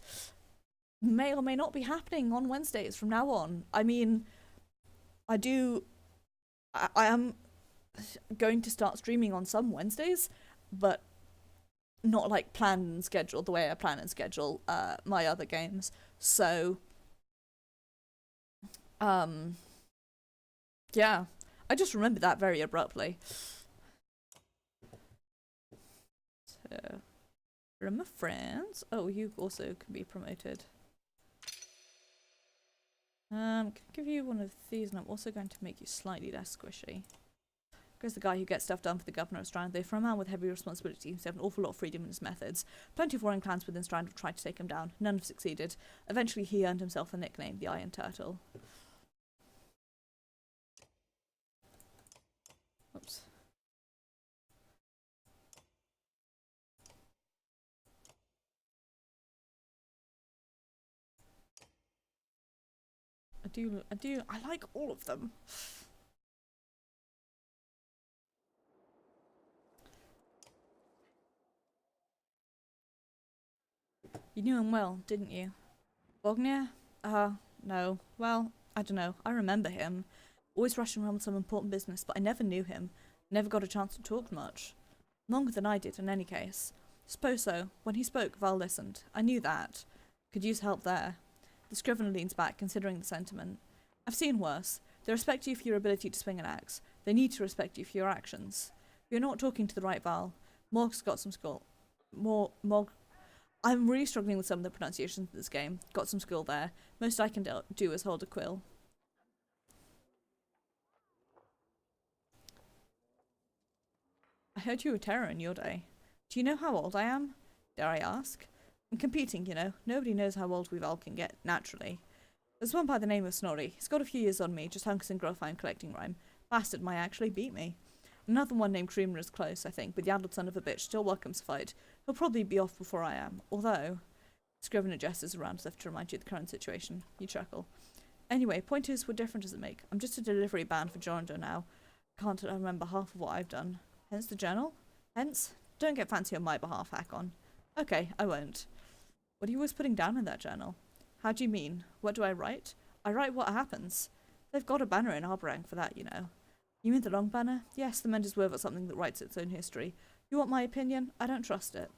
[SPEAKER 1] may or may not be happening on Wednesdays from now on. I mean, I am going to start streaming on some Wednesdays, but not like planned and scheduled the way I plan and schedule my other games. So yeah, I just remembered that very abruptly. So, remember friends? Oh, you also can be promoted. Can give you one of these, and I'm also going to make you slightly less squishy. Goes the guy who gets stuff done for the governor of Strand. Though for a man with heavy responsibility, he seems to have an awful lot of freedom in his methods. Plenty of foreign clans within Strand have tried to take him down. None have succeeded. Eventually he earned himself the nickname, the Iron Turtle. Oops. I like all of them. You knew him well, didn't you? Wagner? No. Well, I don't know. I remember him. Always rushing around with some important business, but I never knew him. Never got a chance to talk much. Longer than I did, in any case. Suppose so. When he spoke, Val listened. I knew that. Could use help there. The Scrivener leans back, considering the sentiment. I've seen worse. They respect you for your ability to swing an axe. They need to respect you for your actions. You're not talking to the right Val. Morg's got some skill. Morg. I'm really struggling with some of the pronunciations of this game. Got some skill there. Most I can do is hold a quill. I heard you were terror in your day. Do you know how old I am? Dare I ask? I'm competing, you know. Nobody knows how old we all can get, naturally. There's one by the name of Snorri. He's got a few years on me, just hunks and Grofine collecting rhyme. Bastard might actually beat me. Another one named Creamer is close, I think, but the addled son of a bitch still welcomes a fight. He'll probably be off before I am, although... Scrivener gestures around as if to remind you of the current situation. You chuckle. Anyway, point is, what difference does it make? I'm just a delivery band for Jorando now. Can't remember half of what I've done. Hence the journal? Hence? Don't get fancy on my behalf, Hakon. Okay, I won't. What are you always putting down in that journal? How do you mean? What do I write? I write what happens. They've got a banner in Arborang for that, you know. You mean the long banner? Yes, the Mendes Word got something that writes its own history. You want my opinion? I don't trust it.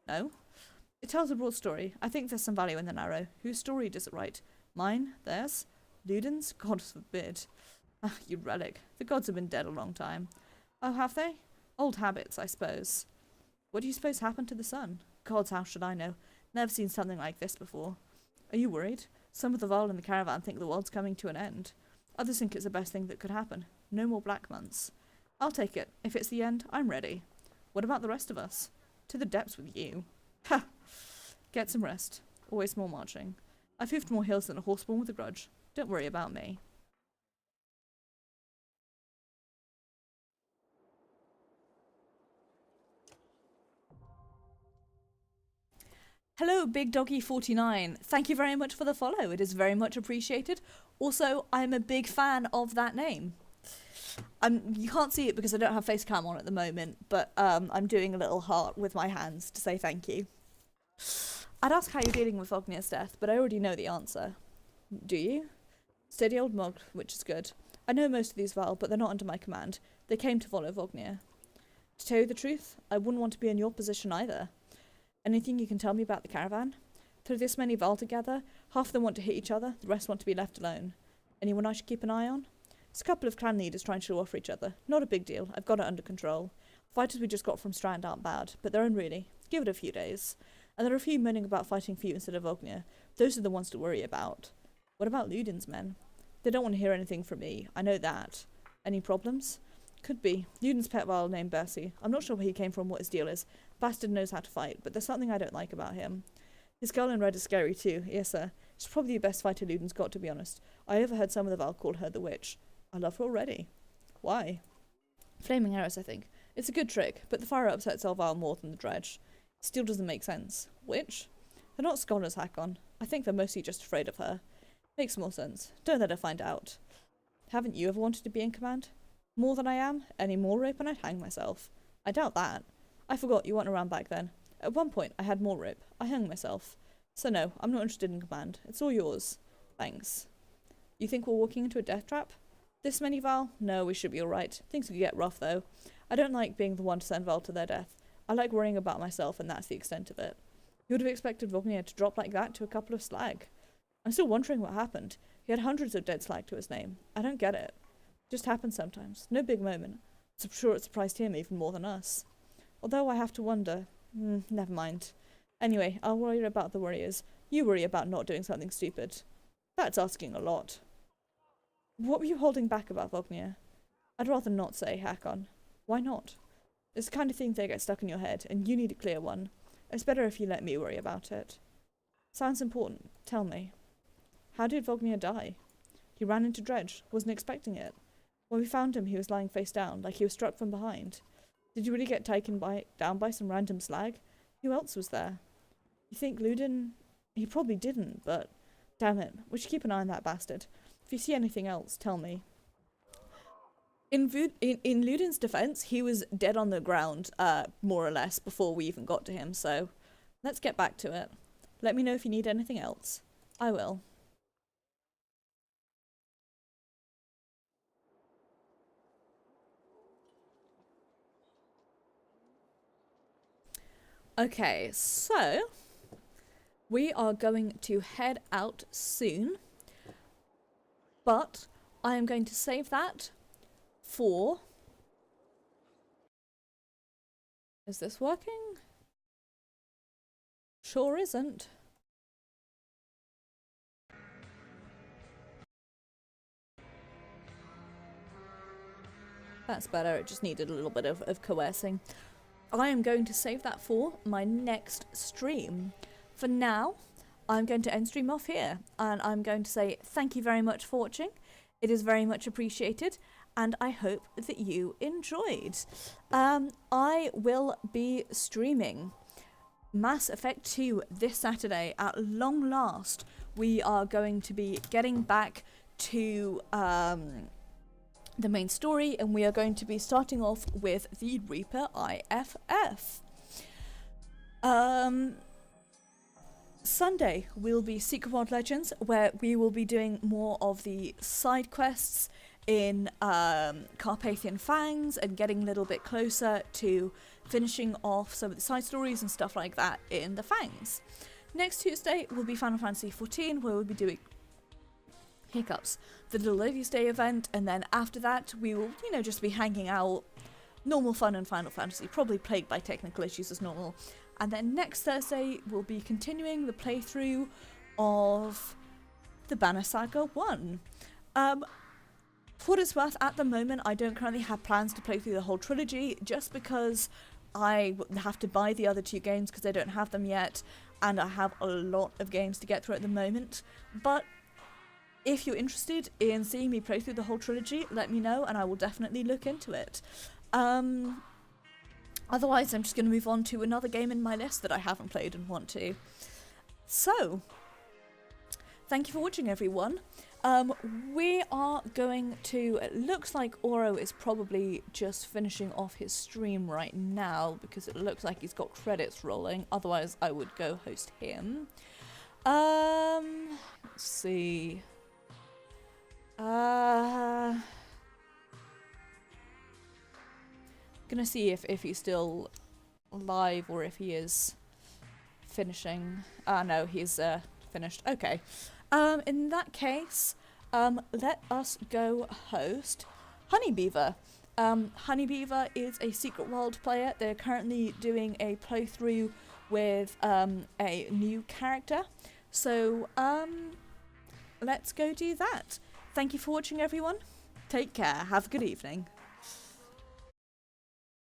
[SPEAKER 1] No? It tells a broad story. I think there's some value in the narrow. Whose story does it write? Mine? Theirs? Luden's? God forbid. Ah, you relic. The gods have been dead a long time. Oh, have they? Old habits, I suppose. What do you suppose happened to the sun? Gods, how should I know? Never seen something like this before. Are you worried? Some of the Val in the caravan think the world's coming to an end. Others think it's the best thing that could happen. No more black months. I'll take it. If it's the end, I'm ready. What about the rest of us? To the depths with you. Ha! Get some rest. Always more marching. I've hoofed more hills than a horseborn with a grudge. Don't worry about me. Hello, Big Doggy 49. Thank you very much for the follow. It is very much appreciated. Also, I'm a big fan of that name. You can't see it because I don't have face cam on at the moment, but I'm doing a little heart with my hands to say thank you. I'd ask how you're dealing with Vognir's death, but I already know the answer. Do you? Steady old Mog, which is good. I know most of these Val, but they're not under my command. They came to follow Vognir. To tell you the truth, I wouldn't want to be in your position either. Anything you can tell me about the caravan? Throw this many Val together, half of them want to hit each other, the rest want to be left alone. Anyone I should keep an eye on? It's a couple of clan leaders trying to show off for each other. Not a big deal, I've got it under control. Fighters we just got from Strand aren't bad, but they're unruly. Give it a few days. And there are a few moaning about fighting for you instead of Vognir. Those are the ones to worry about. What about Ludin's men? They don't want to hear anything from me, I know that. Any problems? Could be. Ludin's pet Val named Bercy. I'm not sure where he came from, what his deal is. Bastard knows how to fight, but there's something I don't like about him. His girl in red is scary too, yes sir. She's probably the best fighter Ludin's got, to be honest. I overheard some of the Val call her the witch. I love her already. Why? Flaming arrows, I think. It's a good trick, but the fire upsets our Val more than the dredge. It still doesn't make sense. Witch? They're not scholars, Hakon. I think they're mostly just afraid of her. Makes more sense. Don't let her find out. Haven't you ever wanted to be in command? More than I am? Any more rope and I'd hang myself. I doubt that. I forgot you weren't around back then. At one point, I had more rope. I hung myself. So no, I'm not interested in command. It's all yours. Thanks. You think we're walking into a death trap? This many, Val? No, we should be alright. Things could get rough, though. I don't like being the one to send Val to their death. I like worrying about myself, and that's the extent of it. You would have expected Vognir to drop like that to a couple of slag. I'm still wondering what happened. He had hundreds of dead slag to his name. I don't get it. Just happens sometimes. No big moment. I'm sure it surprised him even more than us. Although I have to wonder. Never mind. Anyway, I'll worry about the warriors. You worry about not doing something stupid. That's asking a lot. What were you holding back about Vognir? I'd rather not say, Hakon. Why not? It's the kind of thing that gets stuck in your head, and you need a clear one. It's better if you let me worry about it. Sounds important. Tell me. How did Vognir die? He ran into dredge. Wasn't expecting it. When we found him, he was lying face down, like he was struck from behind. Did you really get taken down by some random slag? Who else was there? You think Ludin? He probably didn't, but... Damn it. We should keep an eye on that bastard. If you see anything else, tell me. In Ludin's defense, he was dead on the ground, more or less, before we even got to him, so... Let's get back to it. Let me know if you need anything else. I will. Okay, so we are going to head out soon, but I am going to save that for... Is this working? Sure isn't. That's better, it just needed a little bit of coercing. I am going to save that for my next stream. For now, I'm going to end stream off here, and I'm going to say thank you very much for watching. It is very much appreciated, and I hope that you enjoyed. I will be streaming Mass Effect 2 this Saturday. At long last, we are going to be getting back to the main story, and we are going to be starting off with the Reaper IFF. Sunday will be Secret World Legends, where we will be doing more of the side quests in Carpathian Fangs and getting a little bit closer to finishing off some of the side stories and stuff like that in the Fangs. Next Tuesday will be Final Fantasy XIV, where we'll be doing hiccups, the little Ladies' Day event, and then after that we will, just be hanging out, normal fun in Final Fantasy, probably plagued by technical issues as normal. And then next Thursday we'll be continuing the playthrough of the Banner Saga 1. For what it's worth, at the moment I don't currently have plans to play through the whole trilogy, just because I have to buy the other two games because I don't have them yet, and I have a lot of games to get through at the moment. But if you're interested in seeing me play through the whole trilogy, let me know and I will definitely look into it. Otherwise, I'm just going to move on to another game in my list that I haven't played and want to. So, thank you for watching, everyone. We are going to... It looks like Oro is probably just finishing off his stream right now, because it looks like he's got credits rolling. Otherwise, I would go host him. Let's see... Gonna see if he's still live or if he is finishing. No, he's finished. Okay. In that case, let us go host Honeybeaver. Honeybeaver is a Secret World player. They're currently doing a playthrough with a new character. So, let's go do that. Thank you for watching, everyone. Take care. Have a good evening.